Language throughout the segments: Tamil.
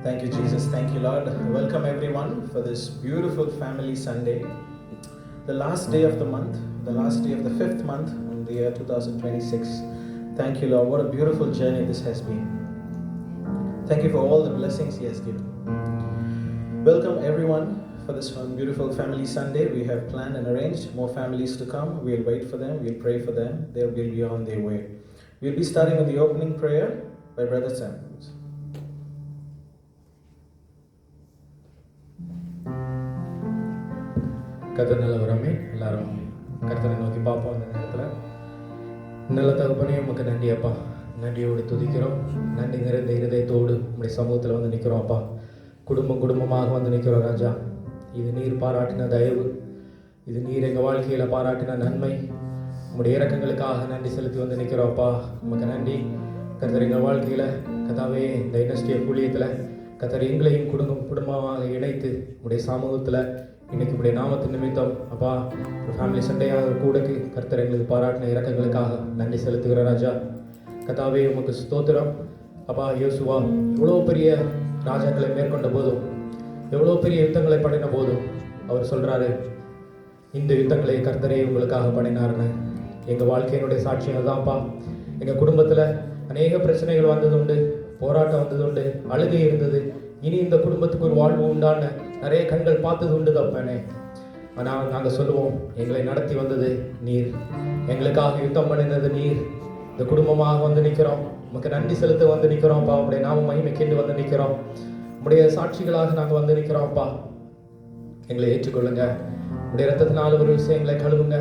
Thank you, Jesus. Thank you, Lord. Welcome everyone for this beautiful Family Sunday. The last day of the month, the last day of the 5th month in the year 2026. Thank you, Lord. What a beautiful journey this has been. Thank you for all the blessings He has given. Welcome everyone for this beautiful Family Sunday. We have planned and arranged more families to come. We'll wait for them. We'll pray for them. They will be on their way. We'll be starting with the opening prayer by Brother Sam. கர்த்தர் நல்லவராமே. எல்லாரும் கர்த்தரை நோக்கி பார்ப்போம். அந்த நேரத்தில் நல்ல தகப்பனே, உமக்கு நன்றி அப்பா. நன்றியோடு துதிக்கிறோம். நன்றி நிறைந்த இருதயத்தோடு உங்களுடைய சமூகத்தில் வந்து நிற்கிறோம் அப்பா. குடும்பமாக வந்து நிற்கிறோம் ராஜா. இது நீர் பாராட்டின தயவு, இது நீர் எங்கள் வாழ்க்கையில் பாராட்டின நன்மை. உங்களுடைய இறக்கங்களுக்காக நன்றி செலுத்தி வந்து நிற்கிறோம் அப்பா. உமக்கு நன்றி கர்த்தர். எங்கள் வாழ்க்கையில் கதாவே இந்த இண்டஸ்ட்ரியல் ஊழியத்தில் கர்த்தர் எங்களையும் குடும்பமாக இணைத்து உங்களுடைய சமூகத்தில் இன்றைக்கி இப்படி நாமத்தின் நிமித்தம் அப்பா ஒரு ஃபேமிலி சண்டையாக கூடக்கு கர்த்தர் எங்களுக்கு பாராட்டின இறக்கங்களுக்காக நன்றி செலுத்துகிற ராஜா. கர்த்தாவே உமக்கு ஸ்தோத்திரம் அப்பா. யோசுவா எவ்வளோ பெரிய ராஜாக்களை மேற்கொண்ட போதும், எவ்வளோ பெரிய யுத்தங்களை பண்ணின போதும் அவர் சொல்கிறாரு, இந்த யுத்தங்களை கர்த்தரே உங்களுக்காக பண்ணினார்னு. எங்கள் வாழ்க்கையினுடைய சாட்சியம் தான்ப்பா. எங்கள் குடும்பத்தில் அநேக பிரச்சனைகள் வந்தது உண்டு, போராட்டம் வந்தது உண்டு, அழுகை இருந்தது. இனி இந்த குடும்பத்துக்கு ஒரு வாழ்வு உண்டான நிறைய கண்கள் பார்த்தது உண்டு தப்பனே. ஆனால் நாங்கள் சொல்லுவோம், எங்களை நடத்தி வந்தது நீர், எங்களுக்காக யுத்தம் பண்ணினது நீர். இந்த குடும்பமாக வந்து நிற்கிறோம், உமக்கு நன்றி செலுத்த வந்து நிற்கிறோம்ப்பா. உடைய நாம மகிமைக்கென்று வந்து நிற்கிறோம், உடைய சாட்சிகளாக நாங்கள் வந்து நிற்கிறோம்ப்பா. எங்களை ஏற்றுக்கொள்ளுங்க. உடைய ரத்தத்தினால் ஒரு விஷயங்களை கழுவுங்க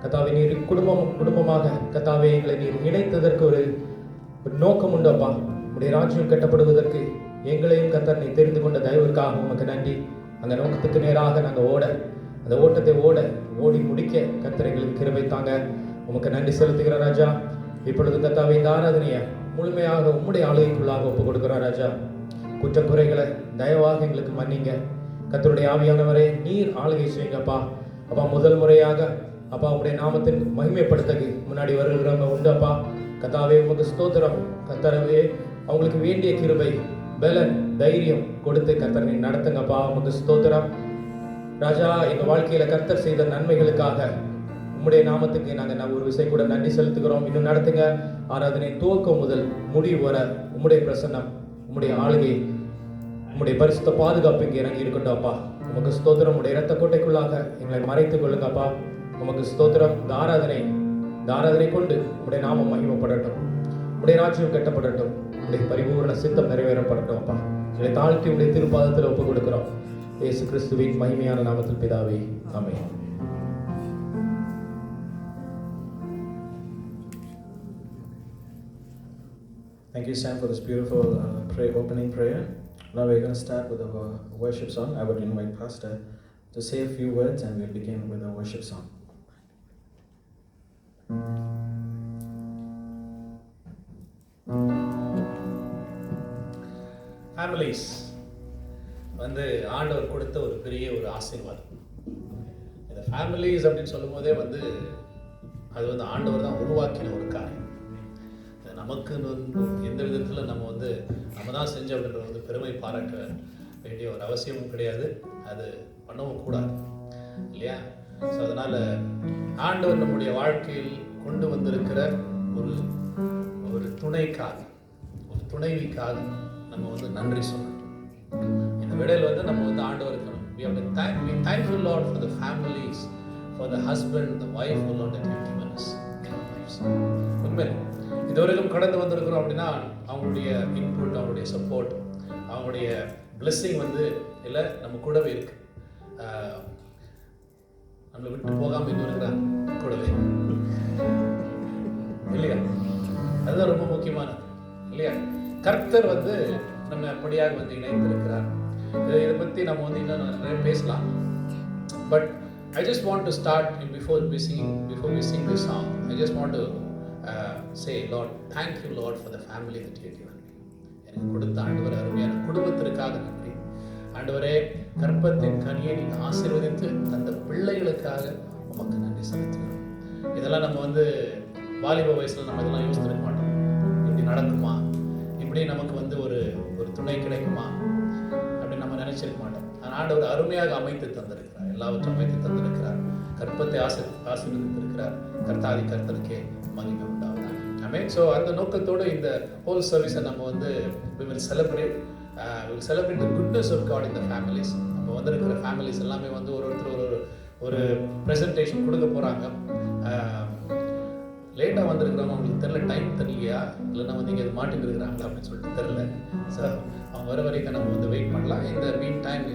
கத்தாவே. நீர் குடும்பமாக கத்தாவே எங்களை நீர் இணைத்ததற்கு ஒரு நோக்கம் உண்டப்பா. உடைய ராஜ்யம் கட்டப்படுவதற்கு எங்களையும் கர்த்தர் நீ தெரிந்து கொண்ட தயவுக்காக உமக்கு நன்றி. அந்த நோக்கத்துக்கு நேராக நாங்கள் அந்த ஓட்டத்தை ஓடி முடிக்க கர்த்தர் எங்களுக்கு கிருபை தாங்க. உமக்கு நன்றி செலுத்துகிற ராஜா. இப்பொழுது கர்த்தாவே இந்த ஆராதனையை முழுமையாக உம்முடைய ஆளுகைக்குள்ளாக ஒப்பு கொடுக்குற ராஜா. குற்றக்குறைகளை தயவாக எங்களுக்கு மன்னிங்க கர்த்தருடைய ஆவியானவரே. நீர் ஆளுகை செய்யுங்கப்பா. அப்பா முதல் முறையாக அப்பா உடைய நாமத்தின் மகிமைப்படுத்தக்கு முன்னாடி வருகிறவங்க உண்டப்பா. கர்த்தாவே உமக்கு ஸ்தோத்திரம். கர்த்தரவே அவங்களுக்கு வேண்டிய கிருபை, பலன், தைரியம் கொடுத்து கர்த்தர் நீ நடத்துங்கப்பா. உமக்கு ஸ்தோத்திரம் ராஜா. எங்கள் வாழ்க்கையில் கர்த்தர் செய்த நன்மைகளுக்காக உம்முடைய நாமத்துக்கு நாங்கள் ஒரு விஷயம் கூட நன்றி செலுத்துகிறோம். இன்னும் நடத்துங்க. ஆராதனை துவக்கம் முதல் முடிவு வர உம்முடைய பிரசன்னம், உம்முடைய ஆளுகை, உம்முடைய பரிசுத்த பாதுகாப்பு இங்கே இறங்கி இருக்கட்டும் அப்பா. உமக்கு ஸ்தோத்திரம். உடைய இரத்த கோட்டைக்குள்ளாக எங்களை மறைத்துக் கொள்ளுங்கப்பா. உமக்கு ஸ்தோத்திரம். இந்த ஆராதனை கொண்டு உம்முடைய நாமம் மகிமைப்படட்டும், உடைய ராஜ்யம் கட்டப்படட்டும், உடைய பரிபூர்ண சித்தம் நிறைவேறப்படட்டும் அப்பா. இதை தாழ்த்தி உடைய திருப்பாதத்தில் ஒப்புக் கொடுக்கிறோம். இயேசு கிறிஸ்துவின் மகிமையான நாமத்தில் பிதாவே, ஆமென். Thank you, Sam, for this beautiful opening prayer. Now we're going to start with our worship song. I would invite Pastor to say a few words and we'll begin with our worship song. Families வந்து ஆண்டவர் கொடுத்த ஒரு பெரிய ஒரு ஆசீர்வாதம். இந்த ஃபேமிலிஸ் அப்படின்னு சொல்லும் போதே அது ஆண்டவர் தான் உருவாக்கின ஒரு காரியம். நமக்கு எந்த விதத்தில் நம்ம தான் செஞ்சோம் அப்படின்ற பெருமை பாராட்ட வேண்டிய ஒரு அவசியமும் கிடையாது, அது பண்ணவும் கூடாது இல்லையா? ஸோ அதனால் ஆண்டவர் நம்முடைய வாழ்க்கையில் கொண்டு வந்திருக்கிற ஒரு துணைக்காக, ஒரு துணைவிக்காக நம்ம நன்றி சொல்லணும். இந்த விடையில் நம்ம ஆண்டவருக்கு we have to be thankful Lord for the families, for the husband, the wife, oh Lord, that you have given us in our lives. உண்மையிலே இதுவரைக்கும் கடந்து வந்திருக்கிறோம் அப்படின்னா அவங்களுடைய இன்புட், அவங்களுடைய சப்போர்ட், அவங்களுடைய பிளெஸ்ஸிங் இல்லை நம்ம கூடவே இருக்கு. நம்மளை விட்டு போகாமல் இது இருக்கிறாங்க கூடவே இல்லையா? அதுதான் ரொம்ப முக்கியமானது இல்லையா? கர்த்தர் நம்ம அப்படியாக இணைந்திருக்கிறார். இதை பற்றி நம்ம இன்னும் நிறைய பேசலாம். But I just want to start before we sing this song. I just want to say, Lord, thank you Lord for the family that you have given me. எனக்கு கொடுத்த ஆண்டவர் அருமையான குடும்பத்திற்காக நன்றி. ஆண்டவரே, கர்ப்பத்தின் கனியை நீங்கள் ஆசீர்வதித்து அந்த பிள்ளைகளுக்காக உமக்கு நன்றி செலுத்துகிறோம். இதெல்லாம் நம்ம வாலிப வயசில் நம்ம இதெல்லாம் யோசிச்சிருக்க மாட்டோம். இப்படி நடக்குமா, இப்படி நமக்கு வந்து ஒரு ஒரு துணை கிடைக்குமா அப்படின்னு நம்ம நினைச்சிருக்க மாட்டோம். ஆனால் ஆண்டவர் அருமையாக அமைத்து தந்திருக்கிறார், எல்லாவற்றும் அமைத்து தந்திருக்கிறார். கற்பத்தை ஆசீர்வதித்திருக்கிறார். கர்த்தாதி கர்த்தருக்கே மகிமை உண்டாவதாக. ஆமென். ஸோ அந்த நோக்கத்தோடு இந்த ஹோல் சர்வீஸை நம்ம வந்து we will celebrate the goodness of God in the families. நம்ம வந்திருக்கிற ஃபேமிலிஸ் எல்லாமே வந்து ஒருத்தர் ஒரு ப்ரெசன்டேஷன் கொடுக்க போகிறாங்க. லேட்டாக வந்திருக்கிறவங்க அவங்களுக்கு தெரில, டைம் தெரியலையா இல்லைன்னா வந்து இங்கே மாட்டிட்டு இருக்கிறாங்களா அப்படின்னு சொல்லிட்டு தெரில. ஸோ அவங்க வர வரைக்கும் நம்ம வந்து வெயிட் பண்ணலாம். இந்த mean time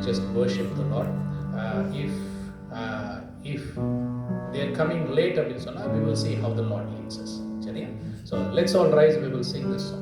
just worship the Lord. If they are coming late அப்படின்னு சொன்னால் we will see how the Lord leads us. சரியா? So let's all rise, we will sing this song.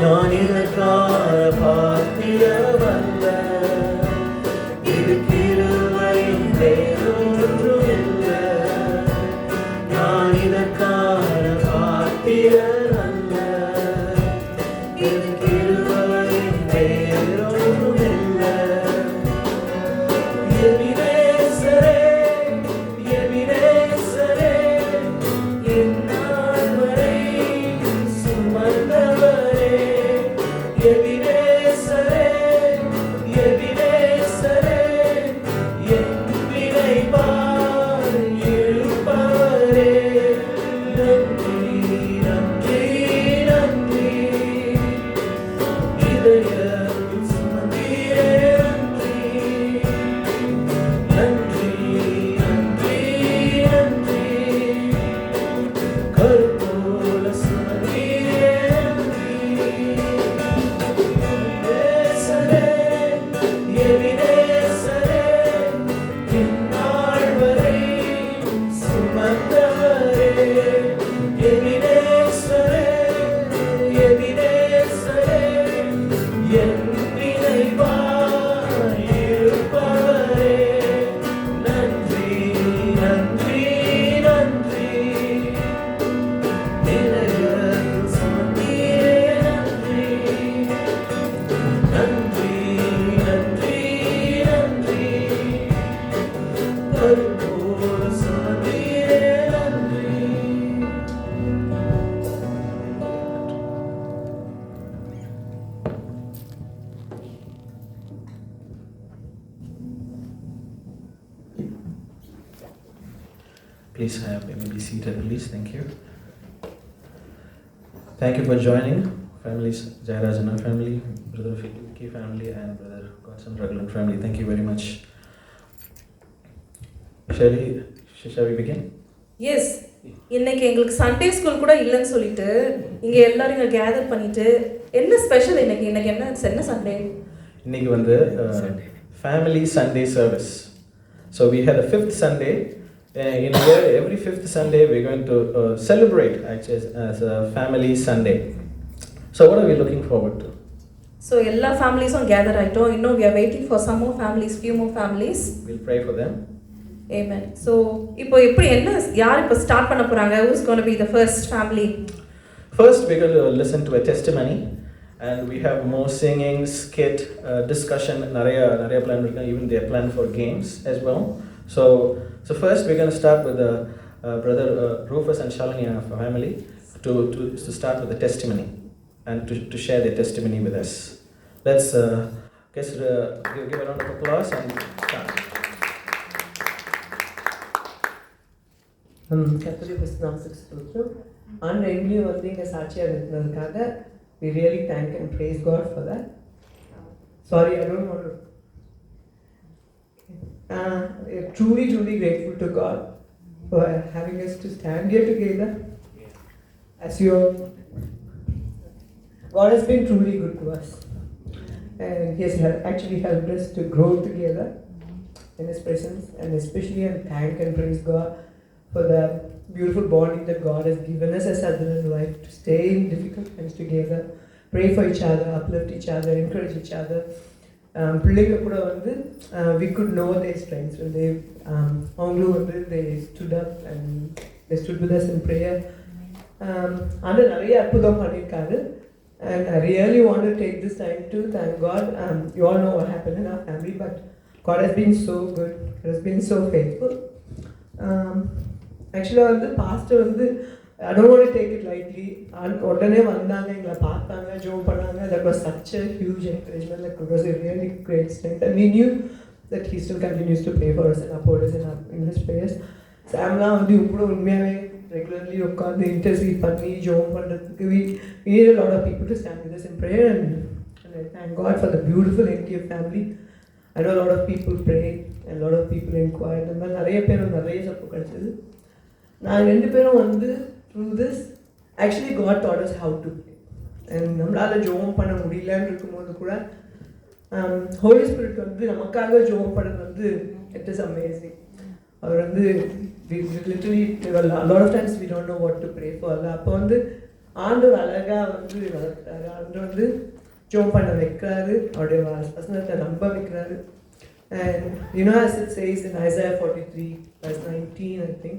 நான் இதற்கான பாத்திரமல்ல, இது கிருபை வேறொன்றுமில்ல. நான் இதற்கான பாத்திரமல்ல, இது கிருபை வேறொன்றுமில்ல. எபினேசரே, எபினேசரே, என்னாள் வரை சுமந்தவரே. எபினேசரே, எபினேசரே, என் வினைவாய் இருப்பவரே. நன்றி, நன்றி, நன்றி. இதயத்தில் சுமந்தீரே நன்றி. நன்றி, நன்றி, நன்றி. கருப்போல சுமந்தீரே நன்றி. எபினேசரே, எபினேசரே, இந்நாள் வரை சுமந்தவரே. எபினேசரே, எபினேசரே, என் நினைவாய் இருப்பவரே. நன்றி, நன்றி, நன்றி. இதயத்தில் சுமந்தீரே நன்றி. நன்றி, நன்றி, நன்றி. கருப்போல சுமந்தீரே நன்றி. Please be seated, please. Thank you. Thank you for joining families, Jayarajana family, brother Vicky family, and brother Godson Raghulan family. Thank you very much. Shall we begin? Yes, இன்னைக்கு எங்களுக்கு சண்டே ஸ்கூல் கூட இல்லைன்னு சொல்லிட்டு இங்கே எல்லாரும் இங்கே கேதர் பண்ணிட்டு என்ன ஸ்பெஷல் இன்னைக்கு இன்னைக்கு என்ன சண்டே? இன்னைக்கு வந்து family Sunday service. So we had a fifth Sunday. In a year, every fifth Sunday we're going to celebrate actually as a family Sunday. So what are we looking forward to? So எல்லா ஃபேமிலிஸும் கேதர் ஆகிட்டோம். இன்னும் we are waiting for some more families, few more families. We'll pray for them. Amen. So இப்போ எப்படி யார் இப்போ ஸ்டார்ட் பண்ண போகிறாங்க? who's going to be the first family? First we're going to listen to a testimony, and we have more singing, skit, discussion, nariya plan irukku, even they are planned for games as well. So first we're going to start with brother Rufus and Shalini family to start with the testimony and to share their testimony with us. Let's give a round of applause and start. கர்த்தருடைய நாமத்துக்கு ஸ்தோத்திரம். ஆண்டவர் எங்கேயும் வந்து இங்கே சாட்சியாக இருக்கிறதுக்காக we really thank and praise God for that. Sorry, I don't want to. We're truly grateful to God for having us to stand here together. As you all, God has been truly good to us, and He has actually helped us to grow together in His presence, and especially I thank and praise God for the beautiful bonding that God has given us as husband and wife to stay in difficult times together, pray for each other, uplift each other, encourage each other. பிள்ளைங்க கூட வந்து we could know their strengths when they அவங்களும் வந்து they stood up and they stood with us in prayer. அது நிறைய அற்புதம் பண்ணியிருக்காரு, and I really want to take this time to thank God. You all know what happened in our family, but God has been so good. God has been so faithful. Actually வந்து பாஸ்டர் வந்து I don't want to take it lightly. உடனே வந்தாங்க, எங்களை பார்த்தாங்க, ஜோம் பண்ணாங்க. That was such a huge encouragement. Like, it was a really great strength, and we knew that He still continues to pray for us and uphold us in His prayers. சாம்லாம் வந்து இப்படி உண்மையாகவே ரெகுலர்லி உட்காந்து இன்டர்சீட் பண்ணி ஜோம் பண்ணுறதுக்கு we need a lot of people to stand with us in prayer, and I thank God for the beautiful NTF family. I know a lot of people pray and a lot of people inquire. இந்த மாதிரி நிறைய பேர் நிறைய சப்போர்ட் கிடச்சிது. நாங்கள் ரெண்டு பேரும் வந்து through this, actually God taught us how to pray. And நம்மளால் ஜோம் பண்ண முடியலன்னு இருக்கும்போது கூட ஹோலி ஸ்பிரிட் வந்து நமக்காக ஜோம் பண்ணது வந்து இட் இஸ் அமேசிங். அவர் வந்து literally a lot of times we don't know what to pray for. அப்போ வந்து ஆண்டவர் அழகாக வந்து வளர்த்தாரு. ஆண்டவர் வந்து ஜோம் பண்ண வைக்கிறாரு, அவருடைய வசனத்தை நம்ப வைக்கிறாரு. And you know, as it says in Isaiah 43 verse 19, I think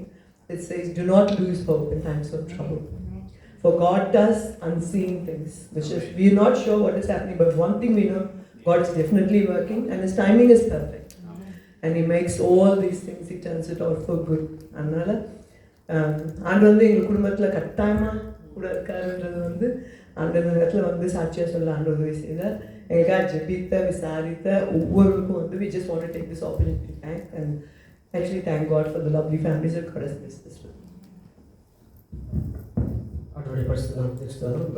it says, do not lose hope in times of trouble, for God does unseen things, which is, we are not sure what is happening, but one thing we know, God is definitely working and His timing is perfect. And He makes all these things, He turns it out for good. அதனால ஆண்டு வந்து எங்கள் குடும்பத்தில் கட்டாயமாக கூட இருக்காருன்றது வந்து அந்த நேரத்தில் வந்து சாட்சியாக சொல்ல ஆண்டு உதவி செய்தார். எங்களுக்காக ஜெபித்த விசாரித்த ஒவ்வொருவருக்கும் வந்து we just want to take this opportunity to thank and actually thank God for the lovely families that God has blessed us with. அவருடைய பரிசுத்தம் கிறிஸ்துவரும்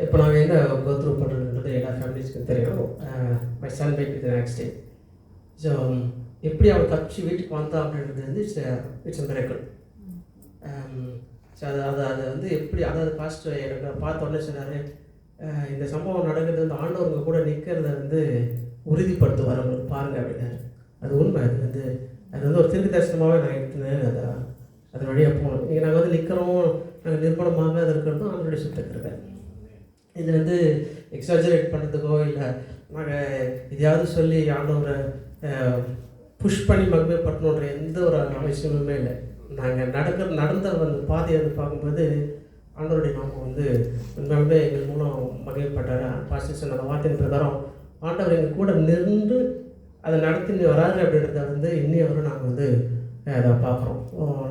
இப்போ நாங்கள் என்ன கோத்ரூ பண்ணுறதுன்றது எல்லா ஃபேமிலிஸ்க்கும் தெரியும். My son back with accident. So எப்படி அவன் தப்பிச்சு வீட்டுக்கு வந்தான் அப்படின்றது வந்து இட்ஸ் மிரக்கிள். ஸோ அதை வந்து எப்படி அதாவது பாஸ்ட் எனக்கு பார்த்த உடனே சொன்னார், இந்த சம்பவம் நடக்கிறது வந்து ஆண்டவங்க கூட நிற்கிறத வந்து உறுதிப்படுத்துவார் அவங்களுக்கு பாருங்கள் அப்படின்னாரு. அது உண்மை. அது வந்து ஒரு திருக்கு தரிசனமாகவே நான் எடுத்துனேன். அது வழியாக போகணும். இங்கே நாங்கள் வந்து நிற்கிறோம், நாங்கள் நிர்பணமாக அது இருக்கிறதும் அதனுடைய சுத்தக்கிறேன். இது வந்து எக்ஸாஜரேட் பண்ணுறதுக்கோ இல்லை நாங்கள் எதையாவது சொல்லி ஆண்டவரை புஷ் பண்ணி மகிமைப்பட்டணுன்ற எந்த ஒரு அவசியமுமே இல்லை. நாங்கள் நடந்த அந்த பாதையை வந்து பார்க்கும்போது ஆண்டவருடைய நாமம் வந்து உண்மையாலுமே எங்கள் மூலம் மகிழ்ப்பட்டார். பாஸ்டர் அந்த வார்த்தையின் பிரகாரம் ஆண்டவர் எங்கள் கூட நின்று அதை நடத்தி வராது அப்படின்றத வந்து இன்னையவரும் நாங்கள் வந்து அதை பார்க்குறோம்.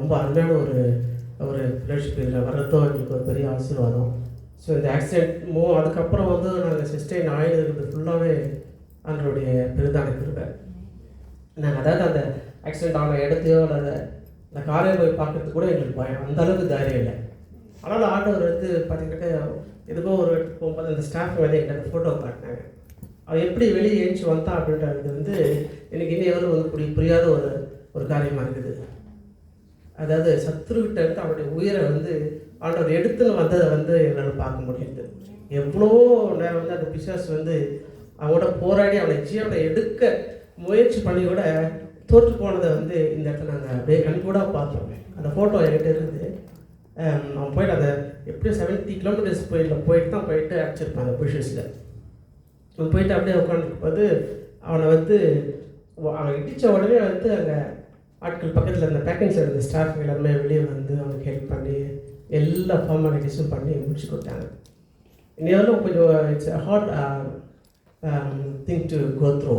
ரொம்ப அருமையான ஒரு ஃப்ரெண்ட்ஷிப் இதில் வர்றதும் எங்களுக்கு ஒரு பெரிய ஆசீர்வாதம். ஸோ இந்த ஆக்சிடென்ட் அதுக்கப்புறம் வந்து நாங்கள் சிஸ்டைன் ஆகிடுறது ஃபுல்லாகவே ஆண்டவருடைய பெருதான கிருபை. நாங்கள் அதாவது அந்த ஆக்சிடென்ட் ஆன இடத்தையோ அல்லது அந்த காரையை போய் பார்க்குறதுக்கு கூட எங்களுக்கு பயம், அந்தளவுக்கு தைரியம் இல்லை. ஆனால் ஆண்டவர் வந்து பார்த்திங்கனாக்கா எதுக்கோ ஒரு இடத்துக்கு போகும்போது அந்த ஸ்டாஃப் வந்து எங்களுக்கு ஃபோட்டோ காட்டினாங்க. அவன் எப்படி வெளியே எழுந்துச்சி வந்தான் அப்படின்றது வந்து எனக்கு இன்னும் எவ்வளோ வந்து புரியாத ஒரு காரியமாக இருக்குது. அதாவது சத்ருக்கிட்ட இருந்து அவனுடைய உயிரை வந்து ஆண்டவர் எடுத்துன்னு வந்ததை வந்து என்னால் பார்க்க முடியுது. எவ்வளோ நேரம் வந்து அந்த பிசாசு வந்து அவனோட போராடி அவனை ஜீவனை எடுக்க முயற்சி பண்ணி கூட தோற்று போனதை வந்து இந்த இடத்துல நாங்கள் அப்படியே கண்கூட பார்த்தோம். அந்த ஃபோட்டோ என்கிட்ட இருக்குது. அவன் போய்ட்டு அதை எப்படியும் 70 கிலோமீட்டர்ஸ் போயிட்டு அடிச்சிருப்பான் அந்த புஷஸில். அவன் போயிட்டு அப்படியே உட்காந்துருக்கும்போது அவனை வந்து அவன் இடித்த உடனே வந்து அங்கே ஆட்கள் பக்கத்தில் அந்த பேக்கிங் சைடு இருந்த ஸ்டாஃப் எல்லாருமே வெளியே வந்து அவனுக்கு ஹெல்ப் பண்ணி எல்லா ஃபார்மாலிட்டிஸும் பண்ணி முடிச்சு கொடுத்தாங்க. இன்னும் கொஞ்சம் it's hard thing to go through.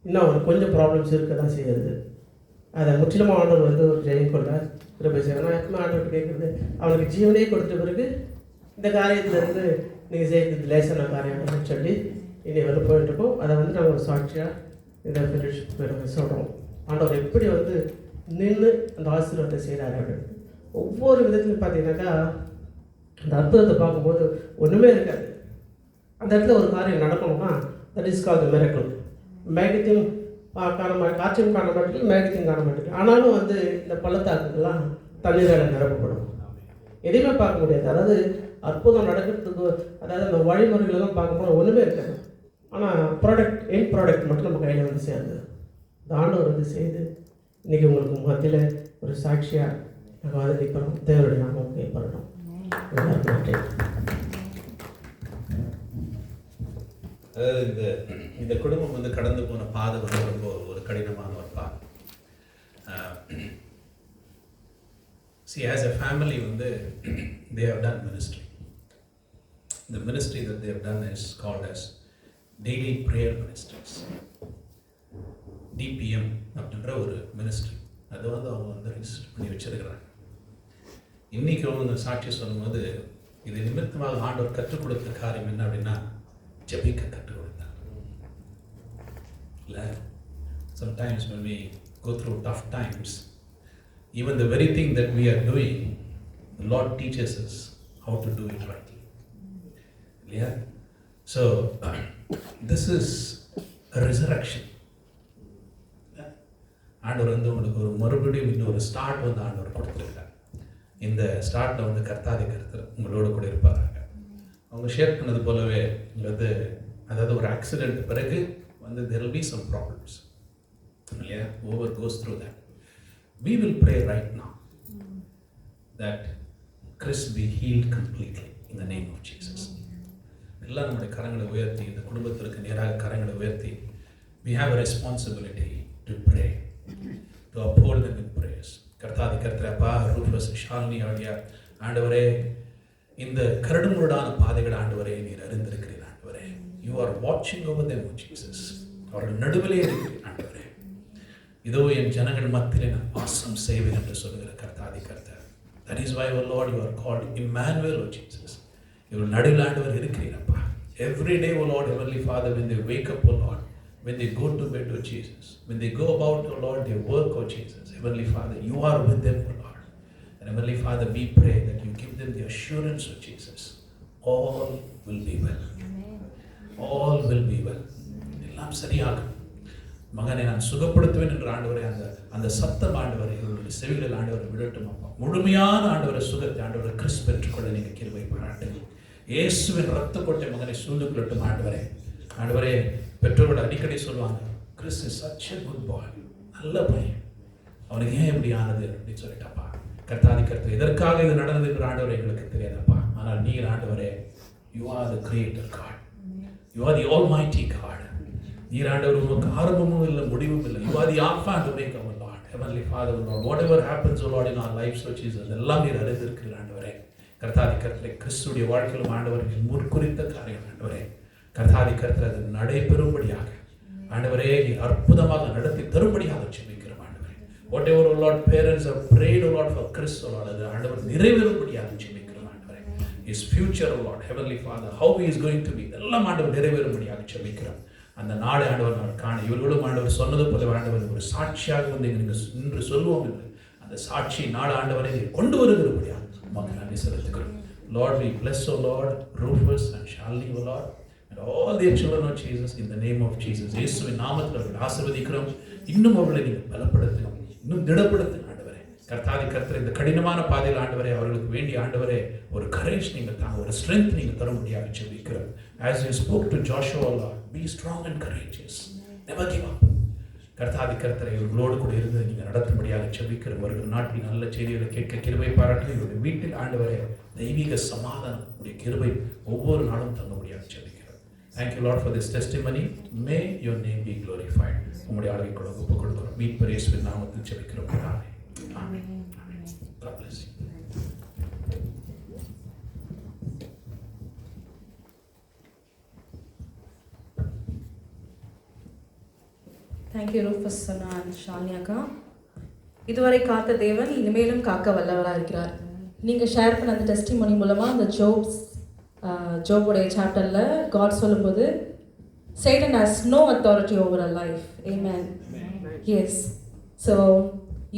இன்னும் அவனுக்கு கொஞ்சம் ப்ராப்ளம்ஸ் இருக்க தான் செய்யுது. அதை முற்றிலுமாக ஆண்டவர் வந்து ஒரு ஜெயம் கொள்கிறார், கிருபை செய்கிறார். நான் எப்பவுமே ஆண்டவர் கேட்குறது, அவனுக்கு ஜீவனே கொடுத்த பிறகு இந்த காரியத்திலேருந்து நீங்கள் செய்கிறது லேசான காரியம் சொல்லி இனி வந்து போயிட்டுருக்கோம். அதை வந்து நாங்கள் ஒரு சாட்சியாக இந்த ஃபெலோஷிப் சொல்கிறோம். ஆண்டவர் எப்படி வந்து நின்று அந்த ஆசீர்வாதத்தை செய்கிறாரு அப்படின்னு ஒவ்வொரு விதத்துலையும் பார்த்தீங்கன்னாக்கா அந்த அற்புதத்தை பார்க்கும்போது ஒன்றுமே இருக்காது. அந்த இடத்துல ஒரு காரியம் நடக்கணும்னா that is call the miracle. மேகத்தையும் காட்சியும் காண மாட்டேங்குது, மேகத்தையும் காண மாட்டேங்குது. ஆனாலும் வந்து இந்த பள்ளத்தாக்குக்கெல்லாம் தண்ணீரால் நிரப்பப்படும். எதையுமே பார்க்க முடியாது. அதாவது அற்புதம் நடக்கிறதுக்கு அதாவது அந்த வழிமுறைகளெல்லாம் பார்க்கும்போது ஒன்றுமே இருக்காது. ஆனால் என் ப்ராடக்ட் மட்டும் நம்ம கையில் வந்து சேர்ந்து இந்த ஆண்டவர் வந்து செய்து இன்றைக்கி உங்களுக்கு மத்தியில் ஒரு சாட்சியாக நாங்கள் வந்து நிற்கிறோம். தேவருடைய நாமம் கேட்பறோம். நன்றி. அதாவது இந்த குடும்பம் வந்து கடந்து போன பாதை வந்து ரொம்ப ஒரு கடினமான ஒரு பாதை. See, as a family வந்து they have done ministry. The ministry that they have done is called as Daily Prayer Ministries. DPM அப்படின்ற ஒரு மினிஸ்ட்ரி அது வந்து அவங்க வந்து ரிஜிஸ்டர் பண்ணி வச்சிருக்கிறாங்க. இன்றைக்கி அவங்க சாட்சி சொல்லும்போது இது நிமித்தமாக ஆண்டவர் கற்றுக் கொடுத்த காரியம் என்ன அப்படின்னா ஜெபிக்க கற்றுக் கொடுத்தார். இல்லை, sometimes when we go through tough times, even the very thing that we are doing, the Lord teaches us how to do it rightly. Yeah? So, this is a resurrection. ஆண்டவர் வந்து உங்களுக்கு ஒரு மறுபடியும் இன்னொரு ஸ்டார்ட் வந்து ஆண்டவர் கொடுத்துருக்கார். இந்த ஸ்டார்ட்டில் வந்து கர்த்தாதி கர்த்தர் உங்களோட கூட இருப்பாங்க. அவங்க ஷேர் பண்ணது போலவே வந்து அதாவது ஒரு ஆக்சிடென்ட் பிறகு வந்து there will be some problems. இல்லையா? Whoever goes through that. We will pray right now that Chris be healed completely in the name of Jesus. எல்லாம் நம்முடைய கரங்களை உயர்த்தி இந்த குடும்பத்திற்கு நேராக கரங்களை உயர்த்தி we have a responsibility to pray, to uphold them in prayers. கர்த்தாதி கர்த்தரப்பா ரூஃபஸ் ஷாலினி ஆகிய ஆண்டவரே இந்த கரடுமுரடான பாதைகள் ஆண்டவரே நீர் அறிந்திருக்கிறீர் ஆண்டவரே. You are watching over them, Jesus. அவர்கள் நடுவிலே இருக்கிறீர் ஆண்டவரே. இதோ என் ஜனங்கள் மத்தியிலே நான் வாசம் செய்வேன் என்று சொல்லுகிற கர்த்தாதி கர்த்தர். That is why, O Lord, you are called Emmanuel, O Jesus. இவர்கள் நடுவில் ஆண்டவர் இருக்கிறீரப்பா. Every day, O Lord, Heavenly Father, when they wake up, O Lord, when they go to bed, O Jesus, when they go about, O Lord, their work, O Jesus, Heavenly Father, you are with them, O Lord. And Heavenly Father, we pray that you give them the assurance of Jesus. All will be well. All will be well. எல்லாம் சரியாகும். மகனை நான் சுகப்படுத்துவேன் என்ற ஆண்டவரை அந்த சத்தம் ஆண்டவரை இவருடைய செவிகளில் ஆண்டவரை விடட்டும் அப்பா. முழுமையான ஆண்டவரை சுகத்தை ஆண்டவரை கிறிஸ்து பெற்றுக்கொள்ள நீங்கள் கிருபை பாராட்டுங்கள். இயேசுவின் ரத்த கொட்டை மகனை சூழ்ந்து கொள்ளட்டும் ஆண்டவரே. ஆண்டவரே பெற்றோரோட அடிக்கடி சொல்லுவாங்க, Chris is such a good boy, நல்ல பையன், அவனுக்கு ஏன் இப்படி ஆனது அப்படின்னு சொல்லிட்டாப்பா. கர்த்தாதி கர்த்தர் இதற்காக இது நடந்தது என்று ஆண்டவரை எங்களுக்கு தெரியாதப்பா. ஆனால் நீர் ஆண்டவரே, you are the creator God, you are the almighty God. நீர் ஆண்டவர் உமக்கு ஆரம்பமும் இல்லை முடிவும் இல்லை. You are the Alpha and Omega, our Lord, Heavenly Father, Lord, whatever happens, O Lord, in our lives, O Jesus, எல்லாம் நீர் அறிந்திருக்கிறீர் ஆண்டவரே. கர்த்தாதி கர்த்தரை கிறிஸ்துடைய வாழ்க்கையிலும் ஆண்டவரை முற்குறித்த காரியம் ஆண்டவரே. கர்த்தாதி கர்த்தர் அது நடைபெறும்படியாக ஆண்டவரே நீர் அற்புதமாக நடத்தி தரும்படியாக ஜெபிக்கிறோம் ஆண்டவரே. Whatever, O Lord, parents have prayed, O Lord, for Chris, O Lord, அது ஆண்டவர் நிறைவேறும்படியாக ஜெபிக்கிறோம் ஆண்டவரே. His future, O Lord, Heavenly Father, how he is going to be, எல்லாம் ஆண்டவர் நிறைவேறும்படியாக ஜெபிக்கிறோம். அந்த நாடு ஆண்டவர் நான் காண இவர்களும் ஆண்டவர் சொன்னது போல ஆண்டவர் ஒரு சாட்சியாக வந்து நீங்கள் இன்று சொல்லுவோம் என்று அந்த சாட்சி நாடு ஆண்டவரை கொண்டு வருகிறபடியாக உமக்கு நன்றி செலுத்துகிறோம். Lord, we bless, O Lord, Rufus and Shalini, O Lord, and all their children of Jesus in the name of Jesus. இயேசுவின் நாமத்தில் அவர்களை ஆசீர்வதிக்கிறோம். இன்னும் அவர்களை நீங்கள் பலப்படுத்துங்க, இன்னும் திடப்படுத்துங்க ஆண்டவரே. கர்த்தாதி கர்த்தர் இந்த கடினமான பாதையில் ஆண்டவரே அவர்களுக்கு வேண்டிய ஆண்டவரே ஒரு கரேஜ் நீங்கள் தாங்க, ஒரு ஸ்ட்ரென்த் நீங்கள் தரும்படியாக ஜெபிக்கிறோம். As you spoke to Joshua, Lord, be strong and courageous, never give up. கர்த்தாதி கர்த்தரை இவர்களோடு கூட இருந்து நீங்கள் நடத்தும்படியாக ஜெபிக்கிறோம். வருகிற நாட்டில் நல்ல செய்திகளை கேட்க கிருபை பாராட்டி இவருடைய வீட்டில் ஆண்டவரே தெய்வீக சமாதானம் உடைய கிருபை ஒவ்வொரு நாளும் தங்கும்படியாக ஜெபிக்கிறோம். Thank you, Lord, for this testimony. May your name be glorified. உம்முடைய ஆளுகைக்குள்ள ஒப்புக் கொடுக்கிறோம். மீட்பர் இயேசுவின் நாமத்தில் ஜெபிக்கிறோம். Amen. God bless you. Thank you Rufus Anna and Shalini அக்கா. இதுவரை காத்த தேவன் இனிமேலும் காக்க வல்லவராக இருக்கிறார். நீங்கள் ஷேர் பண்ண அந்த டெஸ்டிமோனி மூலமாக அந்த ஜோபுடைய சாப்டரில் காட் சொல்லும்போது Satan has no authority over our life. Amen. Yes. So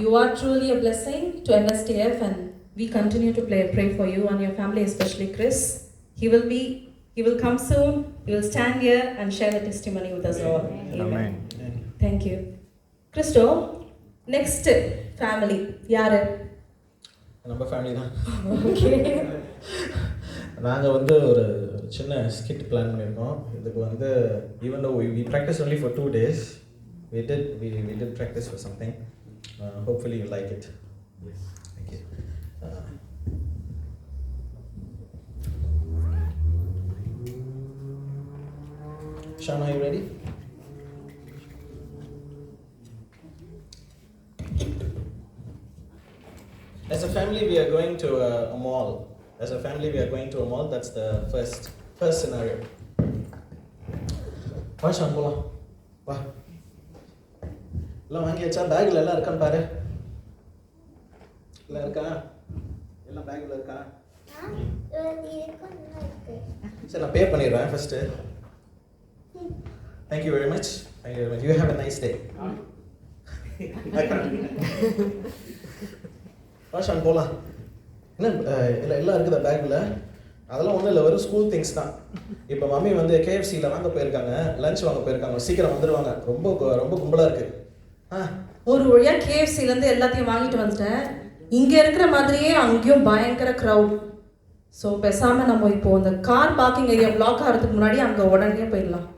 you are truly a blessing to MSTF, and we continue to pray for you and your family, especially Chris. He will come soon. He will stand here and share the testimony with us all. Amen. Thank you. Christo, next family யாரு? நம்ம ஃபேமிலி தான். Okay. நாங்கள் வந்து ஒரு சின்ன ஸ்கிட் பிளான் பண்ணியிருக்கோம். இதுக்கு வந்து even though we practiced only for 2 days, we did practice for something. Hopefully you like it. Yes. Thank you. Shana, are you ready? As a family, we are going to a mall. That's the first scenario. வா ஷான் போலாம். வா. எல்லாம் வாங்கியாச்சா? பேக்கில் எல்லாம் இருக்கான்னு பாரு. எல்லாம் இருக்கா? எல்லாம் பேக்கில் இருக்கா? சரி, நான் பே பண்ணிடுறேன் first. Thank you very much. You have a nice day. வா ஷான் போலாம். என்ன எல்லாம் இருக்குதா பேக்கில்? அதெல்லாம் ஒன்றும் இல்லை, வெறும் ஸ்கூல் திங்ஸ் தான். இப்போ மம்மி வந்து KFCயில் வாங்க போயிருக்காங்க, லஞ்ச் வாங்க போயிருக்காங்க, சீக்கிரம் வந்துடுவாங்க. ரொம்ப கும்பலாக இருக்குது. ஒரு வழியாக KFCலேருந்து எல்லாத்தையும் வாங்கிட்டு வந்துட்டேன். இங்கே இருக்கிற மாதிரியே அங்கேயும் பயங்கர க்ரௌட். ஸோ பேசாமல் நம்ம இப்போது அந்த கார் பார்க்கிங் ஏரியா பிளாக் ஆகிறதுக்கு முன்னாடி அங்கே உடனே போயிடலாம்.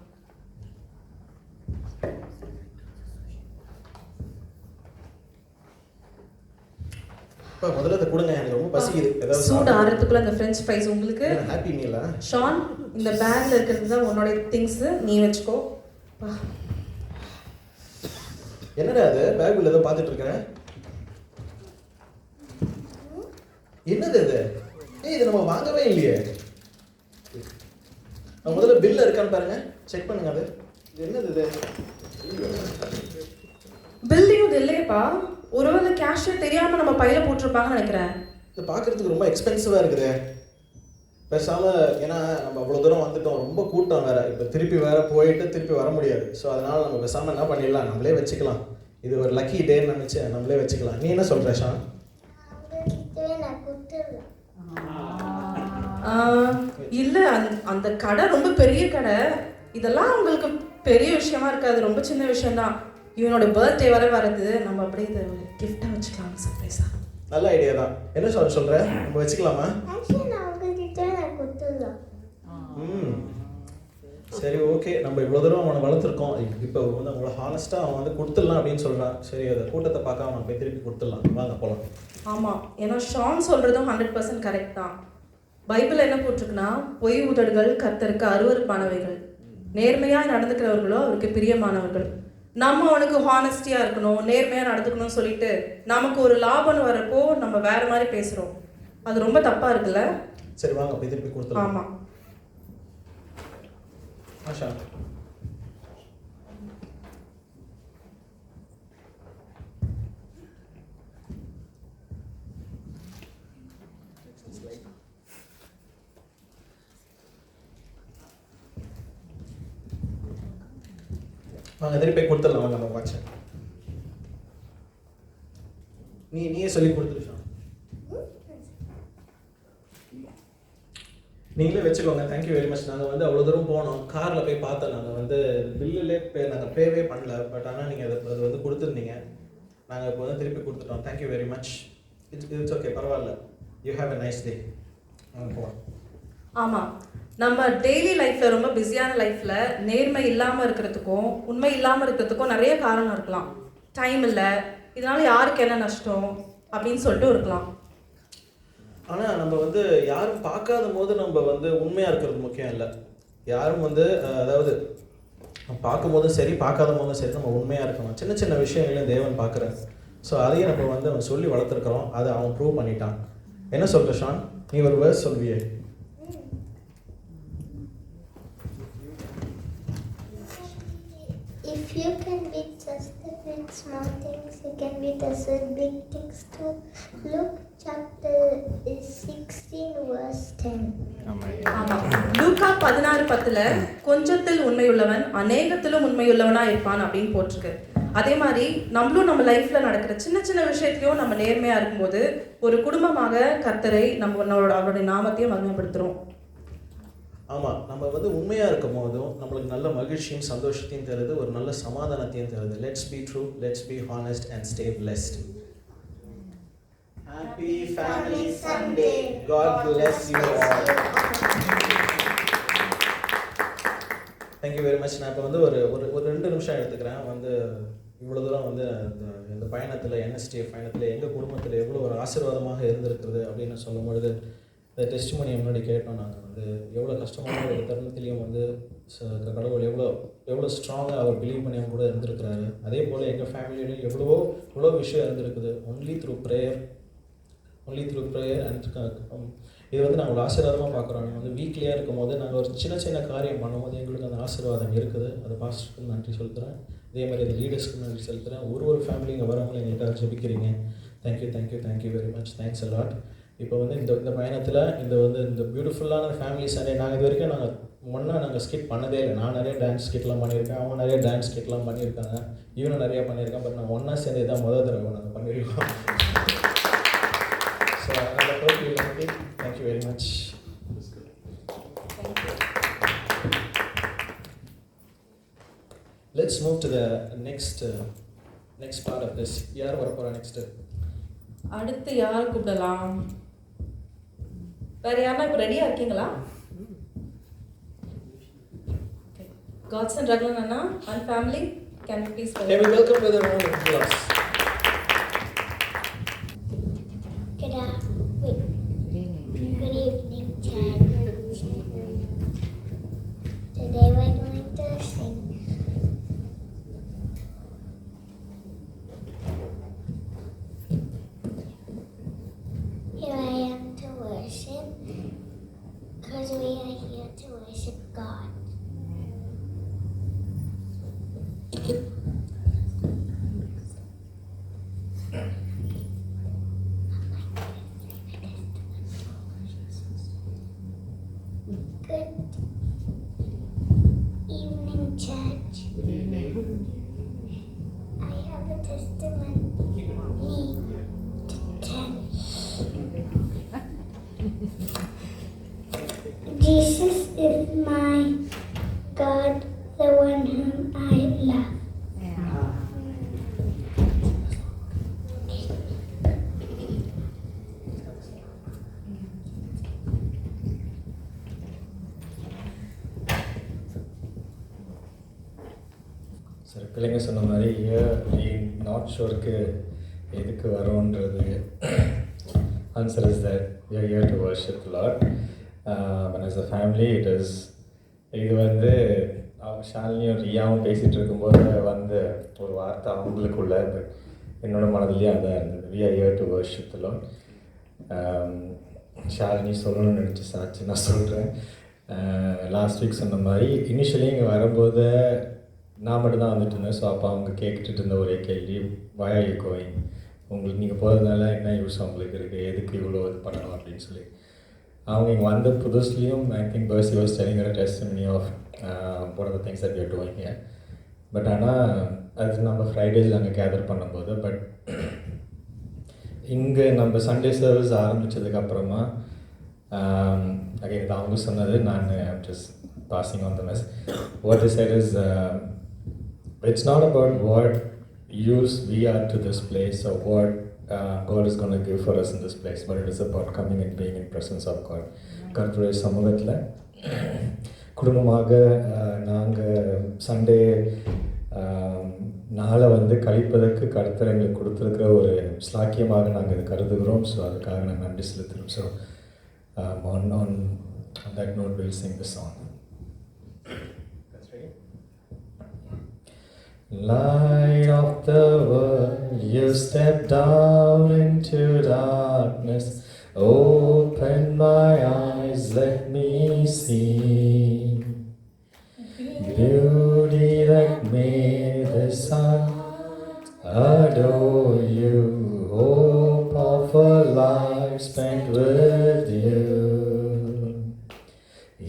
அப்பா முதல்ல அதை கொடுங்க, எனக்கு ரொம்ப பசிக்குது. ஏதாவது சூடு ஆறதுக்குள்ள அந்த ஃப்ரெஞ்ச் ஃப்ரைஸ் உங்களுக்கு. ஹாப்பி மீலா? ஷான், இந்த பேக்ல இருக்கிறது தான் உன்னோட திங்ஸ், நீ வச்சுக்கோ. என்னடா அது பேக் உள்ள ஏதோ பார்த்துட்டு இருக்கிறேன்? என்னது இது? இது நம்ம வாங்கவே இல்லையே. முதல்ல பில்ல இருக்கான்னு பாருங்க, செக் பண்ணுங்க. அது என்னது இது? பில்லிங் இது இல்லையப்பா, ஒருவேளை கேஷியர் தெரியாம நம்ம பையில போட்டிருப்பாங்கன்னு நினைக்கிறேன். இது பார்க்கறதுக்கு ரொம்ப எக்ஸ்பென்சிவா இருக்குது. பேசாம, ஏன்னா நம்ம அவ்வளோ தூரம் வந்துட்டோம், ரொம்ப கூட்டம் வேற, இப்போ திருப்பி வேற போயிட்டு திருப்பி வர முடியாது. ஸோ அதனால நம்ம பேசாம என்ன பண்ணிடலாம், நம்மளே வச்சுக்கலாம். இது ஒரு லக்கி டேன்னு நினைச்சு நம்மளே வச்சுக்கலாம். நீ என்ன சொல்ற ஷான்? இல்ல, அந்த கடை ரொம்ப பெரிய கடை, இதெல்லாம் உங்களுக்கு பெரிய விஷயமா இருக்காது, ரொம்ப சின்ன விஷயம் தான். இவனோட பர்த்டே வர வருது, நம்ம அப்படியே இதை கிஃப்டா வச்சுக்கலாம், சர்ப்ரைஸா. நல்ல ஐடியா தான். என்ன சொல்ற, நம்ம வச்சுக்கலாமா? சரி, ஓகே. நம்ம இவ்வளோ தூரம் அவனை வளர்த்துருக்கோம், இப்போ வந்து அவங்கள ஹானஸ்ட்டாக அவன் வந்து கொடுத்துடலாம் அப்படின்னு சொல்கிறான். சரி, அதை கூட்டத்தை பார்க்க அவன் போய் திருப்பி கொடுத்துடலாம். வாங்க போகலாம். ஆமாம், ஏன்னா ஷான் சொல்கிறதும் 100% கரெக்ட் தான். பைபிள் என்ன போட்டிருக்குன்னா, பொய் உதடுகள் கர்த்தருக்கு அருவருப்பானவைகள், நேர்மையாக நடந்துக்கிறவர்களோ அவருக்கு பிரியமானவர்கள். நம்ம அவனுக்கு ஹானஸ்டியாக இருக்கணும், நேர்மையாக நடந்துக்கணும்னு சொல்லிட்டு நமக்கு ஒரு லாபம்னு வரப்போ நம்ம வேற மாதிரி பேசுகிறோம். அது ரொம்ப தப்பாக இருக்குல்ல? சரி, வாங்க போய் திருப்பி கொடுத்துடலாம். ஆமாம். ஆஷா, வாங்க திருப்பி போய் கொடுத்துடலாம். வாங்க நம்ம வாட்ச நீயே சொல்லி கொடுத்துருஷா. நீங்களே வச்சுக்கோங்க. Thank you very much. நாங்கள் வந்து அவ்வளோ தூரம் போனோம், காரில் போய் பார்த்தோம். நாங்கள் வந்து பில்லுலே நாங்கள் பேவே பண்ணல, பட் ஆனால் நீங்கள் அது வந்து கொடுத்துருந்தீங்க. நாங்கள் இப்போ வந்து திருப்பி கொடுத்துட்டோம். Thank you very much. It's okay, பரவாயில்ல. You have a nice day. நாங்கள் போவோம். ஆமாம், நம்ம டெய்லி லைஃப்பில், ரொம்ப பிஸியான லைஃப்பில் நேர்மை இல்லாமல் இருக்கிறதுக்கும் உண்மை இல்லாமல் இருக்கிறதுக்கும் நிறைய காரணம் இருக்கலாம். டைம் இல்லை, இதனால் யாருக்கு என்ன நஷ்டம் அப்படின்னு சொல்லிட்டு இருக்கலாம். ஆனால் நம்ம வந்து யாரும் பார்க்காத போது நம்ம வந்து உண்மையாக இருக்கிறது முக்கியம் இல்லை. யாரும் வந்து அதாவது பார்க்கும் போதும் சரி, பார்க்காத போதும் சரி, நம்ம உண்மையாக இருக்கணும். சின்ன சின்ன விஷயங்களையும் தேவன் பார்க்குறாரு. ஸோ அதையும் நம்ம வந்து அவன் சொல்லி வளர்த்துருக்குறோம். அதை அவன் ப்ரூவ் பண்ணிட்டான். என்ன சொல்கிற ஷான்? நீ ஒரு verse சொல்வியே. If you can beat just with small things, you can beat us with big things too. Luke chapter 16 verse 10. ஆமாம், லூக்கா 16:10 கொஞ்சத்தில் உண்மையுள்ளவன் அநேகத்திலும் உண்மையுள்ளவனா இருப்பான் அப்படின்னு போட்டிருக்கு. அதே மாதிரி நம்மளும் நம்ம லைஃப்ல நடக்கிற சின்ன சின்ன விஷயத்தையும் நம்ம நேர்மையா இருக்கும்போது ஒரு குடும்பமாக கர்த்தரை அவருடைய நாமத்தையும் மகிமைப்படுத்துறோம். ஆமாம், நம்ம வந்து உண்மையாக இருக்கும் போதும் நம்மளுக்கு நல்ல மகிழ்ச்சியும் சந்தோஷத்தையும் தருது, ஒரு நல்ல சமாதானத்தையும் தருது. Let's be true, let's be honest and stay blessed. Happy Family Sunday. God bless you all. Thank you very much. நான் இப்போ வந்து ஒரு 2 நிமிஷம் எடுத்துக்கிறேன். வந்து இவ்வளோ தூரம் வந்து இந்த பயணத்தில், NSTF பயணத்தில் எங்கள் குடும்பத்தில் எவ்வளோ ஒரு ஆசீர்வாதமாக இருந்திருக்கிறது அப்படின்னு சொல்லும்பொழுது, இந்த டெஸ்டிமோனி முன்னாடி கேட்டோம். நாங்கள் வந்து எவ்வளோ கஷ்டமான ஒரு தருணத்துலேயும் வந்து கடவுள் எவ்வளோ ஸ்ட்ராங்காக அவர் பிலீவ் பண்ணி அவங்க கூட இருந்திருக்கிறாரு. அதே போல் எங்கள் ஃபேமிலியிலையும் எவ்வளோ விஷயம் இருந்திருக்குது. ஒன்லி த்ரூ ப்ரேயர் அண்ட் இது வந்து நாங்கள் ஆசீர்வாதமாக பார்க்குறோம். நாங்கள் வந்து வீக்லியாக இருக்கும் போது நாங்கள் ஒரு சின்ன சின்ன காரியம் பண்ணும்போது எங்களுக்கு அந்த ஆசீர்வாதம் இருக்குது. அது பாஸ்டருக்கு நன்றி செலுத்துகிறேன். அதே மாதிரி அது லீடர்ஸ்க்கு நன்றி செலுத்துகிறேன். ஒரு ஃபேமிலி இங்கே வரவங்களை எங்களுக்காக ஜெபிக்கிறீங்க. Thank you very much. Thanks a lot. இப்போ வந்து இந்த பயணத்தில் இந்த பியூட்டிஃபுல்லான ஃபேமிலி சண்டே நாங்கள் இது வரைக்கும் நாங்கள் ஸ்கிட் பண்ணதே இல்லை. நான் நிறைய டான்ஸ் ஸ்கிட்லாம் பண்ணியிருக்கேன், அவங்க நிறைய டான்ஸ் ஸ்கிட்லாம் பண்ணியிருக்காங்க, இவனும் நிறையா பண்ணியிருக்கேன். பட் நாங்கள் ஒன்றா சேர்ந்து தான் முதல் தடவை நாங்கள் பண்ணியிருக்கோம். ஸோ அதனால் thank you very much. Let's move to the next part of this. யார் வர போகிறா நெக்ஸ்ட்டு? அடுத்து யார் கூப்பிடலாம்? வேற யாருன்னா இப்போ ரெடியாக இருக்கீங்களா? Godson Raglan Anna and family, can you please welcome with a round of applause. Because we are here to worship God. Good evening, church. I have a testimony to tell. Jesus is my God, the one whom I love. சரி, பிள்ளைங்க சொன்ன மாதிரி நாட் ஷோருக்கு எதுக்கு வரோன்றது answer is that we are here to worship the Lord. And as a family it is இது வந்து ஷாலினியும் ரியாவும் பேசிகிட்டு இருக்கும்போது வந்து ஒரு வார்த்தை அவங்களுக்குள்ள பட் என்னோட மனதிலேயே அதான் இருந்தது. we are here to worship the Lord. Shalini சொல்லணும்னு நினச்சி சாட்சி நான் சொல்கிறேன். லாஸ்ட் வீக் சொன்ன மாதிரி இனிஷியலி இங்கே வரும்போது நான் மட்டும் தான் வந்துட்டு இருந்தேன். ஸோ அப்போ அவங்க கேட்டுட்டு இருந்த ஒரே கேள்வி, why are you going? உங்களுக்கு நீங்கள் போகிறதுனால என்ன யூஸ் அவங்களுக்கு இருக்குது, எதுக்கு இவ்வளோ இது பண்ணணும் அப்படின்னு சொல்லி. அவங்க இங்கே வந்த புதுசுலேயும் I think Percy was telling a testimony of one of the things that we are doing here. But ஆனால் அது நம்ம ஃப்ரைடேஸில் அங்கே கேதர் பண்ணும்போது பட் இங்கே நம்ம சண்டே சர்வீஸ் ஆரம்பித்ததுக்கப்புறமா அகைன் அவங்க சொன்னது நான் just passing on the message. What they said is it's not about what use we are to this place or what God is going to give for us in this place, but it is about coming and being in presence of God. கர்த்தருடைய சமூகத்தில் குடும்பமாக நாங்கள் சண்டே நாளை வந்து கழிப்பதற்கு கர்த்தர் எங்களுக்கு கொடுத்துருக்கிற ஒரு ஸ்லாக்கியமாக நாங்கள் இதை கருதுகிறோம். ஸோ அதுக்காக நாங்கள் நன்றி செலுத்துகிறோம். So on that note we'll sing the song. Light of the world, you step down into darkness. Open my eyes, let me see beauty that made the sun adore you. Hope of a life spent with you.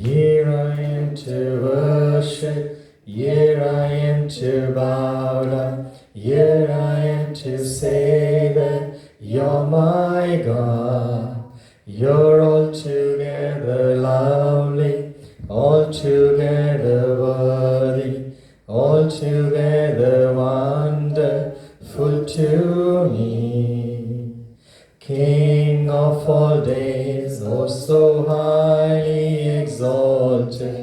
Here I am to worship, here I am to bow down, here I am to say that you're my God. You're altogether lovely, altogether worthy, altogether wonderful to me. King of all days, oh so highly exalted,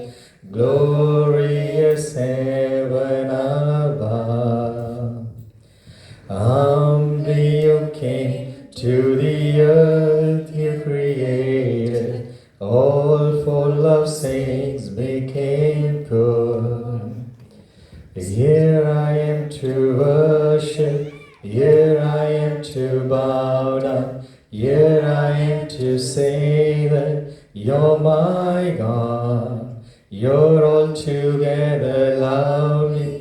glorious heaven above. Humbly you came to the earth you created, all for love's sakes became poor. Here I am to worship, here I am to bow down, here I am to say that you're my God. You're altogether lovely,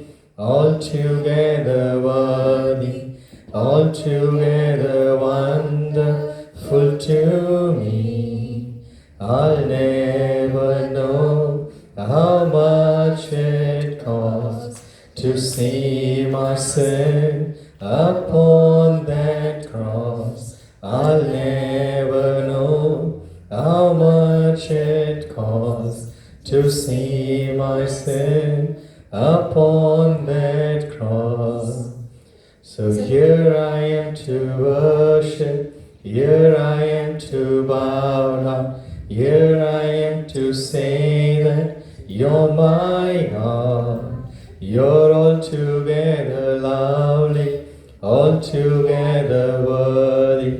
altogether worthy, altogether wonderful to me. I'll never know how much it costs to see my sin upon that cross. I'll never know how much it costs to see my sin upon that cross. So here I am to worship, here I am to bow down, here I am to say that you're my God. You're altogether lovely, altogether worthy,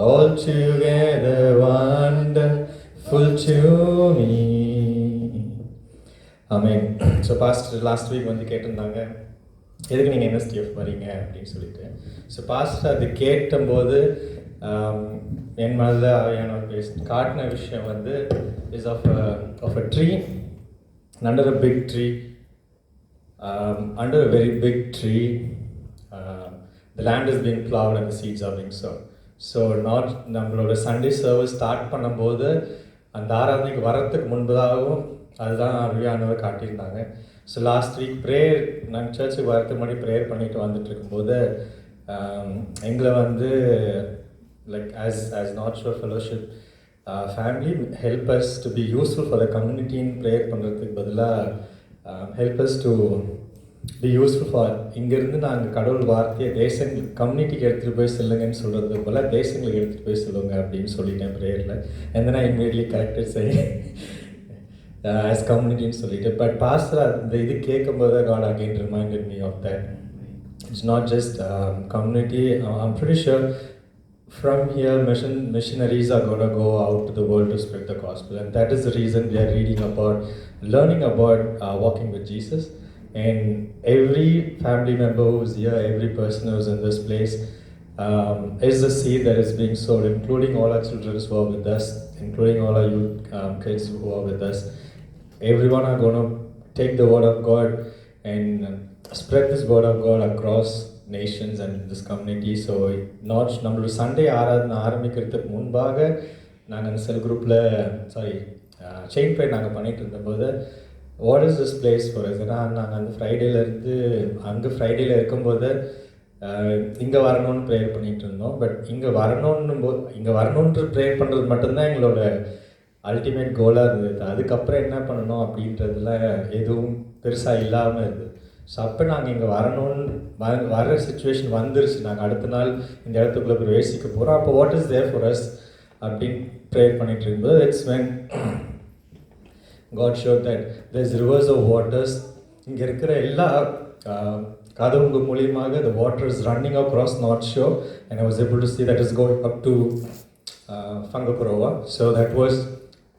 altogether wonderful to me. Amen. So pastor last week வந்து கேட்டிருந்தாங்க எதுக்கு நீங்கள் என்எஸ்டிஎஃப் வரீங்க அப்படின்னு சொல்லிட்டு. ஸோ பாஸ்டர் அது கேட்டபோது என் மனதில் எனக்கு காட்டின விஷயம் வந்து is of a tree, under a big tree, under a very big tree, the land is being plowed and the seeds are being sown. So நம்மளோட சண்டே சர்வீஸ் ஸ்டார்ட் பண்ணும்போது அந்த ஆராதனைக்கு வரத்துக்கு முன்பதாகவும் அதுதான் அருவியானவர் காட்டியிருந்தாங்க. ஸோ லாஸ்ட் வீக் ப்ரேயர் நாங்கள் சர்ச்சுக்கு வரதுக்கு முன்னாடி ப்ரேயர் பண்ணிட்டு வந்துட்டு இருக்கும்போது எங்களை வந்து like as North Shore fellowship family help us to be useful for the கம்யூனிட்டின்னு ப்ரேயர் பண்ணுறதுக்கு பதிலாக help us to be useful for இங்கேருந்து நாங்கள் கடவுள் வார்த்தையை கம்யூனிட்டிக்கு எடுத்துகிட்டு போய் சொல்லுங்கன்னு சொல்கிறது போல் தேசங்களுக்கு எடுத்துகிட்டு போய் சொல்லுங்க அப்படின்னு சொல்லிட்டேன் ப்ரேயரில். and then I immediately corrected saying as கம்யூனிட்டின்னு சொல்லிட்டு. பட் பாஸ்டர் அந்த இது கேட்கும்போது God again reminded me of that. It's not just community. I'm pretty sure from here missionaries are going to go out to the world to spread the gospel, and that is the reason we are learning about walking with Jesus. And every family member who's here, every person who's in this place is the seed that is being sowed, including all our children who are with us, including all our youth kids who are with us. Everyone are going to take the word of God and spread this word of God across nations and this community. So நம்மளோட சண்டே ஆராதனை ஆரம்பிக்கிறதுக்கு முன்பாக நாங்கள் அந்த செல் குரூப்பில் செயின் ப்ரேயர் நாங்கள் பண்ணிகிட்டு இருந்தபோது what is this place for us, ஏன்னா நாங்கள் அந்த ஃப்ரைடேயில் இருக்கும்போது இங்கே வரணும்னு ப்ரேயர் பண்ணிகிட்டு இருந்தோம். பட் இங்கே வரணுன்ட்டு ப்ரேயர் பண்ணுறது மட்டும்தான் எங்களோட அல்டிமேட் கோலாக இருந்தது. அதுக்கப்புறம் என்ன பண்ணணும் அப்படின்றதுல எதுவும் பெருசாக இல்லாமல் இருந்தது. ஸோ அப்போ நாங்கள் இங்கே வர சுச்சுவேஷன் வந்துருச்சு. நாங்கள் அடுத்த நாள் இந்த இடத்துக்குள்ளே பிரவேசிக்க போகிறோம். அப்போ what is there for us அப்படின்னு ப்ரேயர் பண்ணிகிட்டு இருக்கும்போது it's when God showed that there's rivers of waters. இங்கே இருக்கிற எல்லா கதவுங்க மூலியமாக the water is running across North Shore, and I was able to see that is going up to Fangakurova. So that was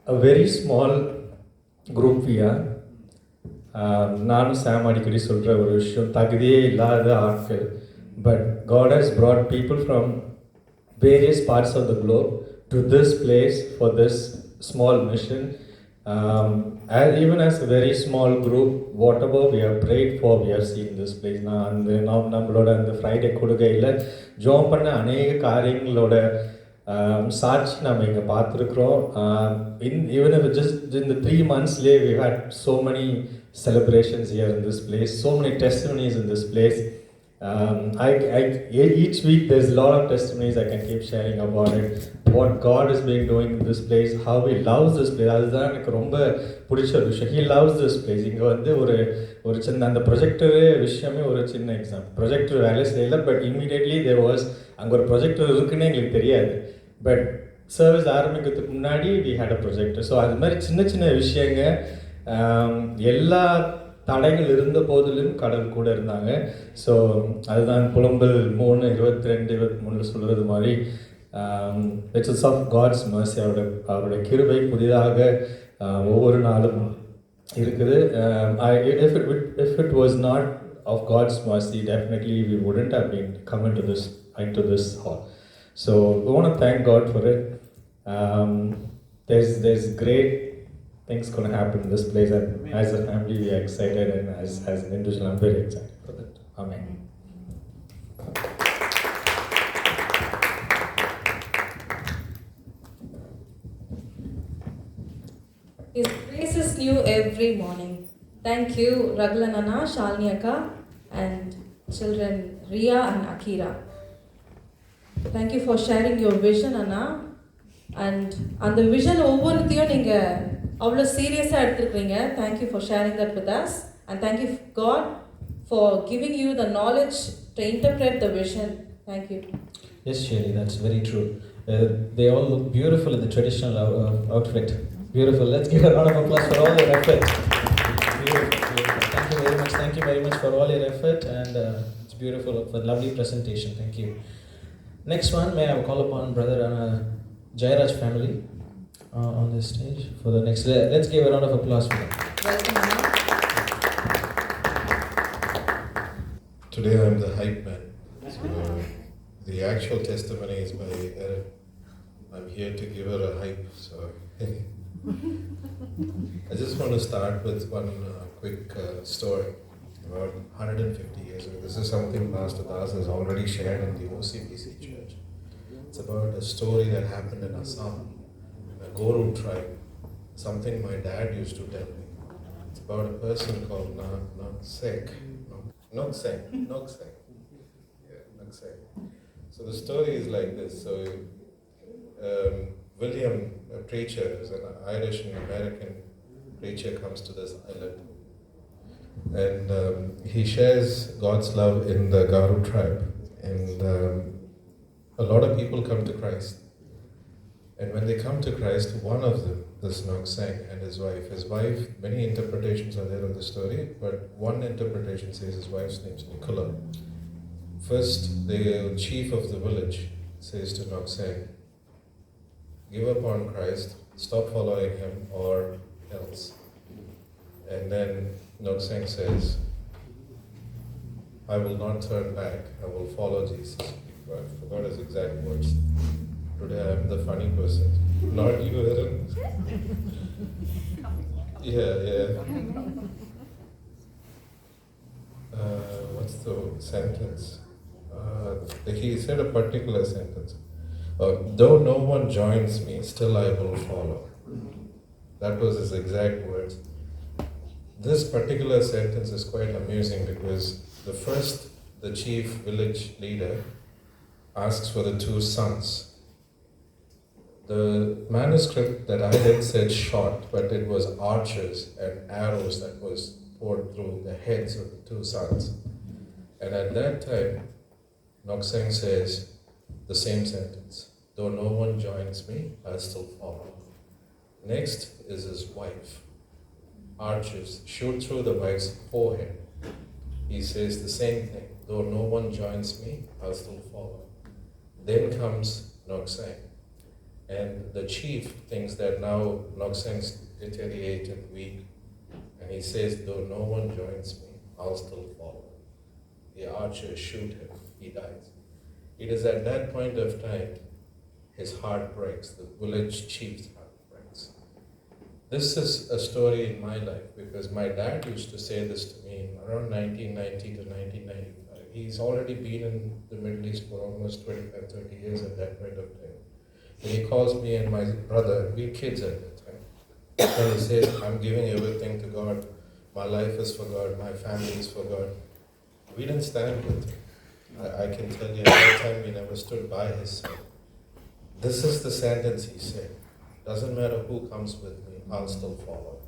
a very small group we are. நானும் சாம் அடிக்கடி சொல்கிற ஒரு விஷயம், தகுதியே இல்லாத ஆட்கள், but God has brought people from various parts of the globe to this place for this small mission. Even as a very small group, whatever we have prayed for, we have seen this place. நம்மளோட அந்த ஃப்ரைடே கொடுகையில் ஜோம் பண்ண அநேக காரியங்களோட சாட்சி நம்ம இங்கே பார்த்துருக்குறோம். even if just in the 3 months we had so many celebrations here in this place, so many testimonies in this place. Each week there's a lot of testimonies I can keep sharing about it, what God has been doing in this place, how He loves this place. அதுதான் எனக்கு ரொம்ப பிடிச்ச ஒரு விஷயம். He loves this place. இங்கே வந்து ஒரு சின்ன அந்த ப்ரொஜெக்டரு விஷயமே ஒரு சின்ன எக்ஸாம்பிள். ப்ரொஜெக்டர் வேலை செய்யலை, பட் இமீடியட்லி தேர் வாஸ் அங்கே ஒரு ப்ரொஜெக்டர் இருக்குன்னு எங்களுக்கு தெரியாது. பட் சர்வீஸ் ஆரம்பிக்கிறதுக்கு முன்னாடி we had a projector. So அது மாதிரி சின்ன சின்ன விஷயங்க, எல்லா தடைகள் இருந்த போதிலும் கடல் கூட இருந்தாங்க. ஸோ அதுதான் புலம்பல் 3:22-23 சொல்கிறது மாதிரி இட்ஸ் ஆஃப் காட்ஸ் மர்சி. அவருடைய கிருபை புதிதாக ஒவ்வொரு நாளும் இருக்குது. If it was not of God's mercy, definitely we wouldn't have been come into this hall. So we want to thank God for it. There's great things going to happen in this place, and as a family we are excited, and as an individual I'm very excited for that. Amen. His grace is new every morning. Thank you, Raglan Anna, Shalini Akka, and children Ria and Akira. Thank you for sharing your vision, Anna. And அந்த விஷன் ஒவ்வொருத்தையும் நீங்கள் அவ்வளோ சீரியஸாக எடுத்துருக்கீங்க. Thank you for sharing that with us, and thank you God for giving you the knowledge to interpret the vision. Thank you. Yes, Shelly, that's very true. They all look beautiful in the traditional outfit. Beautiful. Let's give a round of applause for all your effort. Beautiful. Thank you very much. Thank you very much for all your effort, and it's beautiful, for a lovely presentation. Thank you. Next one, may I call upon Brother Jairaj family on this stage for the next. Let's give a round of applause for them. Welcome, Anna. Today I'm the hype man. So The actual testimony is by Erin. I'm here to give her a hype, so I just want to start with one quick story. About 150 years ago, this is something Pastor Das has already shared in the OCBC church. It's about a story that happened in Assam, a Goru tribe, something my dad used to tell me. It's about a person called Noksek. Yeah, Noksek. So the story is like this. So William, a preacher, is an Irish and American preacher, comes to this island. And he shares God's love in the Garu tribe. And a lot of people come to Christ. And when they come to Christ, one of them, this Nokseng, and his wife, many interpretations are there of the story, but one interpretation says his wife's name is Nicola. First, the chief of the village says to Nokseng, give up on Christ, stop following him, or else. And then Nokseng says, I will not turn back, I will follow Jesus. I forgot his exact words. Today I am the funny person. Not you, Erin. Yeah. What's the sentence? He said a particular sentence. Though no one joins me, still I will follow. That was his exact words. This particular sentence is quite amusing because the chief village leader asks for the two sons. The manuscript that I read said shot, but it was archers and arrows that was poured through the heads of the two sons. And at that time, Nokseng says the same sentence. Though no one joins me, I still follow. Next is his wife. Archers shoot through the wife's forehead. He says the same thing. Though no one joins me, I'll still follow. Then comes Nokseng. And the chief thinks that now Nokseng's deteriorated, weak. And he says, though no one joins me, I'll still follow. The archers shoot him. He dies. It is at that point of time his heart breaks. The village chief's heart breaks. This is a story in my life because my dad used to say this to me around 1990 to 1995. He's already been in the Middle East for almost 25, 30 years at that point of time. And he calls me and my brother, we kids at that time. And he says, I'm giving everything to God. My life is for God. My family is for God. We didn't stand with him. I can tell you at that time we never stood by his side. This is the sentence he said. Doesn't matter who comes with me, I'll still follow.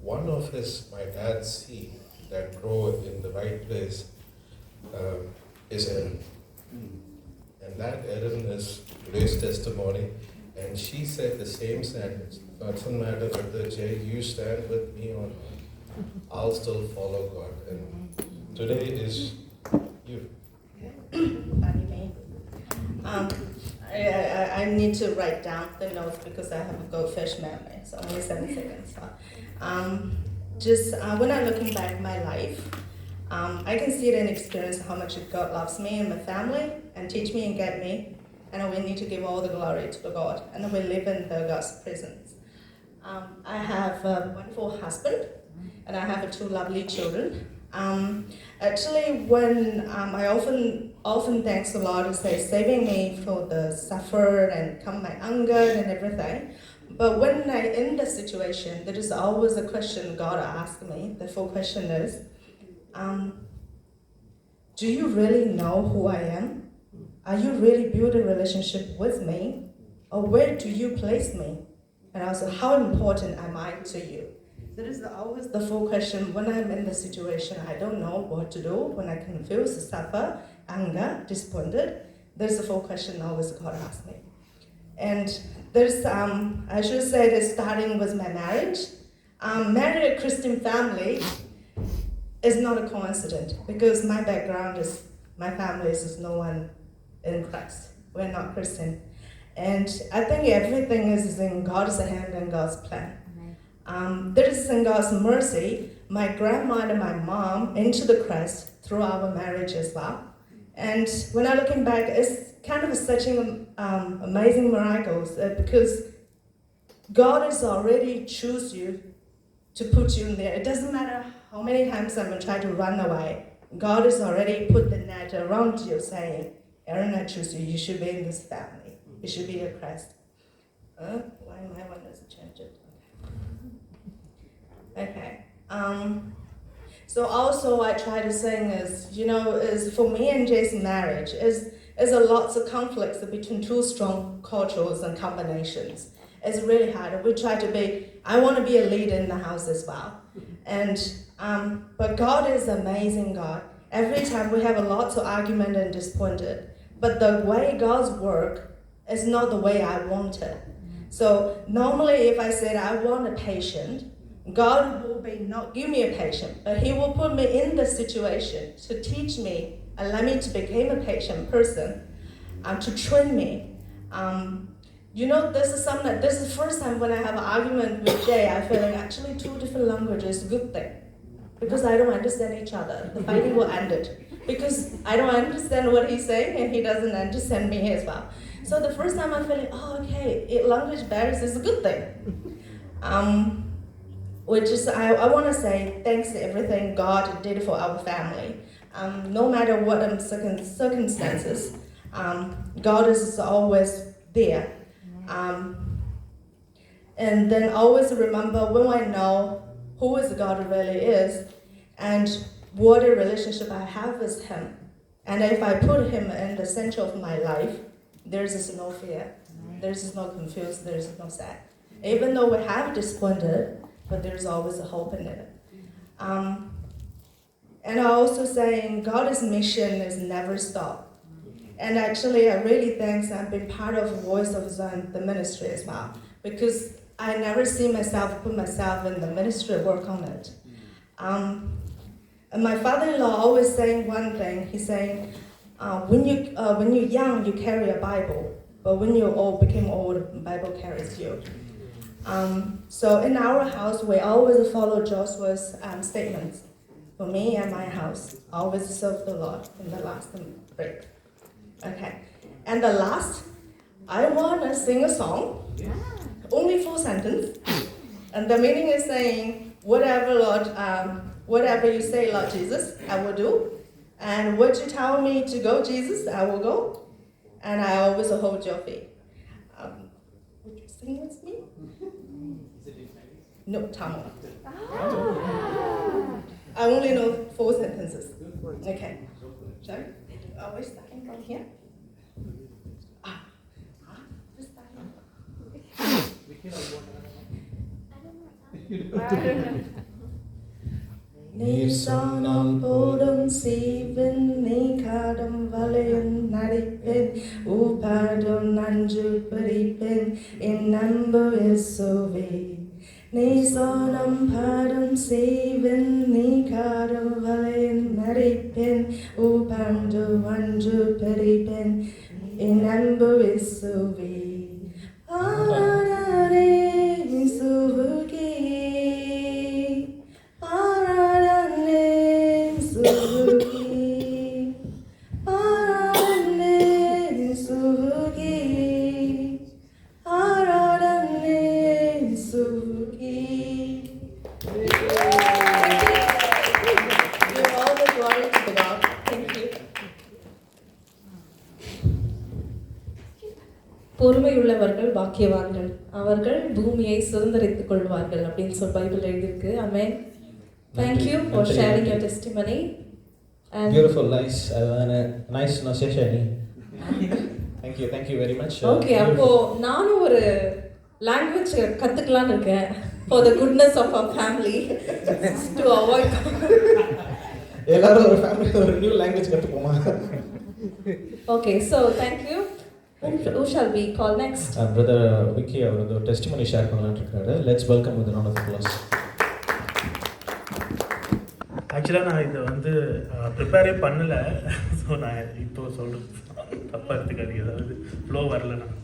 One of my dad's seed that grow in the right place is Erin. And that Erin is today's testimony. And she said the same sentence. Doesn't matter whether Jay, you stand with me or not, I'll still follow God. And today is you. Funny me. I need to write down the notes because I have a goldfish memory, so only 7 seconds. When I'm looking back at my life, I can see it and experience how much God loves me and my family and teach me and guide me. And we need to give all the glory to the God. And we live in the God's presence. I have a wonderful husband and I have 2 lovely children. Actually, when I often thanks the Lord to say saving me from the suffer and come my anger and everything. But when I in the situation, there is always a question God asks me. The full question is, do you really know who I am? Are you really building a relationship with me? Or where do you place me? And also, how important am I to you? There is always the full question when I'm in the situation, I don't know what to do, when I confuse, suffer, anger, disappointed. There's a full question always God asks me. And there's, I should say that starting with my marriage, married a Christian family is not a coincidence because my background is, my family is no one in Christ. We're not Christian. And I think everything is in God's hand and God's plan. There is in God's mercy, my grandma and my mom into the Christ through our marriage as well. And when I'm looking back, it's kind of such an amazing miracles because God has already choose you to put you in there. It doesn't matter how many times I'm going to try to run away. God has already put the net around you saying, Aaron, I choose you. You should be in this family. You should be a Christ. Why my one doesn't change it? Okay. So also I try to sing is for me and Jay's marriage is a lots of conflicts between two strong cultures and combinations. It's really hard. We try to I want to be a leader in the house as well. And but God is amazing God. Every time we have a lot of argument and disappointed. But the way God's work is not the way I want it. So normally if I said I want a patient, God will not give me a patient, but He will put me in the situation to teach me, allow me to become a patient person, to train me. This is the first time when I have an argument with Jay, I feel like actually two different languages is a good thing. Because I don't understand each other. The fighting will end it. Because I don't understand what he's saying and he doesn't understand me as well. So the first time I feel like, language barriers is a good thing. Which is, I want to say thanks to everything God did for our family. No matter what circumstances, God is always there. And then always remember when I know who is God really is and what a relationship I have with Him. And if I put Him in the center of my life, there's no fear, there's no confused, there's no sad. Even though we have disappointed, but there's always a hope in it. And I also saying God's mission is never stop. And actually, I really thanks I've been part of Voice of Zion, the ministry as well, because I never see put myself in the ministry, work on it. And my father-in-law always saying one thing. He's saying, when you're young, you carry a Bible, but when you become old, the Bible carries you. So in our house, we always follow Joshua's statements. For me and my house, always serve the Lord in the last break. Okay, and the last, I want to sing a song, only 4 sentences, and the meaning is saying, whatever Lord, whatever you say, Lord Jesus, I will do, and what you tell me to go, Jesus, I will go, and I always hold your feet. Would you sing with me? No, Tamil. I only know 4 sentences. Okay. Sorry? Are we starting from here? Nisanam podam sivin nikadam valayan naripin upadam nanju paripin in number is so vague. Nisanam padam sivin nikadam valayan naripin upandu anju paripin in number is so vague. Arare suvuki. பொறுமையுள்ளவர்கள் பாக்கியவான்கள், அவர்கள் பூமியை சுதந்தரித்துக் கொள்வார்கள் அப்படின்னு சொல்லி பைபிள் எழுதியிருக்கு. ஆமென். Thank you for sharing your testimony. And beautiful, nice session. Thank you very much. Okay, அப்போ நானும் ஒரு லாங்குவேஜ் கத்துக்கலாம்னு இருக்கேன். For the goodness of our family to avoid. எல்லாரும் ஒரு ஃபேமிலி ஒரு நியூ லாங்குவேஜ் கத்துப்போமா? Okay, so thank you. Who shall we call next? Brother Vicky, our testimony share பண்ணலாம்னு இருக்காரு. Let's welcome with a round of applause. ஆக்சுவலாக நான் இதை ப்ரிப்பேரே பண்ணலை. ஸோ நான் இப்போ சொல்கிறேன், தப்பாக எடுத்துக்காதீங்க, அதாவது ஃப்ளோ வரல நான்.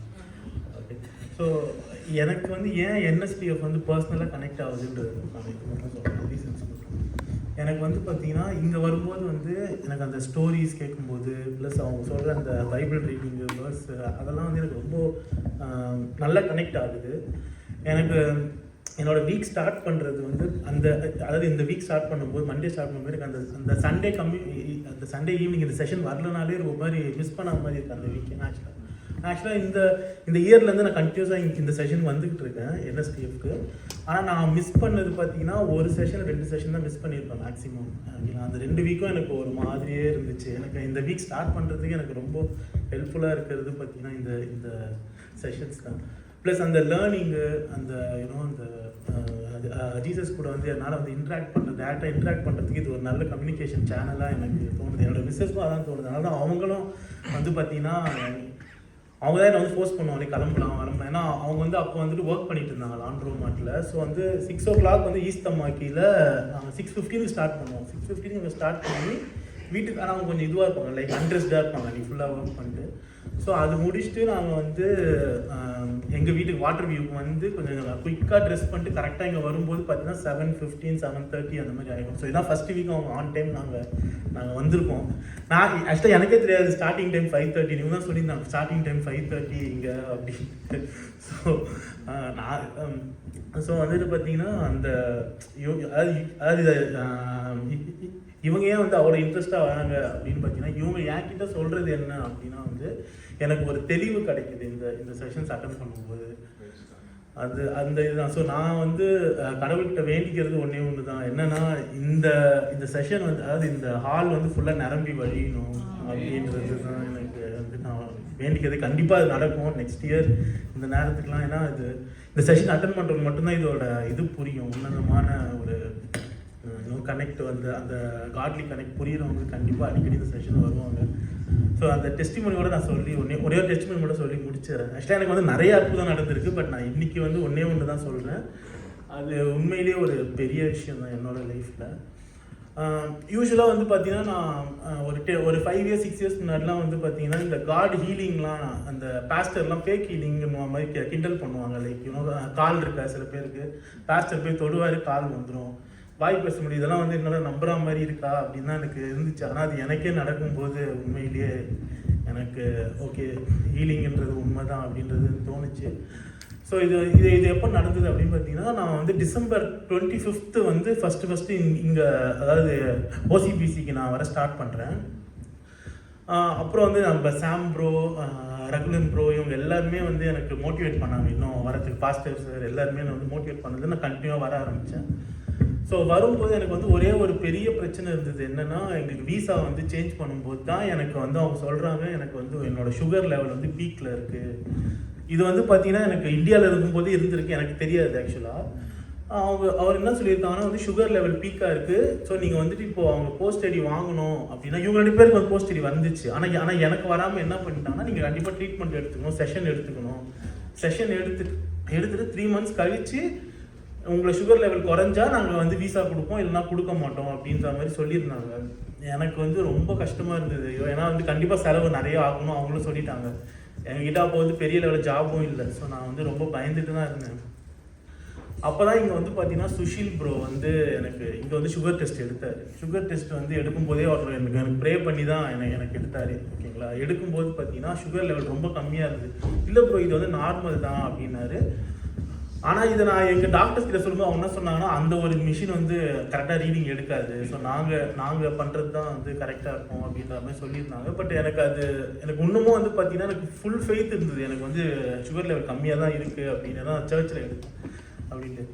ஓகே, ஸோ எனக்கு ஏன் என்எஸ்பிஎஃப் பர்சனலாக கனெக்ட் ஆகுதுன்றது நான் இப்போ மட்டும் சொல்கிறேன், ரீசன்ஸ் மட்டும். எனக்கு வந்து பார்த்தீங்கன்னா இங்கே வரும்போது வந்து எனக்கு அந்த ஸ்டோரிஸ் கேட்கும்போது ப்ளஸ் அவங்க சொல்கிற அந்த பைபிள் ரீடிங்கு வேர்ஸ் அதெல்லாம் வந்து எனக்கு ரொம்ப நல்லா கனெக்ட் ஆகுது. எனக்கு என்னோடய வீக் ஸ்டார்ட் பண்ணுறது வந்து அதாவது இந்த வீக் ஸ்டார்ட் பண்ணும்போது மண்டே ஸ்டார்ட் பண்ணும்போது எனக்கு அந்த சண்டே ஈவினிங் இந்த செஷன் வரலனாலே ஒரு மாதிரி மிஸ் பண்ண மாதிரி இருக்குது அந்த வீக். ஆக்சுவலாக இந்த இயர்லேருந்து நான் கண்டினியூஸாக இந்த செஷன் வந்துக்கிட்டு இருக்கேன் NSTFக்கு. ஆனால் நான் மிஸ் பண்ணது பார்த்தீங்கன்னா ஒரு செஷன் 2 செஷன் தான் மிஸ் பண்ணியிருப்பேன் மேக்ஸிமம். அந்த 2 வீக்கும் எனக்கு ஒரு மாதிரியே இருந்துச்சு. எனக்கு இந்த வீக் ஸ்டார்ட் பண்ணுறதுக்கு எனக்கு ரொம்ப ஹெல்ப்ஃபுல்லாக இருக்கிறது பார்த்தீங்கன்னா இந்த செஷன்ஸ் தான். ப்ளஸ் அந்த லேர்னிங்கு அந்த அந்த ஜீசஸ் கூட வந்து என்னால் வந்து டேரெக்டாக இன்ட்ராக்ட் பண்ணுறதுக்கு இது ஒரு நல்ல கம்யூனிகேஷன் சேனலாக எனக்கு தோணுது. என்னோடய மிஸ்ஸஸ்க்கும் அதான் தோணுது. அதனால தான் அவங்களும் வந்து பார்த்தீங்கன்னா அவங்க தான் என்னை வந்து ஃபோர்ஸ் பண்ணுவாங்க கிளம்பலாம். ஏன்னா அவங்க வந்து அப்போ வந்துட்டு ஒர்க் பண்ணிட்டு இருந்தாங்க லாண்ட்ரோ மார்ட்டில். ஸோ வந்து 6 o'clock வந்து ஈஸ்ட் அம்மாக்கியில் 6:15 ஸ்டார்ட் பண்ணுவோம். 6:15 ஸ்டார்ட் பண்ணி வீட்டுக்கு ஆனால் அவங்க கொஞ்சம் இதுவாக இருப்பாங்க, லைக் அன்ட்ரெஸ்டாக இருப்பாங்க நீ ஃபுல்லாக ஒர்க் பண்ணிட்டு. ஸோ அது முடிச்சுட்டு நாங்கள் வந்து எங்கள் வீட்டுக்கு வாட்டர் வியூக்கு வந்து கொஞ்சம் குயிக்காக ட்ரெஸ் பண்ணிட்டு கரெக்டாக இங்கே வரும்போது பார்த்தீங்கன்னா 7:15 7:30 அந்த மாதிரி ஆகிடும். ஸோ இதான் ஃபஸ்ட்டு வீக் அவங்க ஆன் டைம் நாங்கள் வந்திருக்கோம். நான் ஆக்சுவலாக எனக்கே தெரியாது ஸ்டார்டிங் டைம் 5:30. நீங்கள் தான் சொல்லியிருந்தாங்க ஸ்டார்டிங் டைம் 5:30 இங்கே அப்படின்ட்டு. ஸோ வந்துட்டு பார்த்தீங்கன்னா அதாவது இவங்க ஏன் வந்து அவ்வளோ இன்ட்ரெஸ்ட்டாக வராங்க அப்படின்னு பார்த்தீங்கன்னா இவங்க என்கிட்ட சொல்கிறது என்ன அப்படின்னா வந்து எனக்கு ஒரு தெளிவு கிடைக்குது இந்த செஷன்ஸ் அட்டன் பண்ணும்போது. அந்த இதுதான். ஸோ நான் வந்து கடவுள்கிட்ட வேண்டிக்கிறது ஒன்று தான் என்னன்னா இந்த செஷன் வந்து அதாவது இந்த ஹால் வந்து ஃபுல்லாக நிரம்பி வழியணும் அப்படின்றது தான் எனக்கு வந்து நான் வேண்டிக்கிறது. கண்டிப்பாக அது நடக்கும் நெக்ஸ்ட் இயர் இந்த நேரத்துக்குலாம். ஏன்னா இந்த செஷன் அட்டன் பண்ணுறது மட்டும்தான் இதோட இது புரியும். உன்னதமான ஒரு கனெக்ட் வந்து அந்த காட்லி கனெக்ட் புரியுறவங்க கண்டிப்பாக அடிக்கடி இந்த செஷன் வருவாங்க. ஸோ அந்த டெஸ்டிமோனியோட நான் சொல்லி ஒரே ஒரு டெஸ்டிமோனி மட்டும் சொல்லி முடிச்சிடறேன். ஆக்சுவலாக எனக்கு வந்து நிறைய அற்புதம் நடந்திருக்கு. பட் நான் இன்றைக்கி வந்து ஒன்று தான் சொல்கிறேன். அது உண்மையிலேயே ஒரு பெரிய விஷயம் தான் என்னோடய லைஃப்பில். யூஸ்வலாக வந்து பார்த்தீங்கன்னா நான் ஒரு 5 years 6 years முன்னாடிலாம் வந்து பார்த்தீங்கன்னா இந்த காட் ஹீலிங்லாம் அந்த பாஸ்டர்லாம் ஃபேக் ஹீலிங்னு மாதிரி கிண்டல் பண்ணுவாங்க. லைக் கால் இருக்கா சில பேருக்கு, பாஸ்டர் போய் தொடுவார் கால் வந்துடும், வாய் பேச முடியும். இதெல்லாம் வந்து என்னால் நம்புற மாதிரி இருக்கா அப்படின்னு தான் எனக்கு இருந்துச்சு. ஆனால் அது எனக்கே நடக்கும்போது உண்மையிலேயே எனக்கு ஓகே ஹீலிங்ன்றது உண்மை தான் அப்படின்றது தோணுச்சு. ஸோ இது எப்போ நடந்தது அப்படின்னு பார்த்தீங்கன்னா நான் வந்து December 25th வந்து ஃபஸ்ட்டு இங்கே அதாவது OCBCக்கு நான் வர ஸ்டார்ட் பண்ணுறேன். அப்புறம் வந்து நம்ம சாம் ப்ரோ, ரகுலன் ப்ரோ இவங்க எல்லாருமே வந்து எனக்கு மோட்டிவேட் பண்ணாங்க இன்னும் வரத்துக்கு. பாஸ்டர் சார் எல்லாருமே நான் வந்து மோட்டிவேட் பண்ணது நான் கண்டினியூவாக வர ஆரம்பித்தேன். ஸோ வரும்போது எனக்கு வந்து ஒரே ஒரு பெரிய பிரச்சனை இருந்தது. என்னென்னா எங்களுக்கு வீசா வந்து சேஞ்ச் பண்ணும்போது தான் எனக்கு வந்து அவங்க சொல்கிறாங்க எனக்கு வந்து என்னோடய சுகர் லெவல் வந்து பீக்கில் இருக்குது. இது வந்து பார்த்தீங்கன்னா எனக்கு இந்தியாவில் இருக்கும்போது இருந்திருக்கு, எனக்கு தெரியாது ஆக்சுவலாக. அவர் என்ன சொல்லியிருக்காங்கன்னா வந்து சுகர் லெவல் பீக்காக இருக்குது. ஸோ நீங்கள் வந்துட்டு இப்போது அவங்க போஸ்ட் ஐடி வாங்கணும் அப்படின்னா இவங்க 2 பேருக்கு வந்து போஸ்ட் ஐடி வந்துச்சு. ஆனால் எனக்கு வராமல் என்ன பண்ணிட்டாங்கன்னா நீங்கள் கண்டிப்பாக ட்ரீட்மெண்ட் எடுத்துக்கணும், செஷன் எடுத்துக்கணும். செஷன் எடுத்துட்டு 3 months கழித்து உங்களை சுகர் லெவல் குறைஞ்சா நாங்கள் வந்து வீசா கொடுப்போம், இல்லைனா கொடுக்க மாட்டோம் அப்படின்ற மாதிரி சொல்லியிருந்தாங்க. எனக்கு வந்து ரொம்ப கஷ்டமாக இருந்தது. ஏன்னா வந்து கண்டிப்பாக செலவு நிறைய ஆகணும் அவங்களும் சொல்லிட்டாங்க. என்கிட்ட அப்போ வந்து பெரிய லெவலில் ஜாபும் இல்லை. ஸோ நான் வந்து ரொம்ப பயந்துட்டு தான் இருந்தேன். அப்போ தான் இங்கே வந்து பார்த்தீங்கன்னா சுஷில் ப்ரோ வந்து எனக்கு இங்கே வந்து சுகர் டெஸ்ட் எடுத்தார். சுகர் டெஸ்ட் வந்து எடுக்கும்போதே அவர் எனக்கு ப்ரே பண்ணி தான் எனக்கு எடுத்தார். ஓகேங்களா, எடுக்கும்போது பார்த்தீங்கன்னா சுகர் லெவல் ரொம்ப கம்மியாக இருந்தது. இல்லை ப்ரோ இது வந்து நார்மல் தான் அப்படின்னாரு. ஆனால் இதை நான் எங்கள் டாக்டர்ஸ் கிட்ட சொல்லும்போது அவங்க என்ன சொன்னாங்கன்னா அந்த ஒரு மிஷின் வந்து கரெக்டாக ரீடிங் எடுக்காது. ஸோ நாங்கள் பண்ணுறது தான் வந்து கரெக்டாக இருக்கும் அப்படின்ற மாதிரி சொல்லியிருந்தாங்க. பட் எனக்கு இன்னமும் வந்து பார்த்தீங்கன்னா எனக்கு ஃபுல் ஃபெய்த் இருந்தது. எனக்கு வந்து சுகர் லெவல் கம்மியாக தான் இருக்குது அப்படின்னு தான் சர்ச்சில் எடுத்தேன் அப்படின்ட்டு.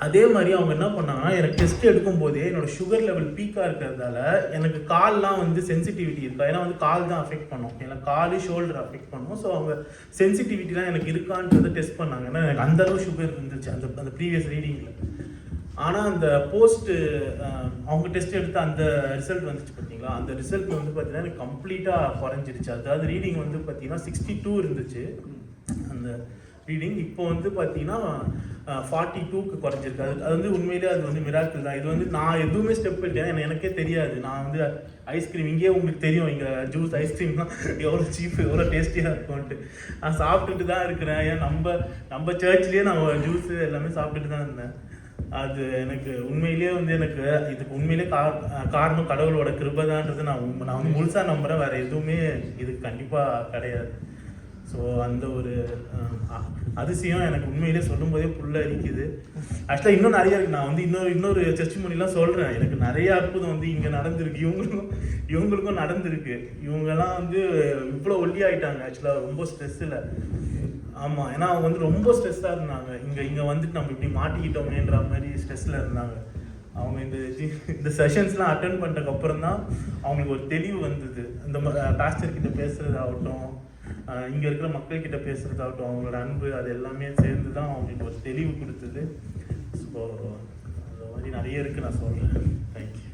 அதே மாதிரி அவங்க என்ன பண்ணாங்கன்னா எனக்கு டெஸ்ட் எடுக்கும்போதே என்னோடய சுகர் லெவல் பீக்காக இருக்கிறதால எனக்கு கால்லாம் வந்து சென்சிட்டிவிட்டி இருக்கா, ஏன்னா வந்து கால் தான் அஃபெக்ட் பண்ணும், ஏன்னா காலு ஷோல்டர் அஃபெக்ட் பண்ணும். ஸோ அவங்க சென்சிட்டிவிட்டிலாம் எனக்கு இருக்கான்றதை டெஸ்ட் பண்ணாங்க. ஏன்னா எனக்கு அந்தளவு சுகர் இருந்துச்சு அந்த ப்ரீவியஸ் ரீடிங்கில். ஆனால் அந்த அவங்க டெஸ்ட் எடுத்த அந்த ரிசல்ட் வந்துச்சு பார்த்தீங்களா, அந்த ரிசல்ட் வந்து பார்த்தீங்கன்னா எனக்கு கம்ப்ளீட்டாக குறைஞ்சிருச்சு. அதாவது ரீடிங் வந்து பார்த்தீங்கன்னா 62 இருந்துச்சு அந்த ரீடிங். இப்போ வந்து பார்த்தீங்கன்னா 42க்கு குறைஞ்சிருக்கு. அது வந்து உண்மையிலே அது வந்து மிராக்கிள் தான். இது வந்து நான் எதுவுமே ஸ்டெப் எடுத்தேன், எனக்கே தெரியாது. நான் வந்து ஐஸ்கிரீம் இங்கேயே உங்களுக்கு தெரியும், இங்கே ஜூஸ் ஐஸ்கிரீம்லாம் எவ்வளோ சீப்பு எவ்வளோ டேஸ்டியாக இருக்கும்ன்ட்டு நான் சாப்பிட்டுட்டு தான் இருக்கிறேன். ஏன் நம்ம சர்ச்லேயே நான் ஜூஸு எல்லாமே சாப்பிட்டுட்டு தான் இருந்தேன். அது எனக்கு உண்மையிலேயே வந்து எனக்கு இதுக்கு உண்மையிலே காரணம் கடவுளோட கிருபைதான்றது நான் வந்து முழுசாக நம்புகிறேன். வேறு எதுவுமே இதுக்கு கண்டிப்பாக கிடையாது. ஸோ அந்த ஒரு அதிசயம் எனக்கு உண்மையிலே சொல்லும்போதே புல்ல அரிக்குது. ஆக்சுவலாக இன்னும் நிறையா இருக்குது. நான் வந்து இன்னொரு டெஸ்டிமோனிலாம் சொல்கிறேன். எனக்கு நிறைய அற்புதம் வந்து இங்கே நடந்திருக்கு, இவங்களுக்கும் நடந்திருக்கு. இவங்கெல்லாம் வந்து இவ்வளோ ஒல்லியாயிட்டாங்க ஆக்சுவலாக ரொம்ப ஸ்ட்ரெஸ்ஸில். ஆமாம், ஏன்னா அவங்க வந்து ரொம்ப ஸ்ட்ரெஸ்ஸாக இருந்தாங்க. இங்கே வந்துட்டு நம்ம இப்படி மாட்டிக்கிட்டோமேன்ற மாதிரி ஸ்ட்ரெஸ்ஸில் இருந்தாங்க. அவங்க இந்த செஷன்ஸ்லாம் அட்டென்ட் பண்ணுறதுக்கப்புறம் தான் அவங்களுக்கு ஒரு தெளிவு வந்தது. இந்த பாஸ்டர்கிட்ட பேசுகிறதாகட்டும், இங்கே இருக்கிற மக்கள்கிட்ட பேசுகிறதாகட்டும், அவங்களோட அன்பு அது எல்லாமே சேர்ந்து தான் அவங்களுக்கு ஒரு தெளிவு கொடுத்தது. ஸோ அந்த மாதிரி நிறைய இருக்குது, நான் சொல்கிறேன். Thank you.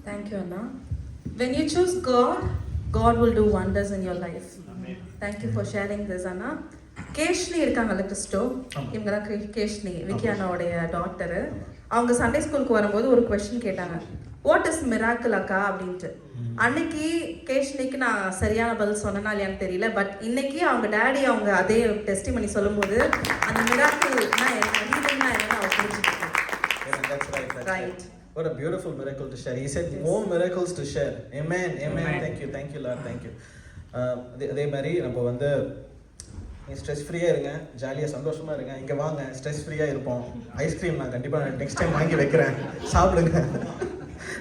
Thank you, Anna. When you choose God, God will do wonders in your life. Amen. Thank you for sharing this, Anna. Keshini இருக்காங்கல்ல கிறிஸ்டோ, இவங்க தான் கேஷ்னி, விக்கி அண்ணாவுடைய டாக்டரு. அவங்க சண்டே ஸ்கூலுக்கு வரும்போது ஒரு கொஸ்டின் கேட்டாங்க, வாட் இஸ் மிராக்கிள் அக்கா அப்படின்ட்டு. அன்னைக்கு கேஷ்னிக்கு நான் சரியான பதில் சொன்னேன்னா இல்லையான்னு தெரியல. பட் இன்னைக்கு அவங்க டேடி அவங்க அதே டெஸ்டிமனி சொல்லும்போது அந்த மிராக்கிள்னா என்னன்னு அவர் புரிஞ்சுக்கிட்டாங்க. Right. What a beautiful miracle to share. He said more miracles to share. Amen. Amen. Thank you Lord. Thank you. அதே மாதிரி நம்ம வந்து ஸ்ட்ரெஸ் ஃப்ரீயாக இருங்க, ஜாலியாக சந்தோஷமாக இருங்க. இங்கே வாங்க, ஸ்ட்ரெஸ் ஃப்ரீயாக இருப்போம். ஐஸ்கிரீம் நான் கண்டிப்பாக நெக்ஸ்ட் டைம் வாங்கி வைக்கிறேன், சாப்பிடுங்க.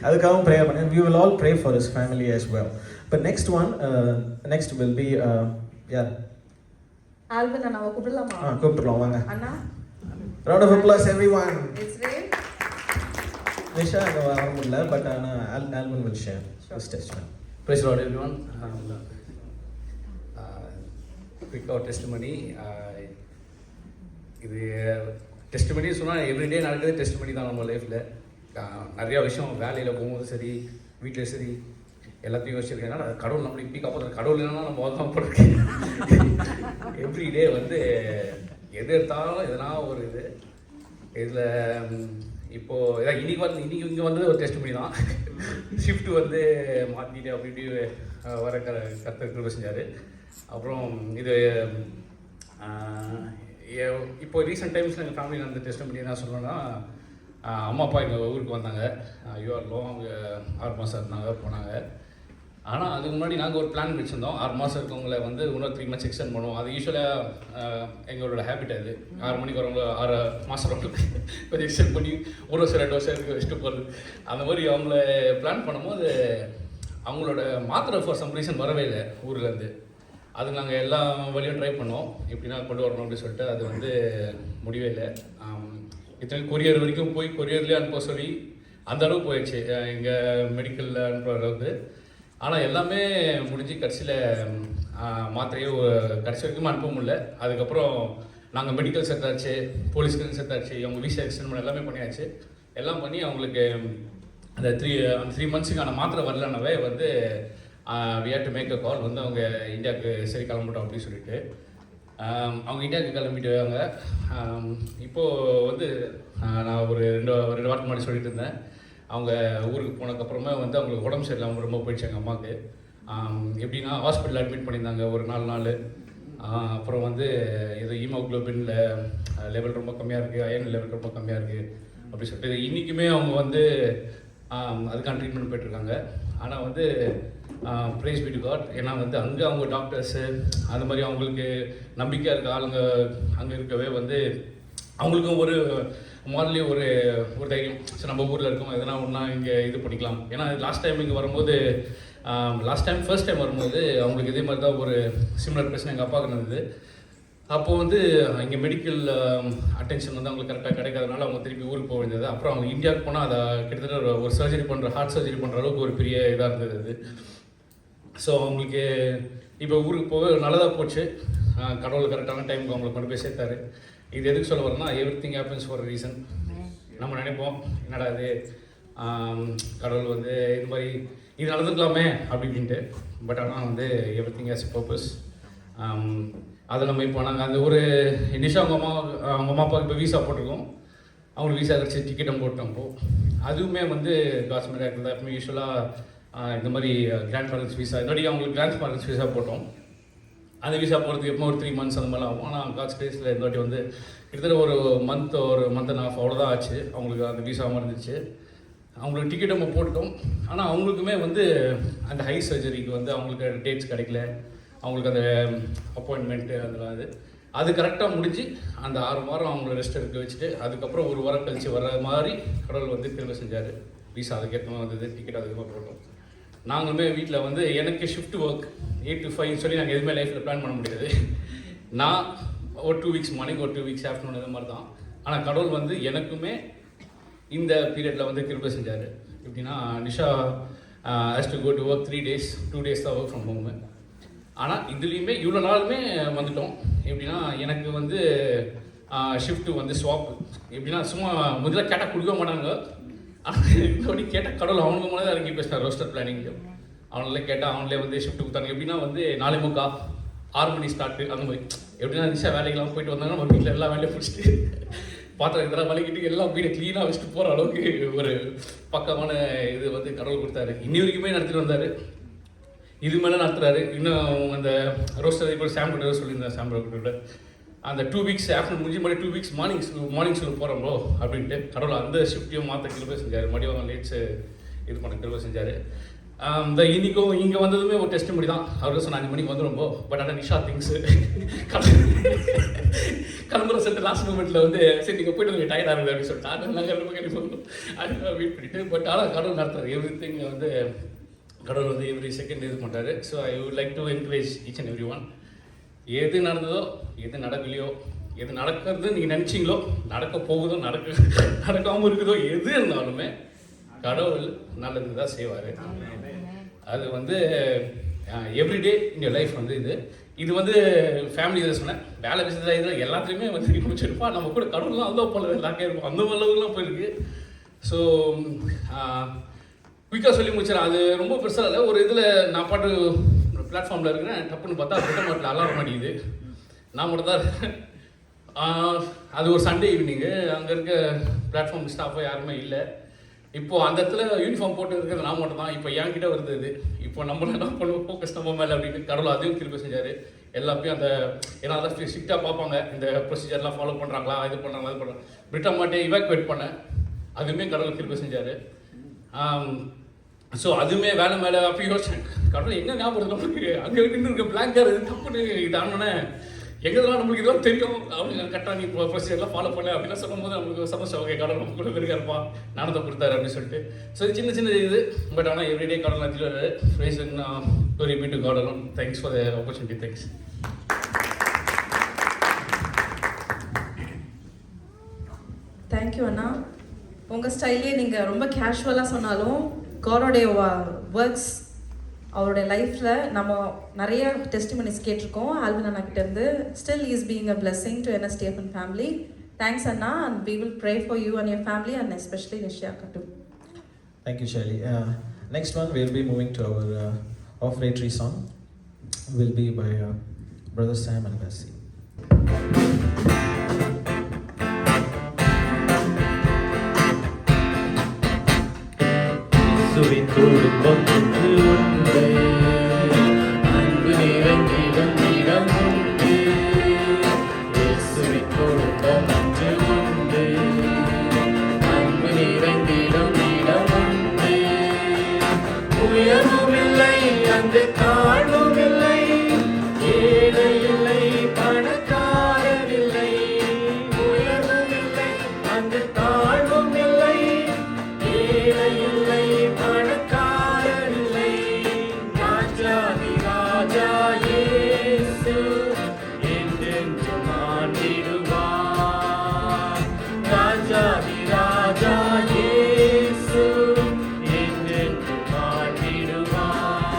அதுக்காகவும் ப்ரேயர் பண்ணுங்க. We will all pray for his family as well. But next will be யார்? ஆல்வின் அண்ணாவை கூப்பிடலாமா? கூப்பிடலாம், வாங்க. அண்ணா, round of applause everyone. It's Ray. Nisha அங்கே வர முடியல, பட் ஆனால் Alvin will share his testimony. Praise the Lord, everyone. Quick out testimony. இது டெஸ்டிமனி சொன்னால் எவ்ரிடே நடக்கிறது டெஸ்டிமனி தான் நம்ம லைஃப்பில். நிறையா விஷயம் வேலையில் போகும்போது சரி, வீட்டில் சரி, எல்லாத்தையும் யோசிச்சிருக்கேன். ஏன்னா கடவுள் நம்மளுக்கு இப்படி காப்பாற்றுற, கடவுள் இல்லைன்னா நம்ம வாழ்க்கை போடுறது. எவ்ரிடே வந்து எது எடுத்தாலும் எதனா ஒரு இது இதில் இப்போது ஏதாவது இன்னைக்கு இங்கே வந்தது ஒரு டெஸ்டிமனி தான். ஷிஃப்ட்டு வந்து மாற்றிட்டு அப்படி இப்படி வர கர்த்தர் கிருபை செஞ்சார். அப்புறம் இது இப்போ ரீசெண்ட் டைம்ஸில் எங்கள் ஃபேமிலியில் நடந்த டெஸ்டிமனி என்ன சொல்லணும்னா, அம்மா அப்பா எங்கள் ஊருக்கு வந்தாங்க. யூஆர்லோ அவங்க 6 மாதம் இருந்தாங்க, போனாங்க. ஆனால் அதுக்கு முன்னாடி நாங்கள் ஒரு பிளான் வச்சுருந்தோம். 6 மாதம் இருக்கவங்களை வந்து இன்னொரு 3 months எக்ஸ்டெண்ட் பண்ணுவோம். அது யூஸ்வலாக எங்களோட ஹேபிட். அது 6 மணிக்கு வரவங்க 6 மாதம் கொஞ்சம் எக்ஸ்டெண்ட் பண்ணி 1 வருஷம் 2 வருஷம் இருக்க வச்சுட்டு போகிறது. அந்த மாதிரி அவங்கள பிளான் பண்ணும்போது அவங்களோட மாத்திரை ஃபார் சம் ரீசன் வரவே இல்லை ஊர்லேருந்து. அது நாங்கள் எல்லா வழியும் ட்ரை பண்ணோம், எப்படின்னா கொண்டு வரணும் அப்படின்னு சொல்லிட்டு. அது வந்து முடிவே இல்லை. இத்தனை கொரியர் வரைக்கும் போய் கொரியர்லேயே அனுப்ப சொல்லி அந்த அளவுக்கு போயிடுச்சு, எங்கள் மெடிக்கலில் அனுப்புகிற அளவுக்கு. ஆனால் எல்லாமே முடிஞ்சு கடைசியில் மாத்திரையே கடைசி வரைக்கும் அனுப்ப முடியல. அதுக்கப்புறம் நாங்கள் மெடிக்கல் சேர்த்தாச்சு, போலீஸ்க்கு சேர்த்தாச்சு, அவங்க விசா எக்ஸ்டெண்ட் பண்ண எல்லாமே பண்ணியாச்சு. எல்லாம் பண்ணி அவங்களுக்கு அந்த 3 monthsக்கான மாத்திரை வரலனாவே வந்து we had to make a call. வந்து அவங்க இந்தியாவுக்கு சரி கிளம்பிட்டோம் அப்படின்னு சொல்லிட்டு அவங்க இந்தியாவுக்கு கிளம்பிட்டுவாங்க. இப்போது வந்து நான் ஒரு 2 வாரத்துக்கு முன்னாடி சொல்லிட்டு இருந்தேன். அவங்க ஊருக்கு போனதுக்கப்புறமா வந்து அவங்களுக்கு உடம்பு சரியில்லாமல் ரொம்ப போயிடுச்சு எங்கள் அம்மாவுக்கு. எப்படின்னா ஹாஸ்பிட்டலில் அட்மிட் பண்ணியிருந்தாங்க ஒரு 4 நாள். அப்புறம் வந்து இது ஹீமோக்ளோபின்ல லெவல் ரொம்ப கம்மியாக இருக்குது, அயர்ன் லெவல் ரொம்ப கம்மியாக இருக்குது அப்படி சொல்லிட்டு இன்றைக்குமே அவங்க வந்து அதுக்கான ட்ரீட்மெண்ட் போயிட்டுருக்காங்க. ஆனால் வந்து ப்ரைஸ் பி டு காட், ஏன்னா வந்து அங்கே அவங்க டாக்டர்ஸு அந்த மாதிரி அவங்களுக்கு நம்பிக்கையாக இருக்க ஆளுங்க அங்கே இருக்கவே வந்து அவங்களுக்கும் ஒரு மாடலி ஒரு தைரியம். சரி, நம்ம ஊரில் இருக்கோம், எதனா ஒன்றா இங்கே இது பண்ணிக்கலாம். ஏன்னா லாஸ்ட் டைம் இங்கே வரும்போது ஃபர்ஸ்ட் டைம் வரும்போது அவங்களுக்கு இதே மாதிரி தான் ஒரு சிமிலர் பிரச்சனை எங்கள் அப்பாவுக்கு நடந்தது. அப்போது வந்து இங்கே மெடிக்கல் அட்டென்ஷன் வந்து அவங்களுக்கு கரெக்டாக கிடைக்காதனால அவங்க திருப்பி ஊருக்கு போக வேண்டியது. அப்புறம் அவங்க இந்தியாவுக்கு போனால் அதை கிட்டத்தட்ட ஒரு சர்ஜரி ஹார்ட் சர்ஜரி பண்ணுற அளவுக்கு ஒரு பெரிய இதாக இருந்தது அது. ஸோ அவங்களுக்கு இப்போ ஊருக்கு போக நல்லதாக போச்சு. கடவுள் கரெக்டான டைமுக்கு அவங்களை கொண்டு போய் சேர்த்தாரு. இது எதுக்கு சொல்ல வரேன்னா, எவ்ரிதிங் ஹேப்பன்ஸ் ஃபார் ரீசன். நம்ம நினைப்போம் என்னடா இது கடவுள் வந்து இது மாதிரி இது நடந்துக்கலாமே அப்படின்ட்டு. பட் ஆனால் வந்து எவ்ரிதிங் ஹேஸ் எ பர்பஸ். அதை நம்ம இப்போ நாங்கள் அந்த ஒரு நிஷா அவங்க அம்மா அப்பாவுக்கு இப்போ வீசா போட்டிருக்கோம். அவங்களுக்கு வீசா கிடச்சி டிக்கெட்டும் போட்டோம். இப்போது அதுவுமே வந்து காசு மிராக்கிள் தான். எப்பவுமே யூஸ்வலாக இந்த மாதிரி கிராண்ட் பேரண்ட்ஸ் விசா இன்னொடி அவங்களுக்கு கிராண்ட் பேரண்ட்ஸ் விசா போட்டோம். அந்த விசா போகிறதுக்கு எப்போ ஒரு 3 months அந்த மாதிரிலாம் ஆகும். ஆனால் காட்ஸ் கிரேஸில் இந்த வாட்டி வந்து கிட்டத்தட்ட ஒரு மந்த் அண்ட் ஹாஃப் அவ்வளோதான் ஆச்சு அவங்களுக்கு அந்த விசாவும் இருந்துச்சு. அவங்களுக்கு டிக்கெட் நம்ம போட்டுட்டோம். ஆனால் அவங்களுக்குமே வந்து அந்த ஹை சர்ஜரிக்கு வந்து அவங்களுக்கு டேட்ஸ் கிடைக்கல, அவங்களுக்கு அந்த அப்பாயின்மெண்ட்டு அதெல்லாம் அது கரெக்டாக முடிஞ்சு அந்த 6 வாரம் அவங்கள ரெஸ்ட் எடுக்க வச்சுட்டு அதுக்கப்புறம் 1 வாரம் கழிச்சு வர மாதிரி கடவுள் வந்து திரும்ப செஞ்சார். விசா அதுக்கேற்ற வந்தது, டிக்கெட் அதுக்கப்புறம் போட்டோம். நாங்களுமே வீட்டில் வந்து எனக்கு ஷிஃப்ட் ஒர்க் 8 to 5 சொல்லி நாங்கள் எதுவுமே லைஃப்பில் பிளான் பண்ண முடியாது. நான் ஒரு 2 weeks மார்னிங் ஒரு 2 weeks ஆஃப்டர்நூன் இது மாதிரி தான். ஆனால் கடவுள் வந்து எனக்குமே இந்த பீரியடில் வந்து கிருபை செஞ்சார். எப்படின்னா Nisha has to go to work 3 days, 2 days தான் ஒர்க் ஃப்ரம் ஹோமு. ஆனால் இதுலேயுமே இவ்வளோ நாளுமே வந்துட்டோம். எப்படின்னா எனக்கு வந்து ஷிஃப்ட்டு வந்து ஸ்வாப் எப்படின்னா சும்மா முதல்ல கேட்டால் கொடுக்க மாட்டாங்க. ஆனால் இப்படி கேட்டால் கடவுள் அவனுக்கு மேலே தான் இறங்கி பேசினார். ரோஸ்டர் பிளானிங் அவங்களே கேட்டால் அவங்களே வந்து ஷிஃப்ட் கொடுத்தாங்க. எப்படின்னா வந்து 4:45 6 மணி ஸ்டார்ட்டு அந்த மாதிரி. எப்படின்னா நிஷா வேலைக்கெல்லாம் போயிட்டு வந்தாங்க, நம்ம வீட்டில் எல்லா வேலையும் பிடிச்சிட்டு பாத்திரம் இதெல்லாம் வலிக்கிட்டு எல்லாம் வீடை க்ளீனாக வச்சுட்டு போகிற அளவுக்கு ஒரு பக்கமான இது வந்து கடவுள் கொடுத்தாரு. இன்னி வரைக்குமே நடத்திட்டு வந்தார், இது மேலே நடத்துகிறாரு. இன்னும் அந்த ரோஸ்டர் இப்போ சாம்பிள் சொல்லியிருந்தேன். சாம்பிள் அந்த 2 weeks ஆஃப்டர்நூன் முடிஞ்சு மறுபடியும் 2 weeks மார்னிங் சொல்லி போகிறோம் அப்படின்ட்டு கடவுள் அந்த ஷிஃப்ட்டையும் மாற்ற கிருபை செஞ்சார். மறுபடியும் லேட்ஸு இது பண்ண கிருபை செஞ்சார். இந்த இன்றைக்கும் இங்கே வந்ததுமே ஒரு டெஸ்ட் மணி தான். அவர் சொன்ன 5 மணிக்கு வந்துடும்போ. பட் ஆனால் நிஷா திங்ஸு கிளம்புற செட்டு லாஸ்ட் மூமெண்ட்டில் வந்து சரி நீங்கள் போய்ட்டு வந்து டயர்டாக இருக்குது அப்படின்னு சொல்லிட்டு நாங்கள் ரொம்ப கண்டிப்பாக அதுக்காக வெயிட் பண்ணிவிட்டு. பட் ஆனால் கடவுள் நடத்துறாரு. எவ்ரி திங் வந்து கடவுள் வந்து எவ்ரி செகண்ட் இது பண்ணுறாரு. So I would like to encourage each and every one. எது நடந்ததோ எது நடக்கலையோ எது நடக்கிறது நீங்கள் நினச்சிங்களோ நடக்க போகுதோ நடக்காமல் இருக்குதோ எது இருந்தாலுமே கடவுள் நல்லது தான் செய்வார். அது வந்து எவ்ரிடே இந்த லைஃப் வந்து இது வந்து ஃபேமிலி இதை சொன்னேன். வேலை விஷயத்தில் இதில் எல்லாத்துலேயுமே வந்து முடிச்சிருப்பா நம்ம கூட கடவுள்லாம் அவ்வளோ போல எல்லாக்கே இருக்கும். அந்த அளவுக்குலாம் போயிருக்கு. ஸோ குயிக்காக சொல்லி முடிச்சிடறேன். அது ரொம்ப பெருசாக இல்லை. ஒரு இதில் நான் பாட்டு பிளாட்ஃபார்மில் இருக்கிறேன். டப்புன்னு பார்த்தா ரிட்டன் மாட்டில் அலாரம் மாட்டேங்குது. நான் மட்டும் தான் இருக்கேன். அது ஒரு சண்டே ஈவினிங்கு. அங்கே இருக்க பிளாட்ஃபார்ம் ஸ்டாஃபாக யாருமே இல்லை. இப்போது அந்த இடத்துல யூனிஃபார்ம் போட்டு இருக்கிறது நான் மட்டும் தான். இப்போ என்கிட்ட வருது இது. இப்போ நம்மள என்ன பண்ணுவோம், ஃபோக்கஸ் நம்ம மேலே அப்படின்னு கடவுள் அதையும் திருப்பி செஞ்சார். எல்லாத்தையும் அந்த ஏன்னா அதான் ஸ்ட்ரிக்டாக பார்ப்பாங்க, இந்த ப்ரொசீஜர்லாம் ஃபாலோ பண்ணுறாங்களா, இது பண்ணுறாங்களா, அது பண்ணுறாங்க. பிரிட்டன் மாட்டே இவாக்குவேட் பண்ணேன். அதுவுமே கடவுள் திருப்பி செஞ்சார். ஸோ அதுவுமே வேலை மேலே அப்போ யோசிச்சேன், கடவுள் என்ன ஞாபகம் நம்மளுக்கு அங்கே இருக்க பிளாங்காக இருக்குது தப்புன்னு இதானோன்னே எங்கெல்லாம் நம்மளுக்கு இதெல்லாம் தெரியும் அப்படின்னு கரெக்டாக நீ ப்ரொசீஜர்லாம் ஃபாலோ பண்ண அப்படின்னா சொல்லும்போது நம்மளுக்கு சந்தோஷம். ஓகே கடவுள் நம்ம கூட இருக்காருப்பா, நானும் தான் கொடுத்தாரு அப்படின்னு சொல்லிட்டு. ஸோ இது சின்ன இது. பட் ஆனால் எவ்ரிடே கடவுள் நடத்திட்டு praise glory be to God alone. Thanks for the opportunity. Thanks. Thank you அண்ணா. உங்கள் ஸ்டைல்லே நீங்கள் ரொம்ப கேஷுவலாக சொன்னாலும் காடோடைய ஒர்க்ஸ் அவருடைய லைஃப்பில் நம்ம நிறைய டெஸ்டிமனிஸ் கேட்டிருக்கோம் ஆல்வின் அண்ணா கிட்டேருந்து. Still is being a blessing to NSTFN family. Thanks Anna, and we will pray for you and your family and especially Nishyaka too. Thank you, Shelly. Next one we'll be moving to our offertory song. Will be by Brother Sam and Bessie. குடும்பம் ஒன்று உண்டு, அன்பு நிறைந்திடும் இடம் உண்டு. இயேசுவின் குடும்பம் ஒன்று உண்டு, அன்பு நிறைந்திடும் இடம் உண்டு. உயர்வும் இல்லை, அங்கு தாழ்வும் இல்லை, ஏழை இல்லை, பணக்காரர் இல்லை. உயர்வும் இல்லை, அங்கு தாழ்வும் இல்லை, ஏழை இல்லை, பணக்காரர் இல்லை. ராஜாதி ராஜா இயேசு என்றென்றும் ஆண்டிடுவார். ராஜாதி ராஜா இயேசு என்றென்றும் ஆண்டிடுவார்.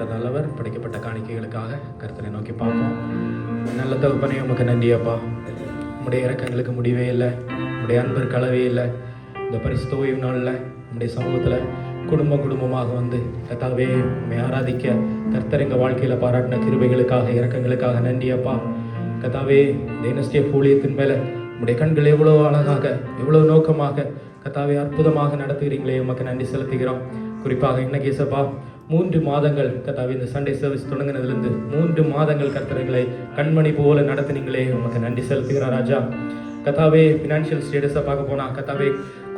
கர்த்தர் நல்லவர். படைக்கப்பட்ட காணிக்கைகளுக்காக கர்த்தரை நோக்கி பார்ப்போம். நல்ல தகப்பனே, உமக்கு நன்றி அப்பா. உம்முடைய இறக்கங்களுக்கு முடிவே இல்லை, உம்முடைய அன்பர் கலவே இல்லை. இந்த பரிசுத்த ஓய்வு நாளில் உம்முடைய சமூகத்தில் குடும்பமாக வந்து கர்த்தாவே உம்மை ஆராதிக்க கர்த்தர் எங்கள் வாழ்க்கையில் பாராட்டின கிருபைகளுக்காக இறக்கங்களுக்காக நன்றி அப்பா. கர்த்தாவே, இந்த NSTF ஊழியத்தின் மேலே உம்முடைய கண்கள் எவ்வளோ அழகாக எவ்வளோ நோக்கமாக கர்த்தாவே அற்புதமாக நடத்துகிறீங்களே, உமக்கு நன்றி செலுத்துகிறோம். குறிப்பாக இன்னைக்கு ஏசப்பா 3 மாதங்கள் கர்த்தாவே இந்த சண்டே சர்வீஸ் தொடங்கினதுலேருந்து 3 மாதங்கள் கர்த்தரைகளை கண்மணி போல நடத்துனீங்களே, உமக்கு நன்றி செலுத்துகிறோம் ராஜா. கர்த்தாவே, ஃபினான்ஷியல் ஸ்டேட்டஸை பார்க்க போனால் கர்த்தாவே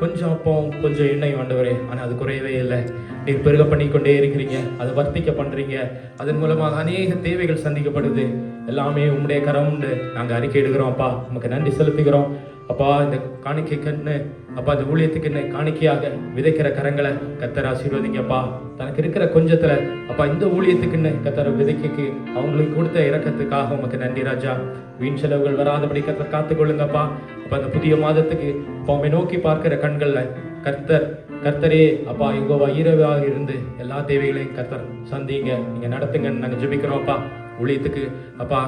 கொஞ்சம் அப்பம் கொஞ்சம் எண்ணெய் ஆண்டவரே, ஆனால் அது குறையவே இல்லை. நீர் பெருக பண்ணிக்கொண்டே இருக்கிறீங்க, அதை வர்த்திக்க பண்ணுறீங்க. அதன் மூலமாக அநேக தேவைகள் சந்திக்கப்படுது. எல்லாமே உம்முடைய கரம் உண்டு. நாங்கள் அறிக்கை எடுக்கிறோம் அப்பா, உமக்கு நன்றி செலுத்துகிறோம் அப்பா. இந்த காணிக்கைக்குன்னு அப்பா, இந்த ஊழியத்துக்குன்னு காணிக்கையாக விதைக்கிற கரங்களை கர்த்தர் ஆசீர்வதிங்கப்பா. தனக்கு இருக்கிற கொஞ்சத்துல அப்பா இந்த ஊழியத்துக்குன்னு கர்த்தர் விதைக்கு அவங்களுக்கு கொடுத்த இறக்கத்துக்காக உமக்கு நன்றி ராஜா. வீண் செலவுகள் வராதபடி கர்த்தர் காத்துக்கொள்ளுங்கப்பா. அப்பா, இந்த புதிய மாதத்துக்கு அப்பா நோக்கி பார்க்கிற கண்கள்ல கர்த்தரே அப்பா யெகோவா ஈரவாக இருந்து எல்லா தேவைகளையும் கர்த்தர் சந்திங்க, நீங்க நடத்துங்கன்னு நாங்கள் ஜெபிக்கிறோம் அப்பா. ஊழியத்துக்கு அப்பா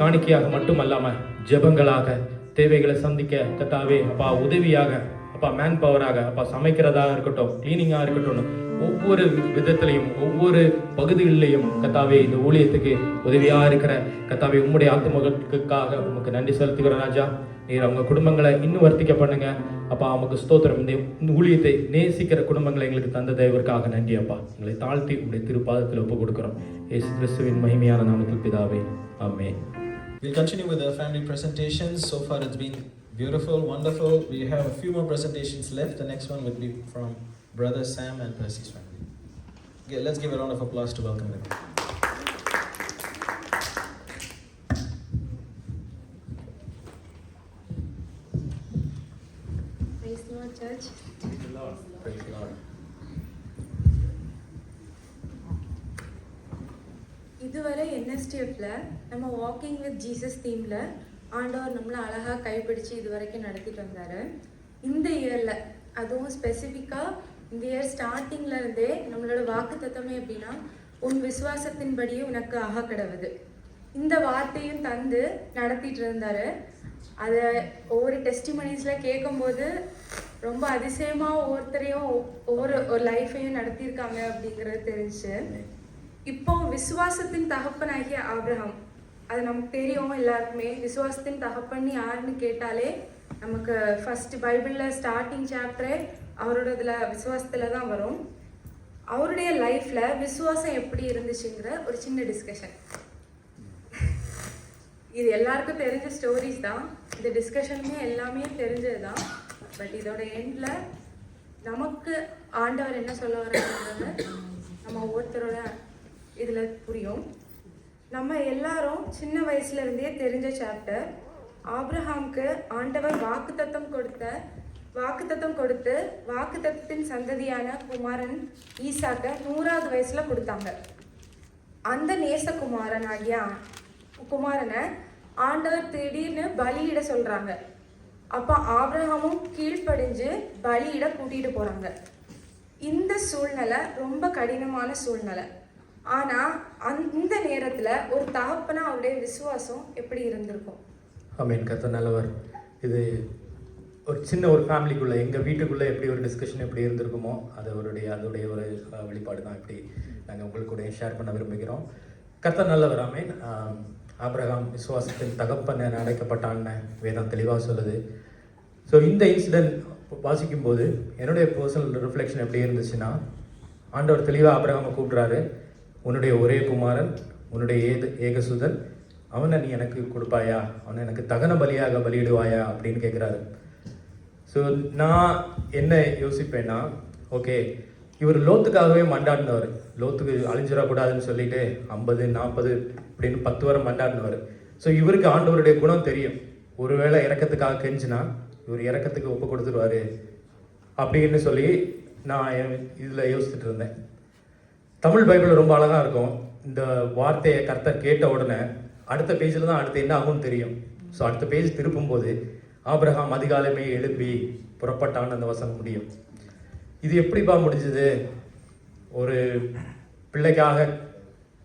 காணிக்கையாக மட்டும் அல்லாம ஜெபங்களாக தேவைகளை சந்திக்க கர்த்தாவே அப்பா உதவியாக அப்பா மேன் பவராக அப்பா சமைக்கிறதா இருக்கட்டும், கிளீனிங்காக இருக்கட்டும், ஒவ்வொரு விதத்திலையும் ஒவ்வொரு பகுதிகளிலையும் கர்த்தாவே இந்த ஊழியத்துக்கு உதவியாக இருக்கிற கர்த்தாவே உம்முடைய ஆத்துமகளுக்காக உமக்கு நன்றி செலுத்துகிற ராஜா. நீர் அவங்க குடும்பங்களை இன்னும் வர்த்திக்க பண்ணுங்க அப்பா. நமக்கு ஸ்தோத்திரம். இந்த ஊழியத்தை நேசிக்கிற குடும்பங்களை எங்களுக்கு தந்த தேவருக்காக நன்றி அப்பா. எங்களை தாழ்த்தி உங்களுடைய திருப்பாதத்தில் ஒப்பு கொடுக்கிறோம். இயேசு கிறிஸ்துவின் மகிமையான நாமத்தில் பிதாவே, ஆமென். We'll continue with the family presentations. So far it's been beautiful, wonderful. We have a few more presentations left. The next one will be from Brother Sam and Percy's family. Okay, let's give a round of applause to welcome them. Praise the Lord, church. Praise the Lord. இதுவரை NSTFல நம்ம வாக்கிங் வித் ஜீசஸ் தீம்ல ஆண்டவர் நம்மளை அழகாக கைப்பிடிச்சு இது வரைக்கும் நடத்திட்டு வந்தார். இந்த இயரில் அதுவும் ஸ்பெசிஃபிக்காக இந்த இயர் ஸ்டார்டிங்கில் இருந்தே நம்மளோட வாக்கு தத்தமே எப்படின்னா, உன் விசுவாசத்தின்படியே உனக்கு ஆக கிடவுது. இந்த வார்த்தையும் தந்து நடத்திட்டு இருந்தார். அதை ஒவ்வொரு டெஸ்டிமனிஸில் கேட்கும்போது ரொம்ப அதிசயமாக ஒவ்வொருத்தரையும் ஒவ்வொரு லைஃப்பையும் நடத்தியிருக்காங்க அப்படிங்கிறது தெரிஞ்சு. இப்போ விசுவாசத்தின் தகப்பனாகிய ஆபிரகாம், அது நமக்கு தெரியும் எல்லாருக்குமே. விசுவாசத்தின் தகப்பன் யாருன்னு கேட்டாலே நமக்கு ஃபர்ஸ்ட் பைபிளில் ஸ்டார்டிங் சாப்டரே அவரோட இதில் விசுவாசத்தில் தான் வரும். அவருடைய லைஃப்பில் விசுவாசம் எப்படி இருந்துச்சுங்கிற ஒரு சின்ன டிஸ்கஷன். இது எல்லாருக்கும் தெரிஞ்ச ஸ்டோரிஸ் தான், இந்த டிஸ்கஷனுமே எல்லாமே தெரிஞ்சது தான். பட் இதோட எண்டில் நமக்கு ஆண்டவர் என்ன சொல்ல வர்றாருன்றது நம்ம ஒவ்வொருத்தரோட இதில் புரியும். நம்ம எல்லாரும் சின்ன வயசுலேருந்தே தெரிஞ்ச சாப்டர். ஆபிரகாமுக்கு ஆண்டவர் வாக்குத்தத்தம் கொடுத்து வாக்குத்தத்தத்தின் சந்ததியான குமாரன் ஈசாக்க 100வது வயசில் கொடுத்தாங்க. அந்த நேசகுமாரன் ஆகிய குமாரனை ஆண்டவர் திடீர்னு பலியிட சொல்கிறாங்க. அப்போ ஆபிரகாமும் கீழ்ப்படிஞ்சு பலியிட கூட்டிகிட்டு போகிறாங்க. இந்த சூழ்நிலை ரொம்ப கடினமான சூழ்நிலை. ஆனால் இந்த நேரத்தில் ஒரு தகப்பனா அவருடைய விசுவாசம் எப்படி இருந்திருக்கும்? ஆமென். கர்த்தர் நல்லவர். இது ஒரு சின்ன ஒரு ஃபேமிலிக்குள்ளே, எங்கள் வீட்டுக்குள்ளே எப்படி ஒரு டிஸ்கஷன் எப்படி இருந்திருக்குமோ அதோடைய ஒரு வெளிப்பாடு தான் இப்படி நாங்கள் உங்களுக்கு கூட ஷேர் பண்ண விரும்புகிறோம். கர்த்தர் நல்லவர். ஆமென். ஆபிரகாம் விசுவாசத்தின் தகப்பன் அழைக்கப்பட்டான்னு வேதம் தெளிவாக சொல்லுது. ஸோ இந்த இன்சிடென்ட் வாசிக்கும்போது என்னுடைய பர்சனல் ரிஃப்ளெக்ஷன் எப்படி இருந்துச்சுன்னா, ஆண்டவர் தெளிவாக ஆபிரகாமை கூப்பிட்றாரு. உன்னுடைய ஒரே குமாரன், உன்னுடைய ஏகசுதன், அவனை நீ எனக்கு கொடுப்பாயா, அவனை எனக்கு தகன பலியாக பலியிடுவாயா அப்படின்னு கேட்குறாரு. ஸோ நான் என்ன யோசிப்பேன்னா, ஓகே இவர் லோத்துக்காகவே மண்டாடினவர். லோத்துக்கு அழிஞ்சிடக்கூடாதுன்னு சொல்லிட்டு 50 40 அப்படின்னு 10 வாரம் மண்டாடினவர். ஸோ இவருக்கு ஆண்டவருடைய குணம் தெரியும். ஒருவேளை இறக்கத்துக்காக கெஞ்சினா இவர் இறக்கத்துக்கு ஒப்பு கொடுத்துருவாரு அப்படின்னு சொல்லி நான் இதில் யோசிச்சுட்டு இருந்தேன். தமிழ் பைபிள் ரொம்ப அழகாக இருக்கும். இந்த வார்த்தையை கர்த்தர் கேட்ட உடனே அடுத்த பேஜில் தான் அடுத்து என்ன ஆகும்னு தெரியும். ஸோ அடுத்த பேஜ் திருப்பும்போது ஆபிரகாம் அதிகாலமே எழுப்பி புறப்பட்டான்னு அந்த வசனம் முடியும். இது எப்படிப்பா முடிஞ்சது? ஒரு பிள்ளைக்காக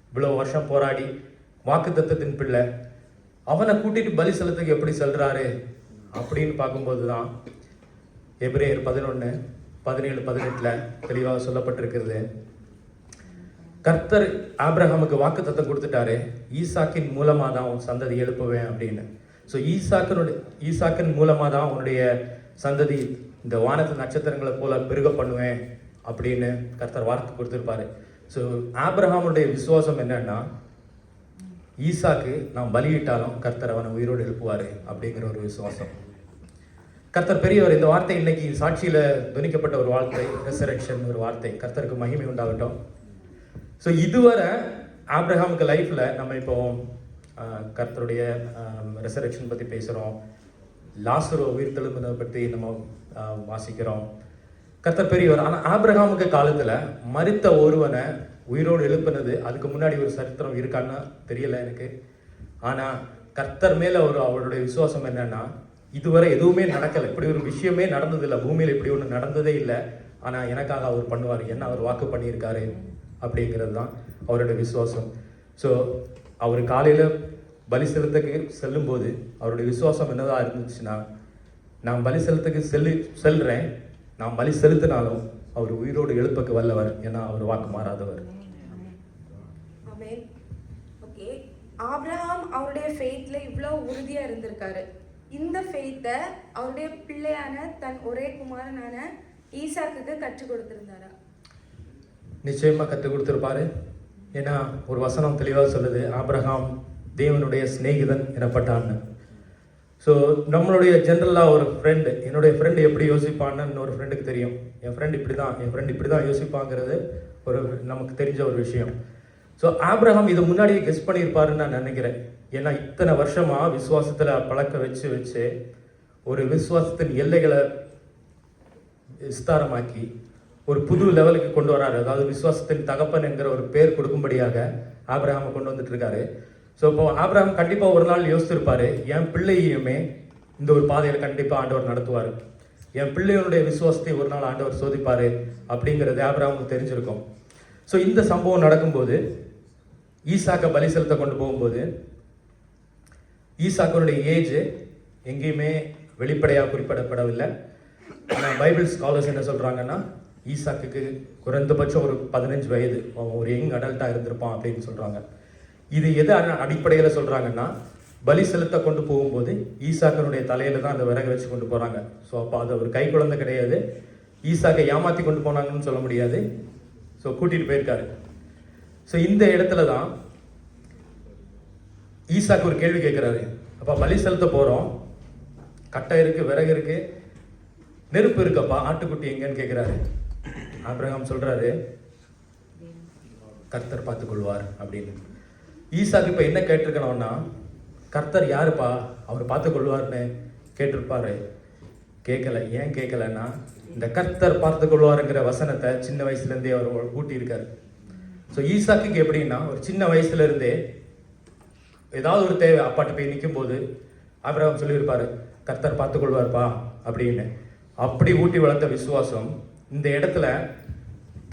இவ்வளோ வருஷம் போராடி வாக்குத்தத்தத்தின் பிள்ளை, அவனை கூட்டிட்டு பலி செலுத்துக்கு எப்படி செல்றாரு அப்படின்னு பார்க்கும்போது தான் எபிரேயர் 11:17-18 தெளிவாக சொல்லப்பட்டிருக்கிறது. கர்த்தர் ஆபிரகாமுக்கு வாக்குத்தத்தம் கொடுத்துட்டாரு, ஈசாக்கின் மூலமாக தான் உன் சந்ததி எழுப்புவேன் அப்படின்னு. ஸோ ஈசாக்கின் மூலமாக தான் உன்னுடைய சந்ததி இந்த வானத்து நட்சத்திரங்களை போல பெருக பண்ணுவேன் அப்படின்னு கர்த்தர் வார்த்தை கொடுத்துருப்பாரு. ஸோ ஆபிரகாமுடைய விசுவாசம் என்னன்னா, ஈசாக்கு நாம் பலியிட்டாலும் கர்த்தர் அவனை உயிரோடு எழுப்புவார் அப்படிங்கிற ஒரு விசுவாசம். கர்த்தர் பெரியவர். இந்த வார்த்தை இன்னைக்கு சாட்சியில் துணிக்கப்பட்ட ஒரு வார்த்தை, ரெசரக்ஷன் ஒரு வார்த்தை. கர்த்தருக்கு மகிமை உண்டாகட்டும். ஸோ இதுவரை ஆபிரகாமுக்கு லைஃப்பில் நம்ம இப்போ கர்த்தருடைய ரெசரக்ஷன் பற்றி பேசுகிறோம், லாசரு உயிர்த்தெழும்பினை பற்றி நம்ம வாசிக்கிறோம். கர்த்தர் பெரியவர். ஆனால் ஆபிரகாமுக்கு காலத்தில் மரித்த ஒருவனை உயிரோடு எழுப்புனது அதுக்கு முன்னாடி ஒரு சரித்திரம் இருக்கான்னு தெரியல எனக்கு. ஆனால் கர்த்தர் மேலே அவருடைய விசுவாசம் என்னன்னா, இதுவரை எதுவுமே நடக்கலை, இப்படி ஒரு விஷயமே நடந்ததில்லை, பூமியில் இப்படி ஒன்று நடந்ததே இல்லை, ஆனால் எனக்காக அவர் பண்ணுவார், என்ன அவர் வாக்கு பண்ணியிருக்காரு அப்படிங்கிறது தான் அவருடைய விசுவாசம். ஸோ அவர் காலையில் பலி செலுத்துக்கு செல்லும்போது அவருடைய விசுவாசம் என்னதான் இருந்துச்சுன்னா, நான் பலி செலுத்துக்கு செல்றேன், நான் பலி செலுத்தினாலும் அவர் உயிரோடு எழுப்பக்கு வல்லவர், ஏன்னா அவர் வாக்கு மாறாதவர். ஓகே, ஆபிரகாம் அவருடைய ஃபெய்த்ல இவ்வளோ உறுதியா இருந்திருக்காரு. இந்த ஃபெய்த்தை அவருடைய பிள்ளையான தன் ஒரே குமாரனான ஈசாக்குக்கு கற்றுக் கொடுத்திருந்தாரா? நிச்சயமா கற்றுக் கொடுத்திருப்பாரு. ஏன்னா ஒரு வசனம் தெளிவாக சொல்லுது, ஆபிரகாம் தேவனுடைய சிநேகிதன் எனப்பட்டான்னு. ஸோ நம்மளுடைய ஜென்ரலாக ஒரு ஃப்ரெண்டு, என்னுடைய ஃப்ரெண்டு எப்படி யோசிப்பான்னு இன்னொரு ஃப்ரெண்டுக்கு தெரியும். என் ஃப்ரெண்ட் இப்படி தான் யோசிப்பாங்கிறது ஒரு நமக்கு தெரிஞ்ச ஒரு விஷயம். ஸோ ஆபிரகாம் இதை முன்னாடியே கெஸ் பண்ணியிருப்பாருன்னு நான் நினைக்கிறேன். ஏன்னா இத்தனை வருஷமாக விசுவாசத்தில் பழக்க வச்சு ஒரு விசுவாசத்தின் எல்லைகளை விஸ்தாரமாக்கி ஒரு புது லெவலுக்கு கொண்டு வராரு. அதாவது விசுவாசத்தின் தகப்பன் என்கிற ஒரு பேர் கொடுக்கும்படியாக ஆபிரகாமை கொண்டு வந்துட்டு இருக்காரு. ஸோ இப்போ ஆபிரகாம் கண்டிப்பாக ஒரு நாள் யோசிச்சிருப்பாரு, என் பிள்ளையுமே இந்த ஒரு பாதையில் கண்டிப்பாக ஆண்டவர் நடத்துவார், என் பிள்ளைகளுடைய விசுவாசத்தை ஒரு நாள் ஆண்டவர் சோதிப்பார் அப்படிங்கிறது ஆபிரகாமுக்கு தெரிஞ்சிருக்கும். ஸோ இந்த சம்பவம் நடக்கும்போது ஈசாக்கை பலி செலுத்த கொண்டு போகும்போது ஈசாக்கனுடைய ஏஜ் எங்கேயுமே வெளிப்படையாக குறிப்பிடப்படவில்லை. ஆனால் பைபிள் ஸ்காலர்ஸ் என்ன சொல்கிறாங்கன்னா, ஈசாக்குக்கு குறைந்தபட்சம் ஒரு 15 வயது, ஒரு யங் அடல்ட்டாக இருந்திருப்பான் அப்படின்னு சொல்கிறாங்க. இது எது அடிப்படையில் சொல்கிறாங்கன்னா, பலி செலுத்த கொண்டு போகும்போது ஈசாக்கனுடைய தலையில் தான் அந்த விறகு வச்சு கொண்டு போகிறாங்க. ஸோ அப்போ அது ஒரு கை குழந்தை கிடையாது, ஈசாக்கை ஏமாற்றி கொண்டு போனாங்கன்னு சொல்ல முடியாது. ஸோ கூட்டிகிட்டு போயிருக்காரு. ஸோ இந்த இடத்துல தான் ஈசாக்கு ஒரு கேள்வி கேட்குறாரு, அப்போ பலி செலுத்த போகிறோம், கட்டை இருக்குது, விறகு இருக்குது, நெருப்பு இருக்கப்பா, ஆட்டுக்குட்டி எங்கன்னு கேட்குறாரு. ஆபிரகாம் சொல்கிறாரு, கர்த்தர் பார்த்துக்கொள்வார் அப்படின்னு. ஈசாக்கு இப்போ என்ன கேட்டிருக்கணும்னா, கர்த்தர் யாருப்பா, அவர் பார்த்துக்கொள்வார்னு கேட்டிருப்பாரு. கேட்கல. ஏன் கேட்கலன்னா, இந்த கர்த்தர் பார்த்துக்கொள்வாருங்கிற வசனத்தை சின்ன வயசுலேருந்தே அவர் ஊட்டியிருக்காரு. ஸோ ஈசாக்குக்கு எப்படின்னா, ஒரு சின்ன வயசுலேருந்தே ஏதாவது ஒரு தேவை அப்பாட்டு போய் நிற்கும் போது ஆபிரகாம் சொல்லியிருப்பாரு, கர்த்தர் பார்த்துக்கொள்வார்ப்பா அப்படின்னு. அப்படி ஊட்டி வளர்த்த விசுவாசம் இந்த இடத்துல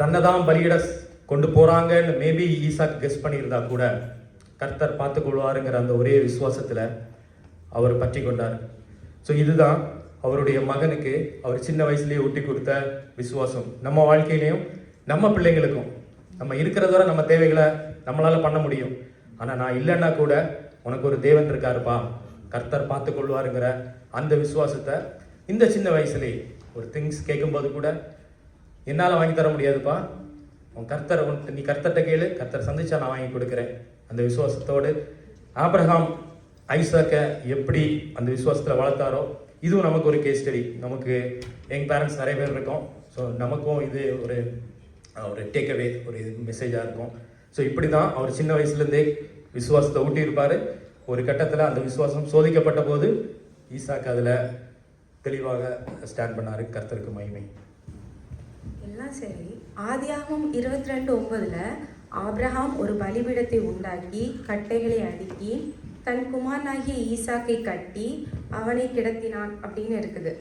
தன்னை தான் பலியிட கொண்டு போகிறாங்கன்னு மேபி ஈசாக்கு கெஸ் பண்ணியிருந்தா கூட கர்த்தர் பார்த்துக்கொள்வாருங்கிற அந்த ஒரே விசுவாசத்தில் அவர் பற்றி கொண்டார். ஸோ இதுதான் அவருடைய மகனுக்கு அவர் சின்ன வயசுலேயே ஊட்டி கொடுத்த விசுவாசம். நம்ம வாழ்க்கையிலையும் நம்ம பிள்ளைங்களுக்கும் நம்ம இருக்கிறதோட நம்ம தேவைகளை நம்மளால் பண்ண முடியும். ஆனால் நான் இல்லைன்னா கூட உனக்கு ஒரு தேவன் இருக்காருப்பா, கர்த்தர் பார்த்துக்கொள்வாருங்கிற அந்த விசுவாசத்தை இந்த சின்ன வயசுலேயே ஒரு திங்ஸ் கேட்கும்போது கூட என்னால் வாங்கி தர முடியாதுப்பா, நீ கர்த்தர்கிட்ட கேளு, கர்த்தர் சந்திச்சா நான் வாங்கி கொடுக்குறேன். அந்த விசுவாசத்தோடு ஆபிரகாம் ஐசாக்கை எப்படி அந்த விசுவாசத்தில் வளர்த்தாரோ, இதுவும் நமக்கு ஒரு கேஸ் ஸ்டடி. நமக்கு எங்கள் பேரண்ட்ஸ் நிறைய பேர் இருக்கோம். ஸோ நமக்கும் இது ஒரு டேக்அவே, ஒரு மெசேஜாக இருக்கும். ஸோ இப்படி தான் அவர் சின்ன வயசுலேருந்தே விசுவாசத்தை ஊட்டியிருப்பார். ஒரு கட்டத்தில் அந்த விசுவாசம் சோதிக்கப்பட்ட போது ஈசாக்கு அதில் தெளிவாக ஸ்டாண்ட் பண்ணார். கர்த்தருக்கு மகிமை. எல்லாம் சரி. ஆதியாகமம் 22:9 ஆபிரகாம் ஒரு பலிபீடத்தை உண்டாக்கி கட்டைகளை அடுக்கி தன் குமாரனாகிய ஈசாக்கை கட்டி அவனை கிடத்தினான் அப்படின்னு இருக்குது.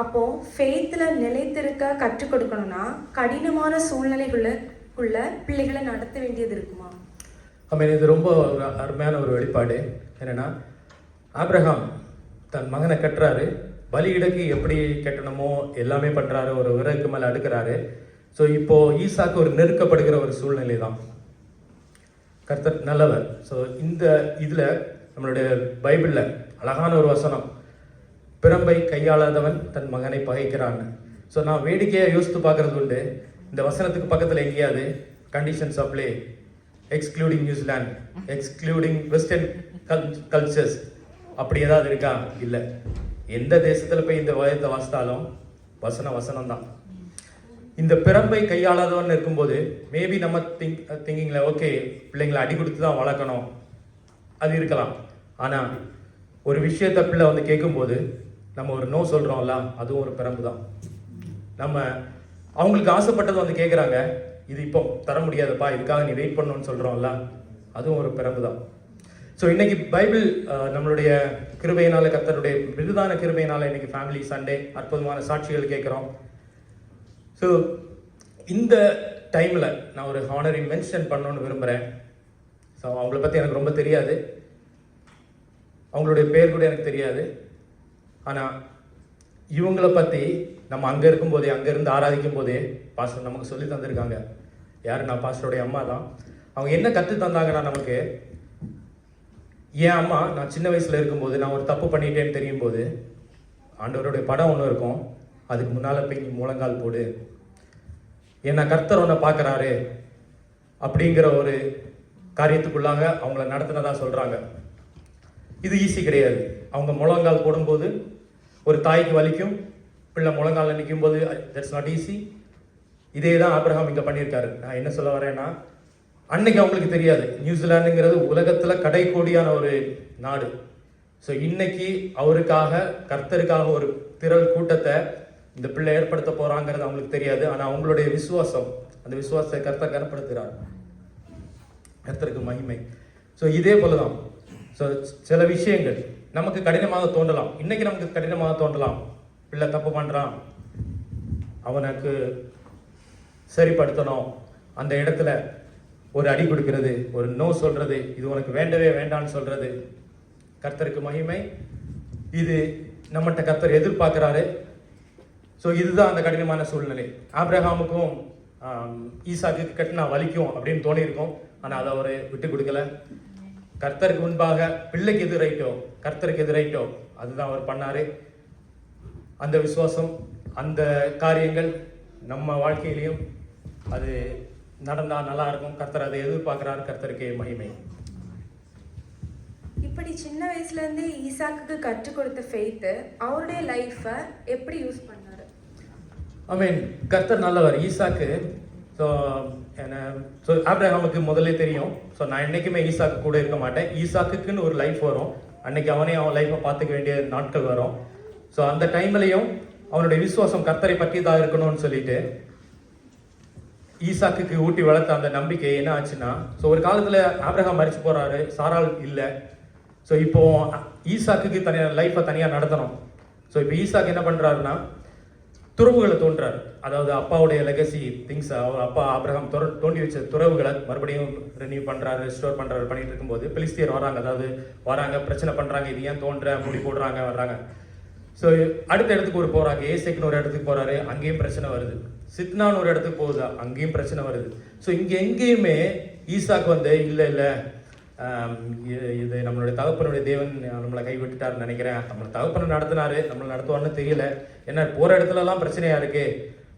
அப்போ ஃபெய்த்தில் நிலைத்திருக்க கற்றுக் கொடுக்கணும்னா கடினமான சூழ்நிலைகளுக்குள்ள பிள்ளைகளை நடத்த வேண்டியது இருக்குமா? இது ரொம்ப ஒரு அருமையான ஒரு வெளிப்பாடு. என்னென்னா, ஆபிரகாம் தன் மகனை கட்டுறாரு, பலியிடக்கு எப்படி கட்டணுமோ எல்லாமே பண்ணுறாரு, ஒரு விறகுக்கு மேலே அடுக்கிறாரு. ஸோ இப்போது ஈசாக்கு ஒரு நெருக்கப்படுகிற ஒரு சூழ்நிலை தான். கர்த்தர் நல்லவர். ஸோ இந்த இதில் நம்மளுடைய பைபிளில் அழகான ஒரு வசனம், பிரம்பை கையாளாதவன் தன் மகனை பகைக்கிறான். ஸோ நான் வேடிக்கையாக யோசித்து பார்க்குறது உண்டு, இந்த வசனத்துக்கு பக்கத்தில் எங்கேயாவது conditions of play excluding New Zealand, excluding western cultures அப்படி ஏதாவது இருக்கா? இல்லை. எந்த தேசத்தில் போய் இந்த வயத்தை வாசித்தாலும் வசனம் தான். இந்த பிரம்பை கையாளாதவன் இருக்கும்போது மேபி நம்ம திங்கிங்கில் ஓகே, பிள்ளைங்களை அடி கொடுத்து தான் வளர்க்கணும், அது இருக்கலாம். ஆனால் ஒரு விஷயத்தை பிள்ளை வந்து கேட்கும்போது நம்ம ஒரு நோ சொல்கிறோம்ல, அதுவும் ஒரு பிரம்பு தான். நம்ம அவங்களுக்கு ஆசைப்பட்டது வந்து கேட்குறாங்க, இது இப்போ தர முடியாதுப்பா, இதுக்காக நீ வெயிட் பண்ணணும்னு சொல்கிறோம்ல, அதுவும் ஒரு பிரம்பு தான். ஸோ இன்னைக்கு பைபிள் நம்மளுடைய கிருபையினால, கர்த்தருடைய விருதான கிருபையினால இன்னைக்கு ஃபேமிலி சண்டே அற்புதமான சாட்சிகள் கேட்குறோம். ஸோ இந்த டைமில் நான் ஒரு ஹானரி மென்ஷன் பண்ணணும்னு விரும்புகிறேன். ஸோ அவங்கள பற்றி எனக்கு ரொம்ப தெரியாது, அவங்களுடைய பேர் கூட எனக்கு தெரியாது. ஆனால் இவங்கள பற்றி நம்ம அங்கே இருக்கும்போதே, அங்கேருந்து ஆராதிக்கும் போதே பாஸ்டர் நமக்கு சொல்லி தந்திருக்காங்க. யார்? நான் பாஸ்டருடைய அம்மா தான். அவங்க என்ன கற்று தந்தாங்கன்னா, நமக்கு என் அம்மா நான் சின்ன வயசில் இருக்கும்போது நான் ஒரு தப்பு பண்ணிட்டேன்னு தெரியும் போது ஆண்டவருடைய படம் ஒன்று இருக்கும், அதுக்கு முன்னால் போய் நீ முழங்கால் போடு, ஏன்னா கர்த்தர் ஒன்றை பார்க்குறாரு அப்படிங்கிற ஒரு காரியத்துக்குள்ளாக அவங்கள நடத்தினதா சொல்கிறாங்க. இது ஈஸி கிடையாது. அவங்க முழங்கால் போடும்போது ஒரு தாய்க்கு வலிக்கும், பிள்ளை முழங்கால் நிற்கும் போது தட்ஸ் நாட் ஈஸி. இதே தான் ஆபிரகாம் இங்கே பண்ணியிருக்காரு. நான் என்ன சொல்ல வரேன்னா, அன்னைக்கு அவங்களுக்கு தெரியாது நியூசிலாந்துங்கிறது உலகத்தில் கடைக்கோடியான ஒரு நாடு. ஸோ இன்னைக்கு அவருக்காக, கர்த்தருக்காக ஒரு திரள் கூட்டத்தை இந்த பிள்ளை ஏற்படுத்த போகிறாங்கிறது அவங்களுக்கு தெரியாது. ஆனால் அவங்களுடைய விசுவாசம், அந்த விசுவாசத்தை கர்த்தர் கனப்படுத்துகிறார். கர்த்தருக்கு மகிமை. ஸோ இதே போல தான். ஸோ சில விஷயங்கள் நமக்கு கடினமாக தோன்றலாம், இன்னைக்கு நமக்கு கடினமாக தோன்றலாம். பிள்ளை தப்பு பண்ணுறான், அவனுக்கு சரிப்படுத்தணும், அந்த இடத்துல ஒரு அடி கொடுக்கிறது, ஒரு நோ சொல்கிறது, இது உனக்கு வேண்டவே வேண்டான்னு சொல்கிறது. கர்த்தருக்கு மகிமை. இது நம்மகிட்ட கர்த்தர் எதிர்பார்க்குறாரு. ஸோ இதுதான் அந்த கடினமான சூழ்நிலை. ஆபிரகாமுக்கும் ஈசாக்கு கட்டினா வலிக்கும் அப்படின்னு தோணியிருக்கும், ஆனால் அதை அவர் விட்டு கொடுக்கல. கர்த்தருக்கு முன்பாக பிள்ளைக்கு எது ரைட்டோ, கர்த்தருக்கு எது ரைட்டோ அதுதான் அவர் பண்ணார். அந்த விசுவாசம், அந்த காரியங்கள் நம்ம வாழ்க்கையிலையும் அது நடந்தால் நல்லா இருக்கும். கர்த்தர் அதை எதிர்பார்க்குறாரு. கர்த்தருக்கே மகிமை. இப்படி சின்ன வயசுலேருந்தே ஈசாக்குக்கு கற்றுக் கொடுத்த ஃபெய்த்து அவருடைய லைஃப்பை எப்படி யூஸ் பண்ணார்? கர்த்தர் நல்லவர். ஈசாக்கு ஸோ ஆபிரகாமுக்கு முதல்ல தெரியும், ஸோ நான் என்றைக்குமே ஈசாக்கு கூட இருக்க மாட்டேன், ஈசாக்குன்னு ஒரு லைஃப் வரும், அன்னைக்கு அவனே அவன் லைஃப்பை பார்த்துக்க வேண்டிய நாட்கள் வரும். ஸோ அந்த டைம்லையும் அவனுடைய விசுவாசம் கர்த்தரை பற்றி தான் இருக்கணும்னு சொல்லிட்டு ஈசாக்குக்கு ஊட்டி வளர்த்த அந்த நம்பிக்கை என்ன ஆச்சுன்னா, ஸோ ஒரு காலத்தில் ஆபிரகாம் மரிச்சு போகிறாரு, சாராள் இல்லை. ஸோ இப்போ ஈசாக்குக்கு தனியாக லைஃப்பை தனியாக நடத்தணும். ஸோ இப்போ ஈசாக்கு என்ன பண்ணுறாருன்னா, துறவுகளை தோன்றார். அதாவது அப்பாவுடைய லெகசி திங்ஸ், அவர் அப்பா ஆபிரகாம் தோண்டி வச்ச துறவுகளை மறுபடியும் ரெனியூ பண்ணுறாரு, ரெஸ்டோர் பண்ணுறாரு. பண்ணிட்டு இருக்கும்போது பிலிஸ்தியர் வராங்க, அதாவது வராங்க, பிரச்சனை பண்ணுறாங்க, இது ஏன் தோன்ற முடி போடுறாங்க, வர்றாங்க. ஸோ அடுத்த இடத்துக்கு ஒரு போகிறாங்க, ஏசேக்குன்னு ஒரு இடத்துக்கு போகிறாரு, அங்கேயும் பிரச்சனை வருது. சித்னான்னு ஒரு இடத்துக்கு போகுதா, அங்கேயும் பிரச்சனை வருது. ஸோ இங்கே எங்கேயுமே ஈசாக்கு வந்து இல்லை இது நம்மளுடைய தகப்பனுடைய தேவன் நம்மளை கைவிட்டுட்டாருன்னு நினைக்கிறேன், நம்மளை தகப்பனை நடத்தினாரு, நம்மளை நடத்துவார்னு தெரியல, ஏன்னா போகிற இடத்துலலாம் பிரச்சனையாக இருக்கு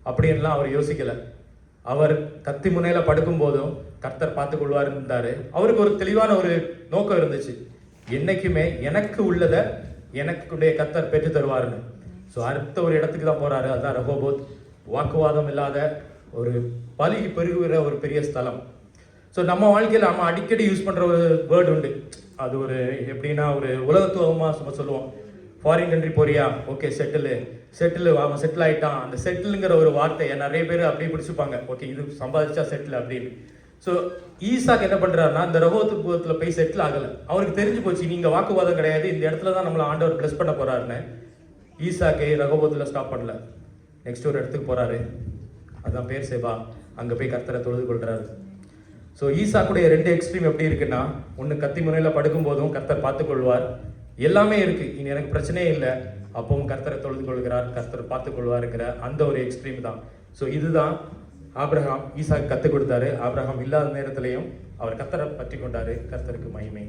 அப்படின்லாம் அவர் யோசிக்கலை. அவர் கத்தி முனையில் படுக்கும் போதும் கர்த்தர் பார்த்து கொள்வார் இருந்தார். அவருக்கு ஒரு தெளிவான ஒரு நோக்கம் இருந்துச்சு, என்னைக்குமே எனக்கு உள்ளதை எனக்குடைய கர்த்தர் பெற்று தருவாருன்னு. ஸோ அடுத்த ஒரு இடத்துக்கு தான் போகிறாரு, அதுதான் ரஹோபோத். வாக்குவாதம் இல்லாத ஒரு பலி பெருகுகிற ஒரு பெரிய ஸ்தலம். ஸோ நம்ம வாழ்க்கையில் நம்ம அடிக்கடி யூஸ் பண்ணுற ஒரு வேர்டு உண்டு, அது ஒரு எப்படின்னா ஒரு உலகத்துவமாக சும்மா சொல்லுவோம். ஃபாரின் கண்ட்ரி போறியா, ஓகே செட்டில் அவன் செட்டில் ஆகிட்டான். அந்த செட்டிலுங்கிற ஒரு வார்த்தையை நிறைய பேர் அப்படியே பிடிச்சிப்பாங்க, ஓகே இது சம்பாதிச்சா செட்டில் அப்படின்னு. ஸோ ஈசாக்கு என்ன பண்ணுறாருன்னா, இந்த ரஹோபோத்தில் போய் செட்டில் ஆகலை. அவருக்கு தெரிஞ்சு போச்சு, நீங்கள் வாக்குவாதம் கிடையாது, இந்த இடத்துல தான் நம்மளை ஆண்டவர் பிளஸ் பண்ண போகிறாருன்னு. ஈசாக்கை ரஹோபோத்தில் ஸ்டாப் பண்ணல, நெக்ஸ்ட் ஒரு இடத்துக்கு போகிறாரு, அதுதான் பேர் சேபா. அங்கே போய் கர்த்தரை தொழுது கொள்கிறாரு. ஸோ ஈசாக்குடைய 2 எக்ஸ்ட்ரீம் எப்படி இருக்குன்னா, ஒன்று கத்தி முனையில் படுக்கும் போதும் கர்த்தர் பார்த்துக்கொள்வார், எல்லாமே இருக்குது, இனி எனக்கு பிரச்சனையே இல்லை, அப்பவும் கர்த்தரை தொழுது கொள்கிறார், கர்த்தர் பார்த்துக்கொள்வாருங்கிற அந்த ஒரு எக்ஸ்ட்ரீம் தான். ஸோ இதுதான் ஆபிரகாம் ஈசாக்கு கற்றுக் கொடுத்தாரு. ஆபிரகாம் இல்லாத நேரத்திலையும் அவர் கர்த்தரை பற்றி கொண்டாரு. கர்த்தருக்கு மகிமை.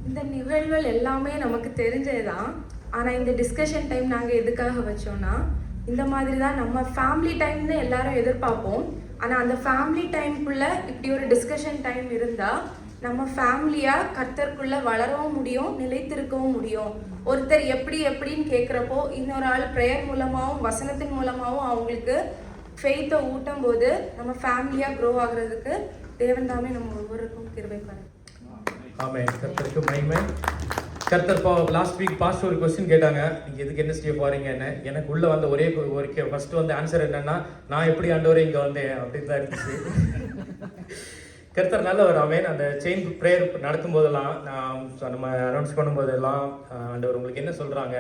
இந்த நிகழ்வுகள் எல்லாமே நமக்கு தெரிஞ்சதுதான். ஆனால் இந்த டிஸ்கஷன் டைம் நாங்கள் எதுக்காக வச்சோம்னா, இந்த மாதிரி தான் நம்ம ஃபேமிலி டைம்னு எல்லாரும் எதிர்பார்ப்போம். ஆனால் அந்த ஃபேமிலி டைம்குள்ளே இப்படி ஒரு டிஸ்கஷன் டைம் இருந்தால் நம்ம ஃபேமிலியாக கர்த்தருக்குள்ளே வளரவும் முடியும், நிலைத்திருக்கவும் முடியும். ஒருத்தர் எப்படின்னு கேட்குறப்போ இன்னொரு ஆள் ப்ரேயர் மூலமாகவும் வசனத்தின் மூலமாகவும் அவங்களுக்கு ஃபெய்த்தை ஊட்டும் போது நம்ம ஃபேமிலியாக க்ரோ ஆகுறதுக்கு தேவன் தாமே நம்ம ஒவ்வொருக்கும் கிருபை பண்ணுறோம். ஆமென். கர்த்தருக்கு மகிமை. கர்த்தர் லாஸ்ட் வீக் பாஸ்ட் ஒரு கொஸ்டின் கேட்டாங்க, நீங்கள் எதுக்கு என்எஸ்டிஎஃப் போகிறீங்கன்னு. எனக்கு உள்ளே வந்த ஒரே ஃபர்ஸ்ட் வந்து ஆன்சர் என்னன்னா, நான் எப்படி ஆண்டவரே இங்கே வந்தேன் அப்படின்னு தான் இருந்துச்சு. கர்த்தர் நல்லவர். ஆமென். அந்த செயின் ப்ரேயர் நடத்தும் போதெல்லாம் நம்ம அனௌன்ஸ் பண்ணும்போதெல்லாம் ஆண்டவர் உங்களுக்கு என்ன சொல்கிறாங்க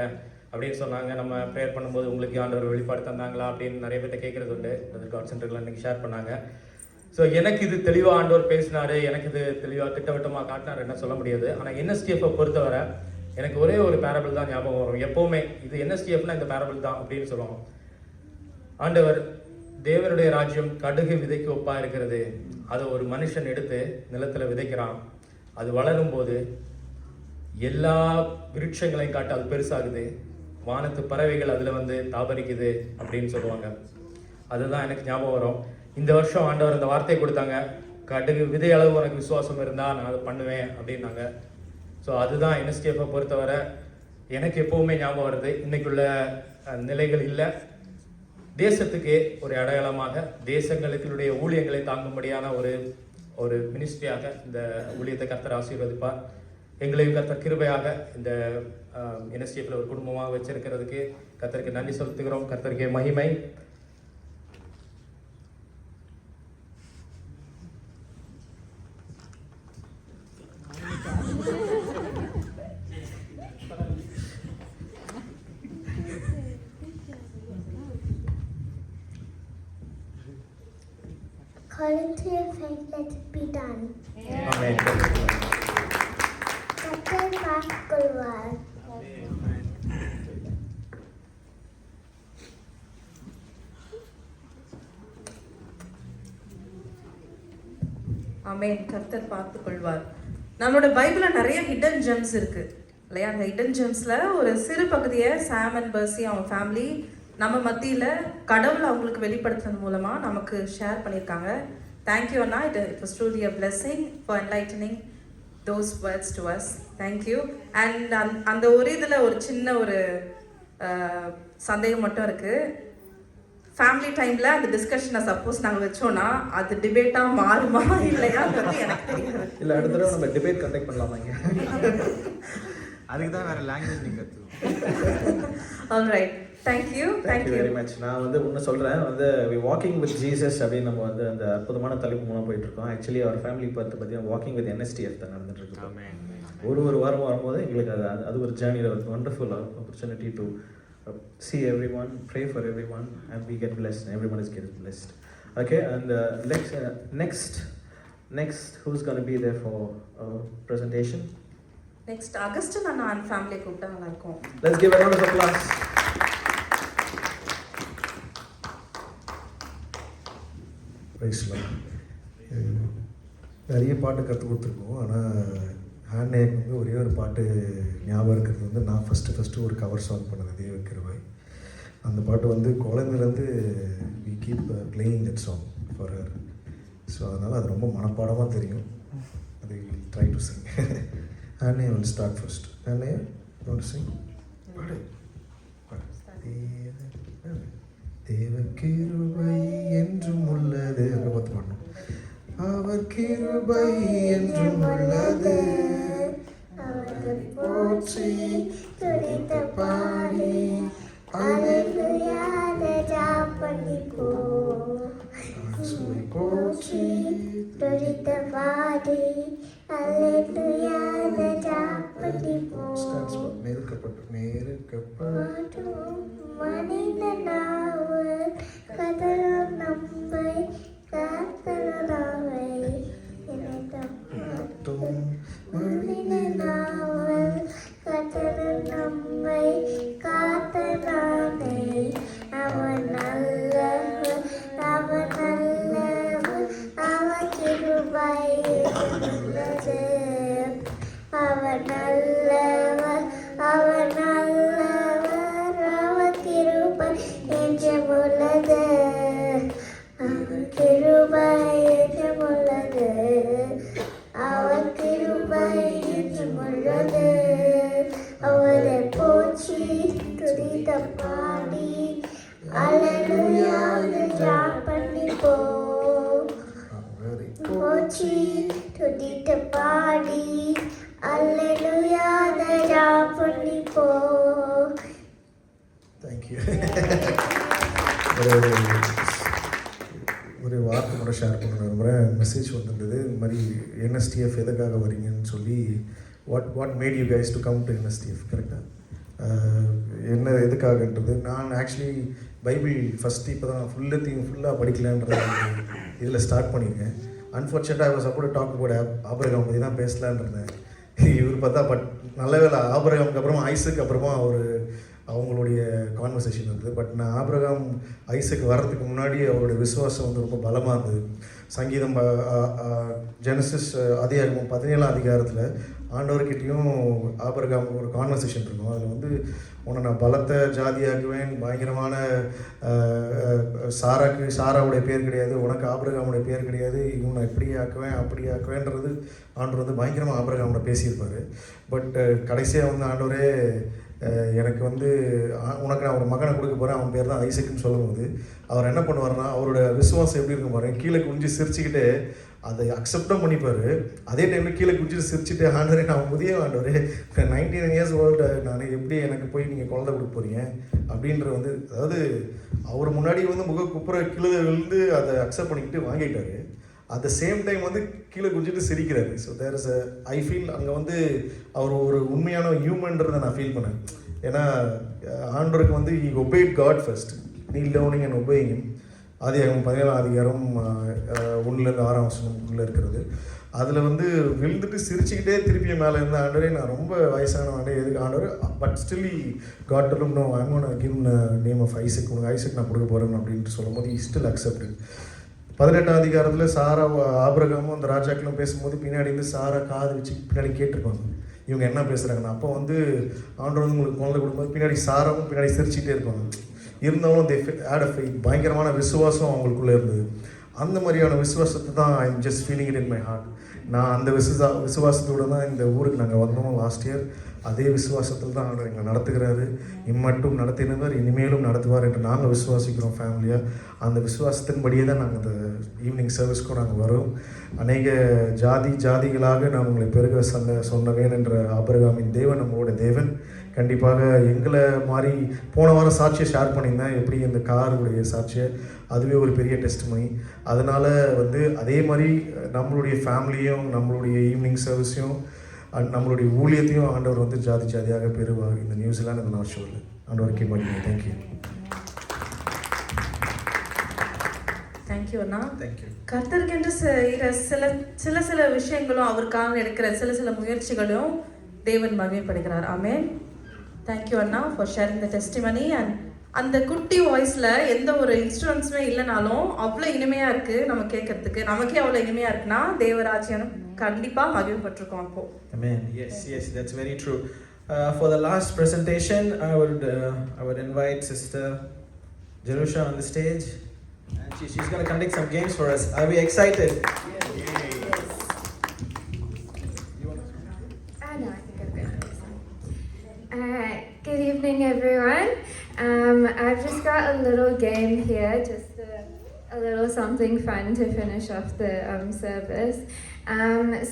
அப்படின்னு சொன்னாங்க. நம்ம ப்ரேயர் பண்ணும்போது உங்களுக்கு ஆண்டவர் வெளிப்பாடு தந்தாங்களா அப்படின்னு நிறைய பேர்ட்ட கேட்குறது உண்டு. அது காட் சென்டரில் இன்றைக்கி ஷேர் பண்ணாங்க. ஸோ எனக்கு இது தெளிவாக ஆண்டவர் பேசினாரு, எனக்கு இது தெளிவாக திட்டவட்டமாக காட்டினார் என்ன சொல்ல முடியாது. ஆனால் என்எஸ்டிஎஃப்பை பொறுத்தவரை எனக்கு ஒரே ஒரு பேரபிள் தான் ஞாபகம் வரும் எப்போவுமே. இது என்எஸ்டிஎஃப்னா இந்த பேரபிள் தான் அப்படின்னு சொல்லுவோம். ஆண்டவர் தேவனுடைய ராஜ்யம் கடுகு விதைக்கு ஒப்பாக இருக்கிறது. அதை ஒரு மனுஷன் எடுத்து நிலத்தில் விதைக்கிறான். அது வளரும் போது எல்லா விருட்சங்களையும் காட்டு அது பெருசாகுது, வானத்து பறவைகள் அதில் வந்து தாபரிக்குது அப்படின்னு சொல்லுவாங்க. அதுதான் எனக்கு ஞாபகம் வரும். இந்த வருஷம் ஆண்டவர் அந்த வார்த்தையை கொடுத்தாங்க, கடுகு விதை அளவு உனக்கு விசுவாசம் இருந்தால் நான் அதை பண்ணுவேன் அப்படின்னாங்க. ஸோ அதுதான் என்எஸ்டிஎஃப்பை பொறுத்தவரை எனக்கு எப்போவுமே ஞாபகம் வருது. இன்னைக்குள்ள நிலைகள் இல்லை, தேசத்துக்கு ஒரு அடையாளமாக தேசங்களுடைய ஊழியங்களை தாங்கும்படியான ஒரு மினிஸ்ட்ரியாக இந்த ஊழியத்தை கர்த்தர் ஆசீர்வதிப்பார். எங்களையும் கர்த்தர் கிருபையாக இந்த என்எஸ்டிஎஃப்ல ஒரு குடும்பமாக வச்சிருக்கிறதுக்கு கர்த்தருக்கு நன்றி செலுத்துகிறோம். கர்த்தருக்கு மகிமை. According to your faith, let it be done. Amen. கர்த்தர் பார்த்துக்கொள்வார். ஆமென். கர்த்தர் பார்த்துக்கொள்வார். நம்மளோட பைபிளில் நிறைய ஹிடன் ஜெம்ஸ் இருக்கு இல்லையா? அந்த ஹிடன் ஜெம்ஸில் ஒரு சிறு பகுதியை சாம் அண்ட் பர்சி அவங்க ஃபேமிலி நம்ம மத்தியில் கடவுளை அவங்களுக்கு வெளிப்படுத்துறது மூலமாக நமக்கு ஷேர் பண்ணியிருக்காங்க. Thank you Anna. It was truly a blessing for enlightening those words to us. Thank you. And அந்த ஒரு இதில் ஒரு சின்ன ஒரு சந்தேகம் மட்டும் இருக்குது. ஃபேமிலி டைமில் அந்த டிஸ்கஷனை சப்போஸ் நாங்கள் வச்சோன்னா அது டிபேட்டாக மாறுமா இல்லையாங்கிறது எனக்கு தெரியாது. இல்லை, அடுத்த தடவை நம்ம டிபேட் கண்டக்ட் பண்ணலாமா இங்கே? அதுக்கு தான் வேறு லாங்குவேஜ் நீங்கள் கற்றுக்கணும். ஆல்ரைட். Thank you very much. நான் வந்து ஒன்று சொல்கிறேன், வந்து வாக்கிங் வித் ஜீசஸ் அப்படின்னு நம்ம வந்து அந்த அற்புதமான தலைப்பு மூலம் போயிட்டுருக்கோம். ஆக்சுவலி அவர் ஃபேமிலி பார்த்தீங்கன்னா வாக்கிங் வித் என்எஸ்டிஎஃப் தான் நடந்துட்டுருக்கு. ஒரு வாரம் வரும்போது எங்களுக்கு அது ஒரு ஜேர்னியில் ஒரு wonderful opportunity to see everyone, pray for everyone, and we get blessed, and everyone is getting blessed. Okay, and next who's going to be there for presentation? Next Augustine Anna and family கூப்பிட்டா நல்லா இருக்கும். Let's give a round of applause. நிறைய பாட்டு கற்றுக் கொடுத்துருக்கோம். ஆனால் ஹேண்ட்நேக்கு வந்து ஒரே ஒரு பாட்டு ஞாபகம் இருக்கிறது வந்து நான் ஃபஸ்ட்டு ஒரு கவர் சாங் பண்ணது தேவ கிருபை. அந்த பாட்டு வந்து குழந்தைலேருந்து we keep playing that song for her. So அதனால் அது ரொம்ப மனப்பாடமாக தெரியும். அது ட்ரை டு சிங். ஹேண்ட்னே வில் ஸ்டார்ட் ஃபர்ஸ்ட். ஹேண்ட்னே வில் சிங். பாடு தேவ கிருபை என்றும் உள்ளது அதை பார்த்து பாடணும். அவர் கிருபை என்றும் உள்ளது, அவரை போற்றி துதித்த பாடி அல்லேலூயா ஜாபனிகோ போற்றி துதித்த பாடி அல்லேலூயா ஜாபனிகோ நேருக்கப்பட்டு மனிதனாவர் கதரும் நம்மை காத்தனார் நல்லவர், அவர் நல்லவர், அவர் கிருபை என்றும் உள்ளது, அவர் கிருபை என்றும் உள்ளது, அவர் கிருபை என்றும் உள்ளது. அவரை போற்றி துதித்த பாடி அல்லேலூயா ஜாப் பண்ணி போ. போற்றி துதித்த பாடி அல்லேலூயா ஜாப் பண்ணி போ. தேங்க்யூ. ஒரு வார்த்தை கூட ஷேர் பண்ண விரும்புகிறேன். மெசேஜ் வந்துருந்தது இந்த மாதிரி என்எஸ்டிஎஃப் எதுக்காக வரீங்கன்னு சொல்லி. What made you guys to come to NSTF? கரெக்டாக என்ன எதுக்காகன்றது நான் ஆக்சுவலி பைபிள் ஃபஸ்ட்டு இப்போ தான் ஃபுல்லாக படிக்கலான்ற இதில் ஸ்டார்ட் பண்ணியிருக்கேன். அன்ஃபார்ச்சுனேட்டாக I was about talk about Abraham பற்றி தான் பேசலான்னு இருந்தேன். இவர் பார்த்தா பட் நல்ல வேளை ஆபிரகாமுக்கு அப்புறமா ஐசக் அப்புறமா அவங்களுடைய கான்வர்சேஷன் இருந்தது. பட் நான் ஆபிரகாம் ஐசக் வர்றதுக்கு முன்னாடி அவருடைய விசுவாசம் வந்து ரொம்ப பலமாக இருந்தது. சங்கீதம் ஜெனசிஸ் அதிகாரம் 17ஆம் அதிகாரத்தில் ஆண்டவர்கிட்டையும் ஆபிரகாம் ஒரு கான்வர்சேஷன் இருக்கும். அதில் வந்து உன்னை நான் பலத்த ஜாதியாக்குவேன், பயங்கரமான சாராவுடைய பேர் கிடையாது, உனக்கு ஆபிரகாமுடைய பேர் கிடையாது, இவனை இப்படி ஆக்குவேன் அப்படி ஆக்குவேன்றது ஆண்டவர் வந்து பயங்கரமாக ஆபிரகாமோட பேசியிருப்பார். பட் கடைசியாக வந்து ஆண்டவரே எனக்கு வந்து உனக்கு நான் ஒரு மகனை கொடுக்க போகிறேன், அவன் பேர் தான் ஐசக்குன்னு சொல்லும்போது அவர் என்ன பண்ணுவார்னா அவரோட விசுவாசம் எப்படி இருக்கும் பாருங்க, கீழே குனிஞ்சு சிரிச்சுக்கிட்டு அதை அக்செப்டும் பண்ணிப்பார். அதே டைமில் கீழே குனிஞ்சு சிரிச்சுட்டு ஆண்டவரே நான் புதிய ஆண்டவரே 19 இயர்ஸ் ஓல்டு நான் எப்படி எனக்கு போய் நீங்கள் குழந்தை கொடுக்க போகிறீங்க அப்படின்ற வந்து, அதாவது அவர் முன்னாடி வந்து குப்புற கீழே விழுந்து அதை அக்செப்ட் பண்ணிக்கிட்டு வாங்கிட்டாரு. அட் த சேம் டைம் வந்து கீழே குஞ்சிட்டு சிரிக்கிறாரு. So there is I feel அங்கே வந்து அவர் ஒரு உண்மையான ஹியூமன்றதை நான் ஃபீல் பண்ணேன். ஏன்னா ஆண்டவருக்கு வந்து he obeyed God first, kneel downing and obeying him. ஆதியாகமம் 17ஆம் அதிகாரம் 1-6 இருக்கிறது. அதில் வந்து விழுந்துட்டு சிரிச்சுக்கிட்டே திருப்பிய மேலே இருந்த ஆண்டவரே நான் ரொம்ப வயசான ஆண்டே எதுக்கு ஆண்டவர், but still God told him no I am gonna give name of Isaac, உனக்கு ஐசக் நான் கொடுக்க போகிறேன் அப்படின்ட்டு சொல்லும்போது he still accepted. 18ஆம் அதிகாரத்தில் சாரா ஆபிரகாமும் அந்த ராஜாக்களும் பேசும்போது பின்னாடி வந்து சாரா காது வச்சு பின்னாடி கேட்டிருப்பாங்க இவங்க என்ன பேசுகிறாங்கன்னு. அப்போ வந்து ஆண்டவர் வந்து உங்களுக்கு குழந்தை கொடுக்கும்போது பின்னாடி சாராவும் பின்னாடி சிரிச்சுட்டே இருப்பாங்க. இருந்தாலும் தே ஆட் அ ஃபெய்த், பயங்கரமான விசுவாசம் அவங்களுக்குள்ளே இருந்தது. அந்த மாதிரியான விசுவாசத்தை தான் I am just feeling it in my heart. நான் அந்த விசுவாசத்தோடு தான் இந்த ஊருக்கு நாங்கள் வந்தோம் லாஸ்ட் இயர். அதே விசுவாசத்தில் தான் அவர் எங்களை நடத்துகிறாரு. இம்மட்டும் நடத்தினவர் இனிமேலும் நடத்துவார் என்று நாங்கள் விசுவாசிக்கிறோம் ஃபேமிலியாக. அந்த விசுவாசத்தின்படியே தான் நாங்கள் இந்த ஈவினிங் சர்வீஸ்க்கும் நாங்கள் வரோம். அநேக ஜாதிகளாக நான் உங்களை பெருக சொன்னவேன் என்ற ஆபிரகாமின் தேவன் நம்மளோட தேவன். கண்டிப்பாக எங்களை மாதிரி போன வாரம் சாட்சியை ஷேர் பண்ணியிருந்தேன், எப்படி இந்த காருடைய சாட்சியை, அதுவே ஒரு பெரிய டெஸ்ட்மனி. அதனால் வந்து அதே மாதிரி நம்மளுடைய ஃபேமிலியும் நம்மளுடைய ஈவினிங் சர்வீஸையும் நம்மளுடைய ஊழியத்தையும் ஆண்டவர் வந்து ஜாதியாக பெறுவார் இந்த நியூசிலாந்து இந்த நார்த் ஷோரில். ஆண்டவருக்கு மகிமை. தேங்க்யூ. தேங்க்யூ அண்ணா. தேங்க்யூ. கர்த்தருக்கென்று சில விஷயங்களும் அவருக்காக எடுக்கிற சில முயற்சிகளும் தேவன் மகிமைப்படுகிறார். ஆமென். தேங்க்யூ அண்ணா for sharing the testimony. And அந்த குட்டி வாய்ஸில் எந்த ஒரு இன்ஸ்ட்ருமெண்ட்ஸுமே இல்லைனாலும் அவ்வளோ இனிமையாக இருக்குது நம்ம கேட்கறதுக்கு. நமக்கே அவ்வளோ இனிமையாக இருக்குன்னா தேவராஜ்யம் கண்டிப்பாக மகிழ்ப்பட்டிருக்கோம் அப்போ. Amen. Yes, that's very true. For the last presentation, I would invite Sister Jerusha on the stage, and she's going to conduct some games for us. Are we excited? Good evening, everyone. I've just got a little game here, just a little something fun to finish off the service.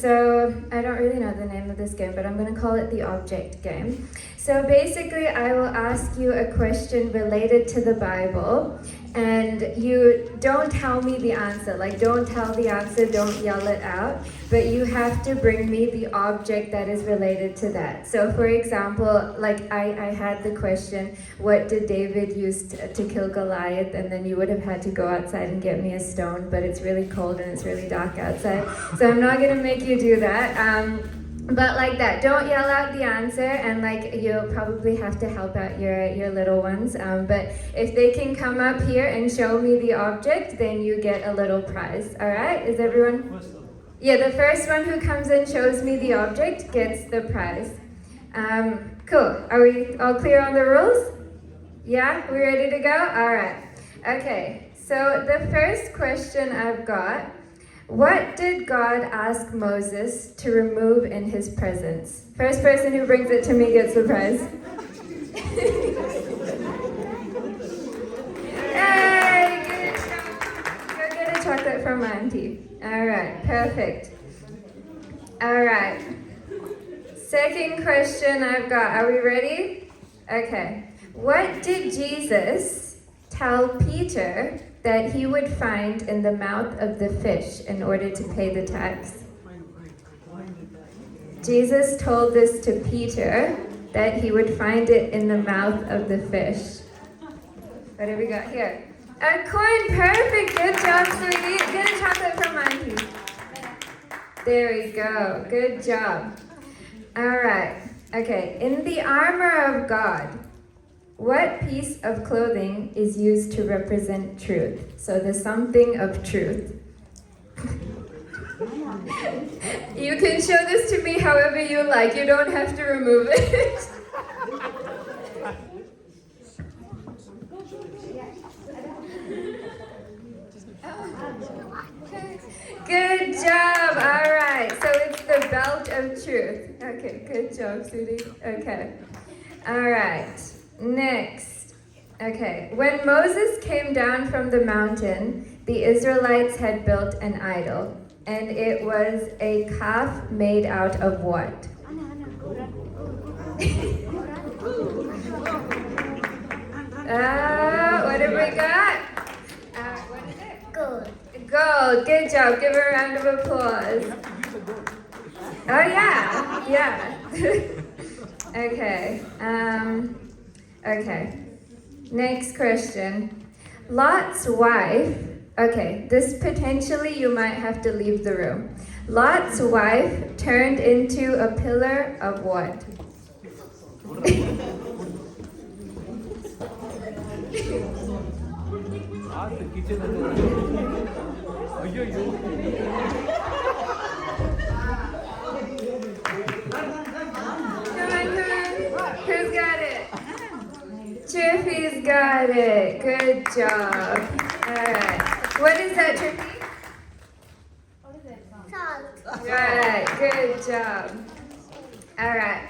So I don't really know the name of this game, but I'm going to call it the object game. So basically, I will ask you a question related to the Bible, and you don't tell me the answer. Like, don't tell the answer, don't yell it out, but you have to bring me the object that is related to that. So for example, like I had the question, what did David use to kill Goliath? And then you would have had to go outside and get me a stone, but it's really cold and it's really dark outside. So I'm not going to make you do that. But like that, don't yell out the answer, and like you'll probably have to help out your little ones. But if they can come up here and show me the object, then you get a little prize. All right? Is everyone? Yeah, the first one who comes and shows me the object gets the prize. Cool. Are we all clear on the rules? Yeah, we ready to go? All right. Okay, so the first question I've got, what did God ask Moses to remove in his presence? First person who brings it to me gets the prize. Hey, good job. Go get a chocolate from Auntie. All right, perfect. All right. Second question I've got. Are we ready? Okay. What did Jesus tell Peter that he would find in the mouth of the fish in order to pay the tax? Jesus told this to Peter that he would find it in the mouth of the fish. What have we got here? A coin, perfect. Good job, sweetie. Get a chocolate from Auntie. There we go. Good job. All right. Okay. In the armor of God, what piece of clothing is used to represent truth? So the something of truth. You can show this to me however you like. You don't have to remove it. Good job. All right. So it's the belt of truth. Okay. Good job, sweetie. Okay. All right. Next. Okay. When Moses came down from the mountain, the Israelites had built an idol, and it was a calf made out of what? What have we got? What is it? Gold. Gold. Good job. Give her a round of applause. Oh yeah. Yeah. Okay. Okay. Next question. Lot's wife. Okay, this potentially you might have to leave the room. Lot's wife turned into a pillar of what? Who's got it? Triffy's got it. Good job. Alright. What is that, Triffy? Salt. Right. Good job. Alright.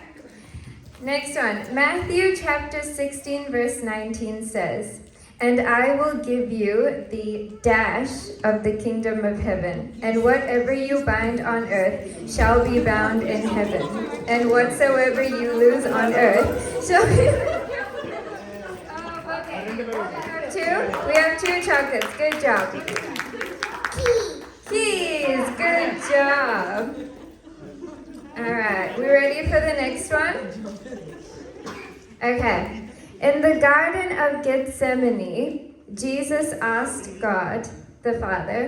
Next one. Matthew chapter 16 verse 19 says, "And I will give you the dash of the kingdom of heaven, and whatever you bind on earth shall be bound in heaven, and whatsoever you loose on earth shall be..." Okay. We have two chocolates. Good job. Keys. Good job. All right. We ready for the next one? Okay. In the Garden of Gethsemane, Jesus asked God, the Father,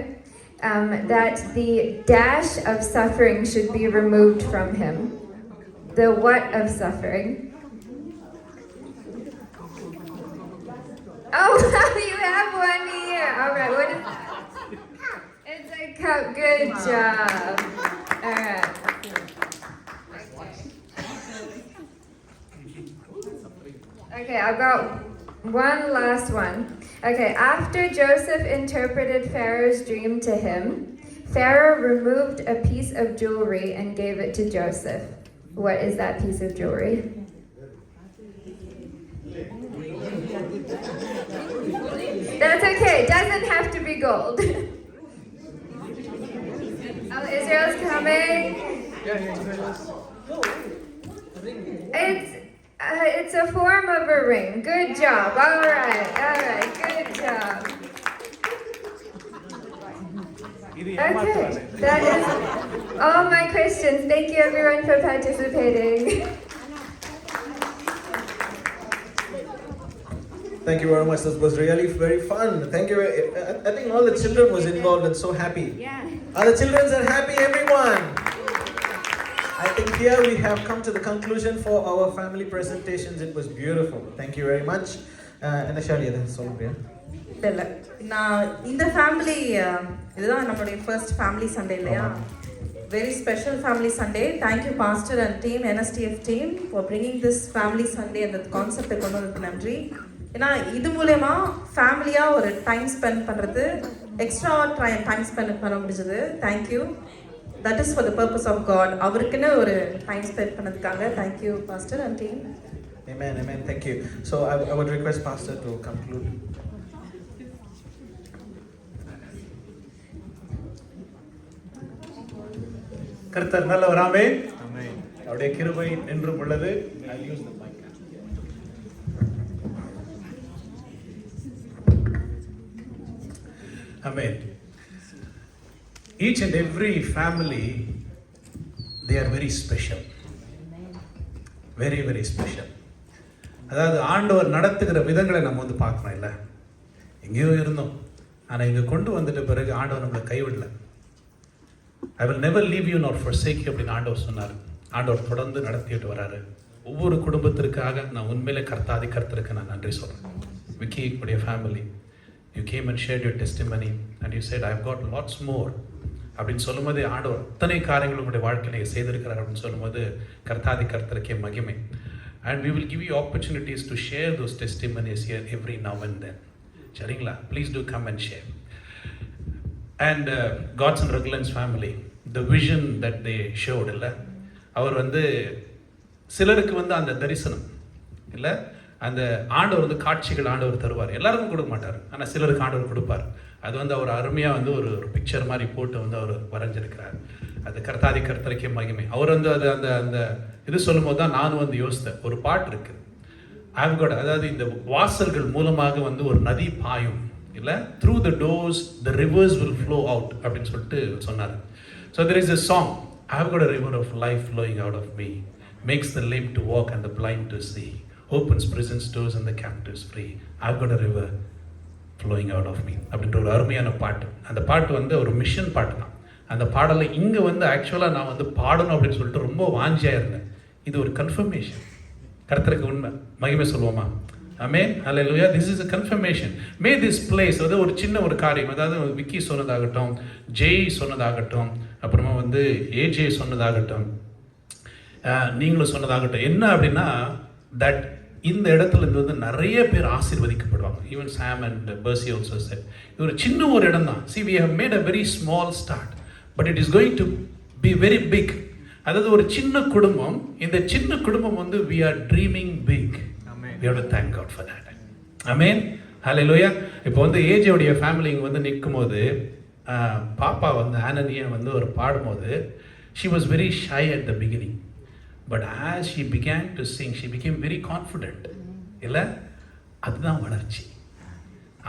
that the dash of suffering should be removed from him. The what of suffering? Oh, you have one here. All right, what is that? It's a cup. Good job. All right. Okay, I've got one last one. Okay, after Joseph interpreted Pharaoh's dream to him, Pharaoh removed a piece of jewelry and gave it to Joseph. What is that piece of jewelry? That's okay, it doesn't have to be gold. Oh, Israel's coming. It's a form of a ring. Good job. All right. Good job. Okay, that is all my questions. Thank you everyone for participating. Thank you very much. This was really very fun. Thank you. I think all the children was involved and so happy. Yeah. Are the children are happy, everyone? I think here we have come to the conclusion for our family presentations. It was beautiful. Thank you very much. என்ன ஷாலி அதை சொல்லுங்க. இல்லை நான் இந்த ஃபேமிலி இதுதான் நம்மளுடைய ஃபர்ஸ்ட் ஃபேமிலி சண்டே இல்லையா, very special Family Sunday. Thank you, Pastor and team, NSTF team, for bringing this Family Sunday and the concept கொண்டு வந்ததுக்கு நன்றி. ஏன்னா இது மூலமா ஃபேமிலியாக ஒரு டைம் ஸ்பெண்ட் பண்ணுறது, எக்ஸ்ட்ரா டைம் ஸ்பெண்ட் பண்ண முடிஞ்சது. Thank you. That is for the purpose of God. அவருக்குன்னு ஒரு டைம் ஸ்பெண்ட் பண்ணதுக்காக thank you, pastor and team. Amen, amen. Thank you. So I would request Pastor to conclude. கர்த்தர் நல்லவர். ஆமென். அவருடைய கிருபை என்றும் உள்ளது. I'll use the mic. Amen. Each and every family, they are very special. Very, very special. அதாவது ஆண்டவர் நடத்துகிற விதங்களை நம்ம வந்து பார்க்கணும். இல்லை, எங்கேயோ இருந்தோம், ஆனால் இங்கே கொண்டு வந்துட்ட பிறகு ஆண்டவர் நம்மளை கைவிடலை. I will never leave you not forsake you அப்படின்னு ஆண்டவர் சொன்னார். ஆண்டவர் தொடர்ந்து நடத்திட்டு வராரு. ஒவ்வொரு குடும்பத்திற்காக நான் உண்மையிலே கர்த்தருக்கு நான் நன்றி சொல்கிறேன். விக்கி உடைய family, you came and shared your testimony and you said I have got lots more அப்படின்னு சொல்லும்போது ஆண்டவர் அத்தனை காரியங்கள் உங்களுடைய வாழ்க்கையில் செய்திருக்கிறார் அப்படின்னு சொல்லும்போது கர்த்தருக்கே மகிமை. And we will give you opportunities to share those testimonies here every now and then. சரிங்களா? Please do come and share. And God's and Raglan's family, the vision that they showed, இல்லை, அவர் வந்து சிலருக்கு வந்து அந்த தரிசனம் இல்லை, அந்த ஆண்டவர் வந்து காட்சிகள் ஆண்டவர் தருவார். எல்லாருக்கும் கொடுக்க மாட்டார், ஆனால் சிலருக்கு ஆண்டவர் கொடுப்பார். அது வந்து அவர் அருமையாக வந்து ஒரு பிக்சர் மாதிரி போட்டு வந்து அவர் வரைஞ்சிருக்கிறார். அது கர்த்தருக்கே மகிமை. அவர் வந்து அது அந்த அந்த இது சொல்லும் போது தான் நானும் வந்து யோசித்தேன். ஒரு பாட்டு இருக்குது, ஐவ் காட், அதாவது இந்த வாசல்கள் மூலமாக வந்து ஒரு நதி பாயும் இல்லை, through the doors the reverse will flow out அப்படின்னு சொல்லிட்டு சொன்னார். So there is a song, I've got a river of life flowing out of me, makes the lame to walk and the blind to see, opens prison doors and the captives free, I've got a river flowing out of me அப்படின்ற ஒரு அருமையான பாட்டு. அந்த பாட்டு வந்து ஒரு மிஷன் பாட்டு தான். அந்த பாடலை இங்கே வந்து ஆக்சுவலாக நான் வந்து பாடணும் அப்படின்னு சொல்லிட்டு ரொம்ப வாஞ்சியாக இருந்தேன். இது ஒரு கன்ஃபர்மேஷன். கர்த்தருக்கு உண்மை மகிமை சொல்லுவோமா? Amen, hallelujah. This is a confirmation. May this place, அதாவது ஒரு சின்ன ஒரு காரியம், அதாவது விக்கி சொன்னதாகட்டும், ஜெய் சொன்னதாகட்டும், அப்புறமா வந்து ஏஜே சொன்னதாகட்டும், நீங்களும் சொன்னதாகட்டும், என்ன அப்படின்னா தட் இந்த இடத்துல இருந்து வந்து நிறைய பேர் ஆசீர்வதிக்கப்படுவாங்க. Even Sam and Percy also said, இது ஒரு சின்ன ஒரு இடம் தான். See, we have made a very small start, but it is going to be very big. அதாவது ஒரு சின்ன குடும்பம், இந்த சின்ன குடும்பம் வந்து we are dreaming big. We have to thank God for that. Amen, hallelujah. இப்போ வந்து ஏஜோடைய ஃபேமிலி இங்கே வந்து நிற்கும் போது பாப்பா வந்து ஆனனியா வந்து ஒரு பாடும்போது she was very shy at the beginning, but as she began to sing she became very confident. இல்லை, அதுதான் வளர்ச்சி.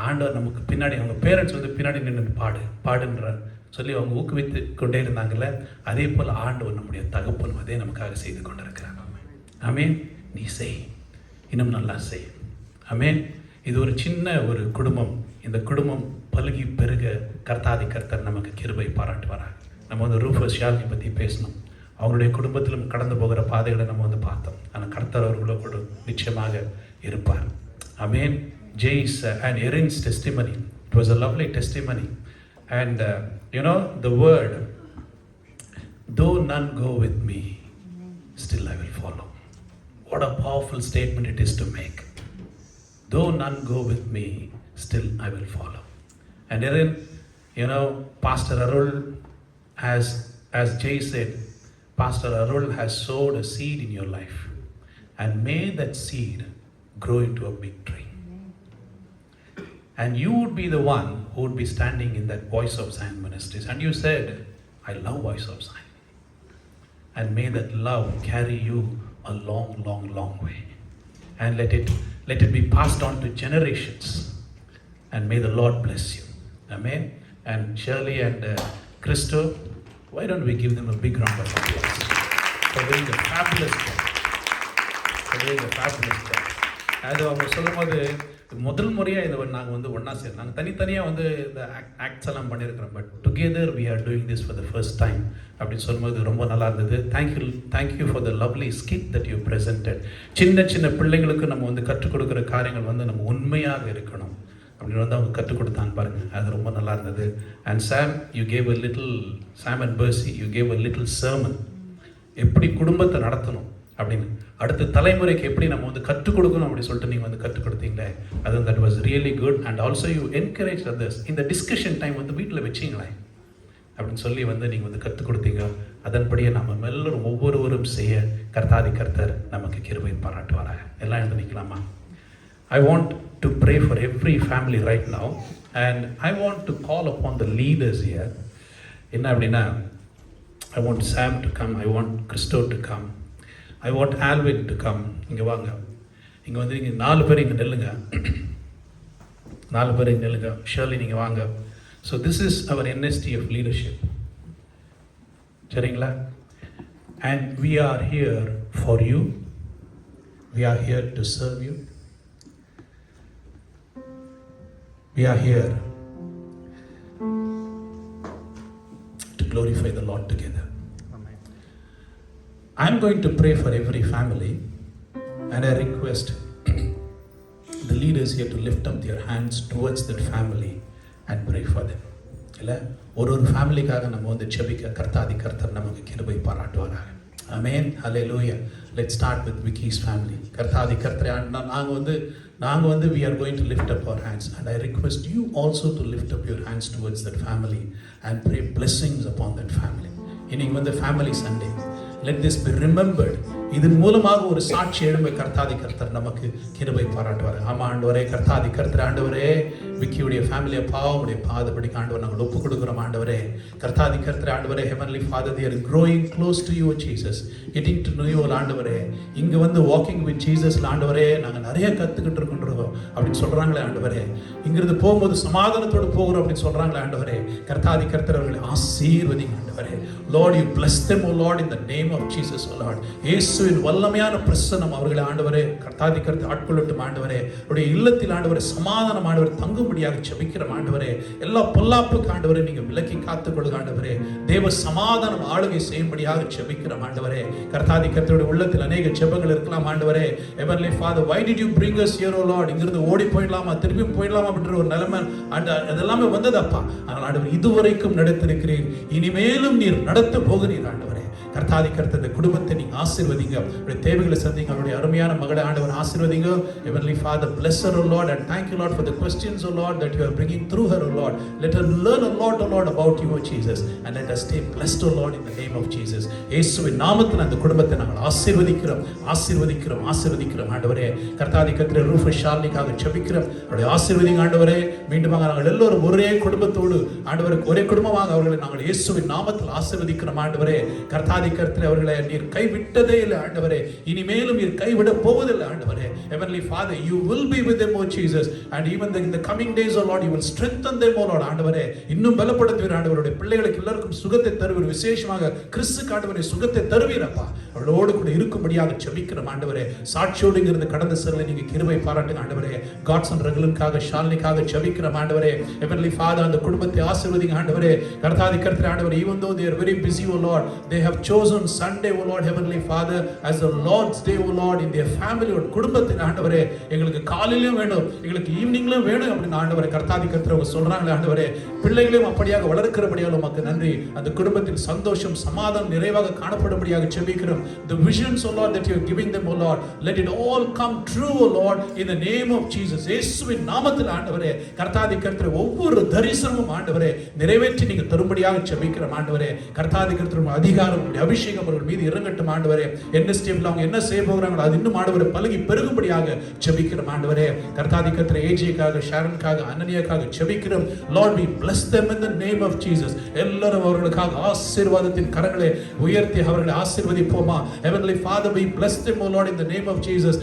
ஆண்டவர் நமக்கு பின்னாடி, அவங்க பேரண்ட்ஸ் வந்து பின்னாடி நின்று பாடுன்ற சொல்லி அவங்க ஊக்குவித்து கொண்டே இருந்தாங்கல்ல, அதே போல் ஆண்டவர் நம்முடைய தகப்பன் அதே நமக்காக செய்து கொண்டிருக்கிறாங்க. ஆமென். நீ செய், இன்னும் நல்லா செய். ஆமென். இது ஒரு சின்ன ஒரு குடும்பம். இந்த குடும்பம் பலுகி பெருக கர்த்தர் நமக்கு கிருபை பாராட்டுவாராங்க. நம்ம வந்து ரூஃபஸ் ஷாலினி பற்றி பேசணும். அவங்களுடைய குடும்பத்திலும் கடந்து போகிற பாதைகளை நம்ம வந்து பார்த்தோம். ஆனால் கர்த்தர் அவர்களோடு நிச்சயமாக இருப்பார். ஆமென். Jay's and Erin's testimony, it was a lovely testimony. And you know the word, though none go with me, still I will follow. What a powerful statement it is to make. Though none go with me, still I will follow. And Erin, you know, Pastor Arul has, as Jay said, Pastor Arul has sowed a seed in your life, and may that seed grow into a big tree. And you would be the one who would be standing in that Voice of Zion Ministries. And you said, I love Voice of Zion. And may that love carry you a long, long, long way. And let it be passed on to generations. And may the Lord bless you. Amen. And Shirley and Christo, why don't we give them a big round of applause for doing a fabulous job. For doing a fabulous job. அது அவங்க சொல்லும் போது முதல் முறையாக இதை நாங்கள் வந்து ஒன்றா சேர்ந்து, நாங்கள் தனித்தனியாக வந்து இந்த ஆக்ட்ஸ் எல்லாம் பண்ணியிருக்கிறோம், but together we are doing this for the first time அப்படின்னு சொல்லும்போது ரொம்ப நல்லா இருந்தது. Thank you for the lovely skit that you presented. சின்ன சின்ன பிள்ளைங்களுக்கு நம்ம வந்து கற்றுக் கொடுக்குற காரியங்கள் வந்து நம்ம உண்மையாக இருக்கணும். அப்படின்னு வந்து அவங்க கற்றுக் கொடுத்தாங்க பாருங்கள், அது ரொம்ப நல்லா இருந்தது. And Sam and Bercy you gave a little sermon, எப்படி குடும்பத்தை நடத்தணும் அப்படின்னு, அடுத்த தலைமுறைக்கு எப்படி நம்ம வந்து கற்றுக் கொடுக்கணும் அப்படின்னு சொல்லிட்டு நீங்கள் வந்து கற்றுக் கொடுத்தீங்களே, அது that was really good. And also you encourage others. இந்த டிஸ்கஷன் டைம் வந்து வீட்டில் வச்சிங்களேன் அப்படின்னு சொல்லி வந்து நீங்கள் வந்து கற்றுக் கொடுத்தீங்க. அதன்படியே நம்ம எல்லோரும் ஒவ்வொருவரும் செய்ய கர்த்தாதி கர்த்தர் நமக்கு கிருபை பாராட்டுவாராக. எல்லாம் எழுந்து நிற்கலாமா? I want to pray for every family right now, and I want to call upon the leaders here. என்ன அப்படின்னா, I want Sam to come, I want Christo to come, I want Alvin to come. இங்கே வாங்க, இங்கே வந்து நீங்கள் 4 பேர் இங்கே நில்லுங்க, 4 பேர் இங்கே நில்லுங்க. ஷர்லி நீங்கள் வாங்க. So this is our NST of leadership. சரிங்களா? And we are here for you, we are here to serve you, we are here to glorify the Lord together. Amen. I am going to pray for every family, and I request the leaders here to lift up their hands towards that family and pray for them. இல்லை, ஒரு ஃபேமிலிக்காக நம்ம வந்து செபிக்க கர்த்தாதி கர்த்தர் நமக்கு கிருபை பாராட்டுவாராக. Amen, hallelujah. Let's start with Vicky's family. கர்த்தாதி கர்த்தரை நாங்கள் வந்து we are going to lift up our hands, and I request you also to lift up your hands towards that family and pray blessings upon that family. இன்னைக்கு வந்து family Sunday. Let this be remembered. இதன் மூலமாக ஒரு சாட்சி எழும்ப கர்த்தாதி கர்த்தர் நமக்கு கிருபை பாராட்டுவார். ஆமா ஆண்டவரே, கர்த்தாதி கர்த்தர் ஆண்டவரே, விக்கியுடைய ஃபேமிலியை பாவமுடைய பாதப்படிக்கு ஆண்டவர் நாங்கள் ஒப்பு கொடுக்குறோம் ஆண்டவரே. கர்த்தாதி கர்த்தர் ஆண்டவரே, heavenly father, they are growing close to you Jesus, getting to know you ஆண்டவரே. இங்கே வந்து வாக்கிங் வித் ஜீசஸ் ஆண்டவரே நாங்கள் நிறைய கற்றுக்கிட்டு இருக்கின்றோம் அப்படின்னு சொல்கிறாங்களே ஆண்டவரே. இங்கிருந்து போகும்போது சமாதானத்தோடு போகிறோம் அப்படின்னு சொல்கிறாங்களே ஆண்டவரே. கர்த்தாதி கர்த்தர் அவர்களை ஆசீர்வதிங்க ஆண்டவரே. Lord, you bless them, O Lord, in the name of Jesus, O Lord. இயேசுவின் வல்லமையான பிரசன்னம் அவர்களை ஆண்டவரே கர்த்தாதி கர்த்தர் ஆட்கொள்ளட்டும் ஆண்டவரே. அவருடைய இல்லத்தில் ஆண்டவரே சமாதானம் ஆண்டவரே தங்கும்படியாக ஜெபிக்கிறோம் ஆண்டவரே. எல்லா பொல்லாப்புக்கு ஆண்டவரே நீங்க விலக்கி காத்துக்கொள்ளுங்க ஆண்டவரே. தேவ சமாதானம் ஆளுகை செய்யும்படியாக ஜெபிக்கிறோம் ஆண்டவரே. கர்த்தாதி கர்த்தருடைய உள்ளத்தில் அநேக ஜெபங்கள் இருக்கலாம் ஆண்டவரே. Heavenly Father, why did you bring us here, O Lord? இங்கிருந்து ஓடி போயிடலாமா, திருப்பி போயிடலாமா அப்படின்ற ஒரு நிலைமை அதெல்லாமே வந்ததப்பா. ஆனால் ஆண்டவர் இதுவரைக்கும் நடத்திருக்கிறீர், இனிமேலும் நீர் நடத்த போகிறீர் ஆண்டவரே. கர்த்தாதி கர்த்தர் இந்த குடும்பத்தை நீங்க ஆசீர்வதிங்க, அவருடைய தேவைகளை சந்திங்க, அவருடைய அருமையான மகளை ஆண்டவர் ஆசீர்வதிங்க. Heavenly Father, bless her, O Lord, and thank you, Lord, for the questions, O Lord, that you are bringing through her, O Lord. Let her learn a lot, O Lord, about you, O Jesus, and let us stay blessed, O Lord, in the name of Jesus. இயேசுவின் நாமத்தில் அந்த குடும்பத்தை நாங்கள் ஆசீர்வதிக்கிறோம் ஆண்டவரே. கர்த்தாதி கர்த்தர் ரூஃபஸ் ஷார்லிக்காக ஜெபிக்கிறோம், அவருடைய ஆசீர்வதிங்க ஆண்டவரே. மீண்டுமாக நாங்கள் எல்லோரும் ஒரே குடும்பத்தோடு ஆண்டவருக்கு ஒரே குடும்பமாக அவர்களை நாங்கள் இயேசுவின் நாமத்தில் ஆசீர்வதிக்கிறோம் ஆண்டவரே. கர்த்தாதி கர்த்தர் அவர்களை நீர் கைவிட்டதே இல்லை ஆண்டவரே, இனிமேலும் நீர் கைவிட போவதில்லை ஆண்டவரே. Heavenly Father, you will be with them, O Jesus, and even in the coming days, O Lord, you will strengthen them, O Lord ஆண்டவரே. இன்னும் பலப்படுத்துவீர் ஆண்டவருடைய பிள்ளைகளுக்கு எல்லாருக்கும் சுகத்தை தருவீர், விசேஷமாக கிறிஸ்து ஆண்டவரே சுகத்தை தருவீரப்பா. அவளோடு கூட இருக்கும்படியாக ஜெபிக்கிறோம் ஆண்டவரே. சாட்சியோடு இருந்து கடந்த சிறையில் நீங்க கிருபை பாராட்டுங்க ஆண்டவரே. காட்சன் ரகுலனுக்காக ஷாலினிக்காக ஜெபிக்கிறோம் ஆண்டவரே. Heavenly Father, அந்த குடும்பத்தை ஆசீர்வதிங்க ஆண்டவரே. கர்த்தாதி கர்த்தர் ஆண்டவரே, even though they are very busy, O Lord, they have chosen Sunday, O Lord, Heavenly Father, as the Lord's day, O Lord, in their family, or குடும்பத்தின் ஆண்டவரே. எங்களுக்கு காலையிலும் வேணும், எங்களுக்கு ஈவினிங்லும் வேணும் அப்படின்னு ஆண்டவரே கர்த்தாதி கர்த்தர் சொல்றாங்களே ஆண்டவரே. பிள்ளைகளையும் அப்படியாக வளர்க்கிறபடியால் உமக்கு நன்றி. அந்த குடும்பத்தில் சந்தோஷம் சமாதானம் நிறைவாக காணப்படும்படியாக ஜெபிக்கிறோம். The visions, O Lord, that you are giving them, O Lord, let it all come true, O Lord, in the name of Jesus. இயேசுவின் நாமத்தில் ஆண்டவரே கர்த்தாதி கர்த்தர் ஒவ்வொரு தரிசனமும் ஆண்டவரே நிறைவேற்றி நீங்க தரும்படியாக ஜெபிக்கிறோம் ஆண்டவரே. கர்த்தாதி கர்த்தர் அதிகாரம் அபிஷேகம் அவர்கள் மீது இறங்கட்டும் ஆண்டவரே. NSTFல அவங்க என்ன செய்ய போகிறாங்களோ அது இன்னும் ஆண்டவரே பலகி பெருகும்படியாக ஜெபிக்கிறோம் ஆண்டவரே. கர்த்தாதி கர்த்தர் ஏஜேக்காக ஷாரனுக்காக அனனியாக்காக ஜெபிக்கிறோம். Lord, we bless them in the name of Jesus. எல்லாரும் அவர்களுக்காக ஆசீர்வாதத்தின் கரங்களை உயர்த்தி அவர்களை ஆசீர்வதிப்போமா. Heavenly Father, we bless them, O Lord, in the name of Jesus.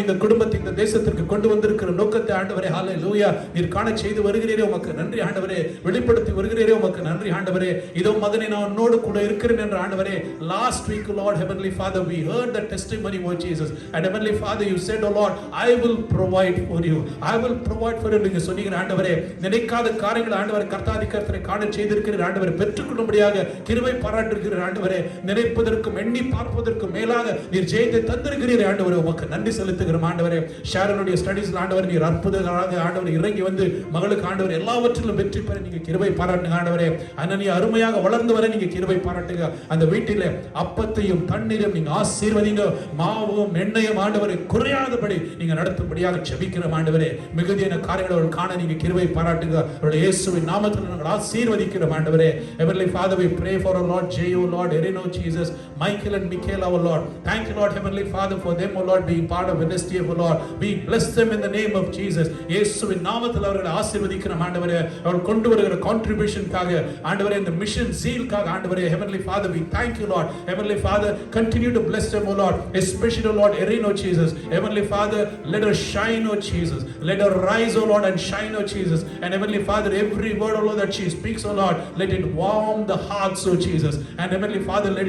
இந்த குடும்பத்தை இந்த தேசத்திற்கு கொண்டு வந்திருக்கிற நோக்கத்தை ஆண்டவரே ஹல்லேலூயா நீர் காண செய்து வருகிறீரே உமக்கு நன்றி ஆண்டவரே. வெளிப்படுத்தி வருகிறீரே உமக்கு நன்றி ஆண்டவரே. இதோ மகனே நான் உன்னோடு கூட இருக்கிறேன் என்ற ஆண்டவரே last week, Lord, Heavenly Father, we heard the testimony, Lord Jesus. And Heavenly Father, you said, oh Lord, I will provide for you. I will provide for you. நீங்க சொன்னீங்க ஆண்டவரே, நினைக்காத காரியங்களை ஆண்டவரே கர்த்தாதி கர்த்தரை காண செய்திருக்கிற ஆண்டவரே, பெற்றுக்கொள்ளும்படியாக கிருபை பாராட்டிருக்கிற ஆண்டவரே, நினைப்பதற்கும் எண்ணி பார்ப்பதற்கும் மேலாக நீர் ஜெயத்தை தந்திருக்கிறீர் ஆண்டவரே, உமக்கு நன்றி செலுத்துகிறோம் ஆண்டவரே. ஷாரனுடைய ஸ்டடீஸ்ல ஆண்டவரே நீர் அற்புதமாக ஆண்டவரே இறங்கி வந்து மகளுக்கு ஆண்டவரே எல்லாவற்றிலும் வெற்றி பெற நீங்க கிருபை பாராட்டுங்க ஆண்டவரே. அனனி அருமையாக வளர்ந்து வர நீங்க கிருபை பாராட்டுங்க. அந்த வீட்டிலே அப்பத்தையும் தண்ணீரையும் நீங்க ஆசீர்வதிங்க. மாவும் எண்ணெயும் ஆண்டவரை குறையாதபடி நீங்க நடத்தும்படியாக ஜெபிக்கிறோம் ஆண்டவரே. மிகுதியான காரியங்களை அவர்கள் காண நீங்க கிருபை பாராட்டுங்க. அவருடைய இயேசுவின் நாமத்தில் நாங்கள் ஆசீர்வதிக்கிறோம் ஆண்டவரே. Heavenly Father, we pray for our Lord J.O. Lord, Erino Jesus, Michael and Michaela, our Lord. Thank you, Lord, Heavenly Father, for them, O Lord, being part of Wednesday, O Lord. We bless them in the name of Jesus. இயேசுவின் நாமத்தில் அவர்களை ஆசீர்வதிக்கிறோம் ஆண்டவரே. அவர்கள் கொண்டு வருகிற கான்ட்ரிபியூஷன்காக ஆண்டவரே, இந்த மிஷன் சீல்காக ஆண்டவரே, Heavenly Father, we thank you, Lord. Heavenly Father, continue to bless them, O Lord, especially, O Lord, Erino Jesus. Heavenly Father, let her shine, O Jesus. Let her rise, O Lord, and shine, O Jesus. And Heavenly Father, every word, O Lord, that she speaks, O Lord, let it warm the hearts, O Jesus. And Heavenly Father, let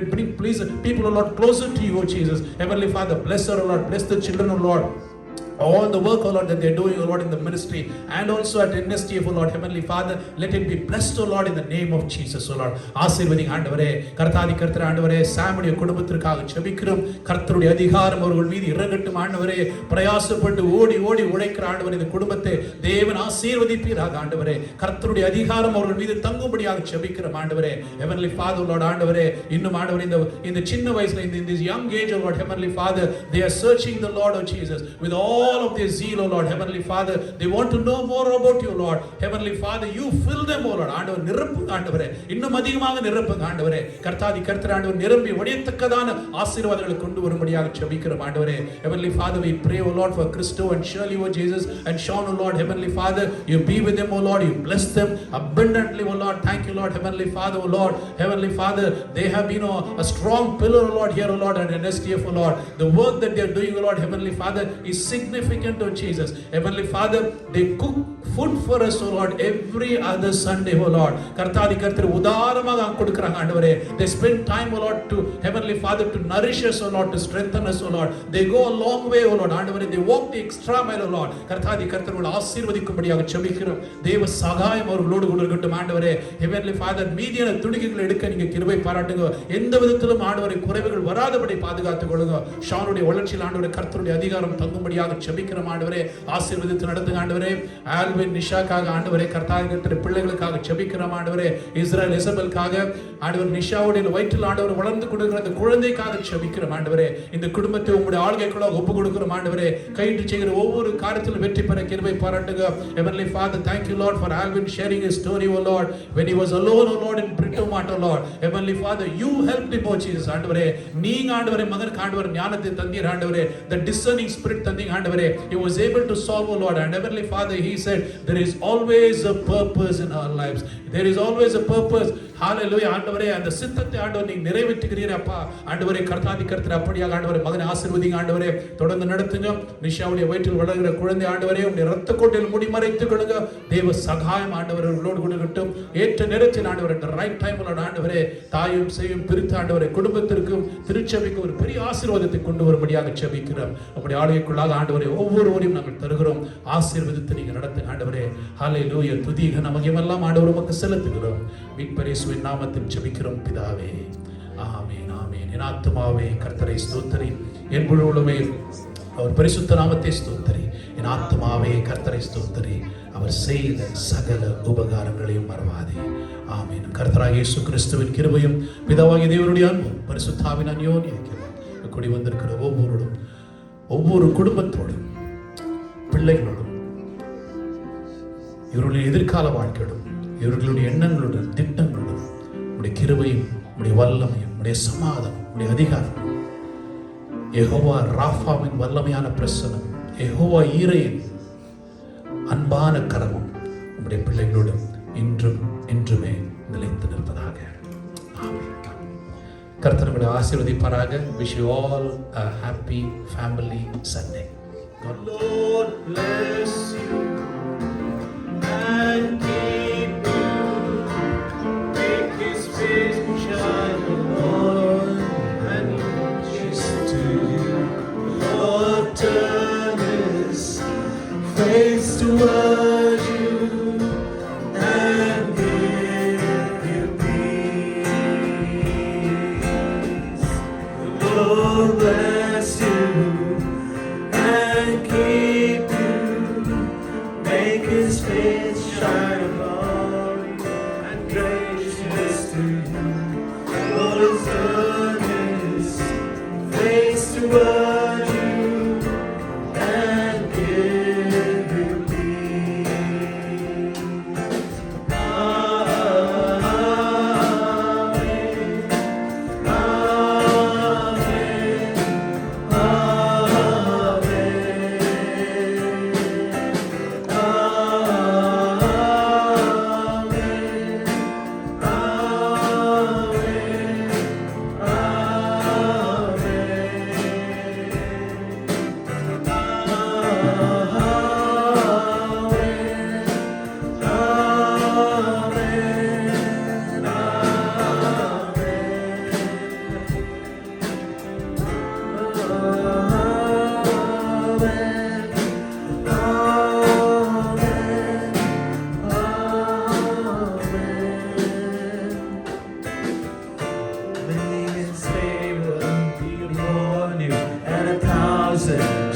it bring please people, O Lord, closer to you, O Jesus. Heavenly Father, bless her, O Lord, bless the children, O Lord. All the work, O Lord, that they're doing, O Lord, in the ministry and also at NSTF, O Lord, Heavenly Father, let it be blessed, O Lord, in the name of Jesus, O Lord. ஆசீர்வதிங்க ஆண்டவரே. கர்த்தாதி கர்த்தர் ஆண்டவரே, சாமுடைய குடும்பத்திற்காக ஜெபிக்கிறோம். கர்த்தருடைய அதிகாரம் அவர்கள் மீது இறங்கட்டும் ஆண்டவரே. பிரயாசப்பட்டு ஓடி ஓடி உழைக்கிற ஆண்டவரே, இந்த குடும்பத்தை தேவன் ஆசீர்வதிப்பீராக ஆண்டவரே. கர்த்தருடைய அதிகாரம் அவர்கள் மீது தங்கும்படியாக ஜெபிக்கிறோம் ஆண்டவரே. Heavenly Father, O Lord, ஆண்டவரே, இன்னும் ஆண்டவரே இந்த சின்ன வயசுல in this young age, O Lord, Heavenly Father, they are searching the Lord, O Jesus, with all of their zeal, O Lord, Heavenly Father. They want to know more about you, Lord. Heavenly Father, you fill them, O Lord. ஆண்டவர் நிரப்புங்க ஆண்டவரே. இன்னும் அதிகமாக நிரப்புங்க ஆண்டவரே. கர்த்தாதி கர்த்தர் ஆண்டவர் நிரம்பி வடியத்தக்கதான ஆசீர்வாதங்களை கொண்டு வரும்படியாக ஜெபிக்கிறோம் ஆண்டவரே. Heavenly Father, we pray, O Lord, for Christo and Shirley, O Jesus, and Sean, O Lord, Heavenly Father, you be with them, O Lord. You bless them abundantly, O Lord. Thank you, Lord, Heavenly Father, O Lord. Heavenly Father, they have been a strong pillar, O Lord, here, O Lord, and NSTF, O Lord. The work that they are doing, O Lord, Heavenly Father, is significant, O Jesus. Heavenly Father, they cook food for us, O Lord, every other Sunday, O Lord. கர்த்தாதி கர்த்தர் உதாரமாக கொடுக்கறாங்க ஆண்டவரே. They spend time, O Lord, to Heavenly Father, to nourish us, O Lord, to strengthen us, O Lord. They go a long way, O Lord, ஆண்டவரே. They walk the extra mile, O Lord. கர்த்தாதி கர்த்தர்களை ஆசீர்வதிக்கும்படியாக ஜெபிக்கிறோம். தேவ சகாயம் அவர்களோடு கூட இருக்கட்டும் ஆண்டவரே. Heavenly Father, மீதியான துணிகளை எடுக்க நீங்க கிருபை பாராட்டுங்க. எந்த விதத்திலும் ஆண்டவரே குறைவுகள் வராதபடி பாதுகாத்துக் கொள்ளுங்க. ஷானுடைய வளர்ச்சியில் ஆண்டவரே கர்த்தருடைய அதிகாரம் தங்கும்படியாக ஜெபிக்கிறோம் ஆண்டவரே. ஆசீர்வதித்து நடத்துங்க ஆண்டவரே. ஆல்வின் நிஷாக்காக ஆண்டவரே, கர்த்தாதி கர்த்தருடைய பிள்ளைகளுக்காக ஜெபிக்கிறோம் ஆண்டவரே. இஸ்ரேல் எசபெல்காக ஆண்டவர் நிஷாவுடைய வயிற்றில் ஆண்டவர் வளர்ந்து கொடுக்கிற அந்த குழந்தைக்காக ஜெபிக்கிறோம் ஆண்டவரே. இந்த குடும்பத்தை உங்களுடைய ஆளுகைக்குள்ளாக ஒப்பு கொடுக்கிறோம் ஆண்டவரே. கையிட்டு செய்கிற ஒவ்வொரு காரியத்திலும் வெற்றி பெற கிருபை பாராட்டுங்க. Heavenly Father, thank you, Lord, for Alvin sharing his story, O Lord, when he was alone, O Lord, in Britomat, O Lord. Heavenly Father, you helped him, O Jesus, ஆண்டவரே. நீங்க ஆண்டவரே மகனுக்கு ஆண்டவர் ஞானத்தை தந்தீர் ஆண்டவரே. The discerning spirit தந்தீங்க ஆண்டவரே. He was able to solve, O Lord, and Heavenly Father, he said there is always a purpose in our lives. There is always a purpose. Hallelujah. ஆண்டவரே, அந்த சித்தத்தை ஆண்டவர் நீங்க நிறைவேற்றுகிறீர் அப்பா. ஆண்டவரே, கர்த்தாதி கர்த்தர் அப்படியாக ஆண்டவரே மகனை ஆசீர்வதிங்க ஆண்டவரே. தொடர்ந்து நடத்துங்க. நிஷாவுடைய வயிற்றில் வளர்கிற குழந்தை ஆண்டவரே, உம்முடைய இரத்த கோட்டையில் மூடி மறைத்துக் கொள்ளுங்க. தேவ சகாயம் ஆண்டவரே உங்களோடு கூட இருக்கட்டும். ஏற்ற நேரத்தில் ஆண்டவரே, the right time உள்ள ஆண்டவரே, தாயும் செய்யும் பிரித்து ஆண்டவரே குடும்பத்திற்கும் திருச்சபைக்கும் ஒரு பெரிய ஆசீர்வாதத்தை கொண்டு வரும்படியாக ஜெபிக்கிறோம். உம்முடைய ஆளுகைக்குள்ளாக ஆண்டவரே ஒவ்வொருவரையும் நாங்கள் தருகிறோம். ஆசீர்வதித்து நீங்க நடத்துங்க ஆண்டவரே. ஹல்லேலூயா. துதி கன மகிமை எல்லாம் ஆண்டவர் உமக்கு செலுத்துகிறோம். மீட்பர் இயேசுவின் நாமத்தில் ஜெபிக்கிறோம் பிதாவே. ஆமென் ஆமென். என் ஆத்துமாவே கர்த்தரை ஸ்தோத்திரி, என் முழு உள்ளமே அவர் பரிசுத்த நாமத்தை ஸ்தோத்திரி. என் ஆத்துமாவே கர்த்தரை ஸ்தோத்திரி, அவர் செய்த சகல உபகாரங்களையும் மறவாதே. ஆமென். கர்த்தராகிய இயேசு கிறிஸ்துவின் கிருபையும் பிதாவாகிய தேவனுடைய அன்பும் பரிசுத்தாவின் அந்யோன்ய ஐக்கியமும் கூடி வந்திருக்கிற ஒவ்வொரு குடும்பத்தோடும் பிள்ளைகளோடும் இவருடைய எதிர்கால வாழ்க்கையோடும் இவர்களுடைய எண்ணங்களுடன் திட்டங்களுடன் உடைய கிருபையும் உடைய வல்லமையும் உடைய சமாதானம் உடைய அதிகாரம், யெகோவா ராஃபாவின் வல்லமையான பிரசனம், யெகோவா ஈரையின் அன்பான கரமும் உடைய பிள்ளைகளோடும் இன்றும் என்றுமே நிலைத்து நிற்பதாக. கர்த்தர் உங்களை ஆசீர்வதிப்பாராக. Wish you all a happy family Sunday. God Lord bless you and keep you, make His face shine. Lord bless you and keep you. Make His face shine upon you and gracious to you. Lord has turned His face toward you and give you peace. Amen. Amen.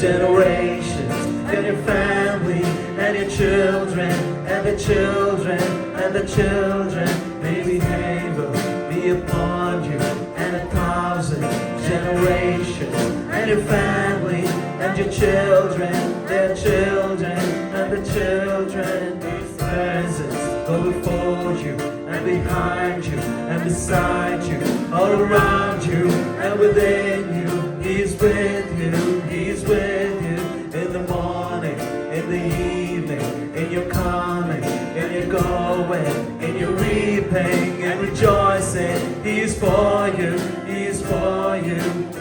Generations and your family and your children and the children and the children may be favor be upon you and 1,000 generations and your family and your children, their children and the children. His presence go before you and behind you and beside you, all around you and within you. He's with you, He's with you in the morning, in the evening, in your coming, in your going, in your reaping and rejoicing. He's for you, He's for you.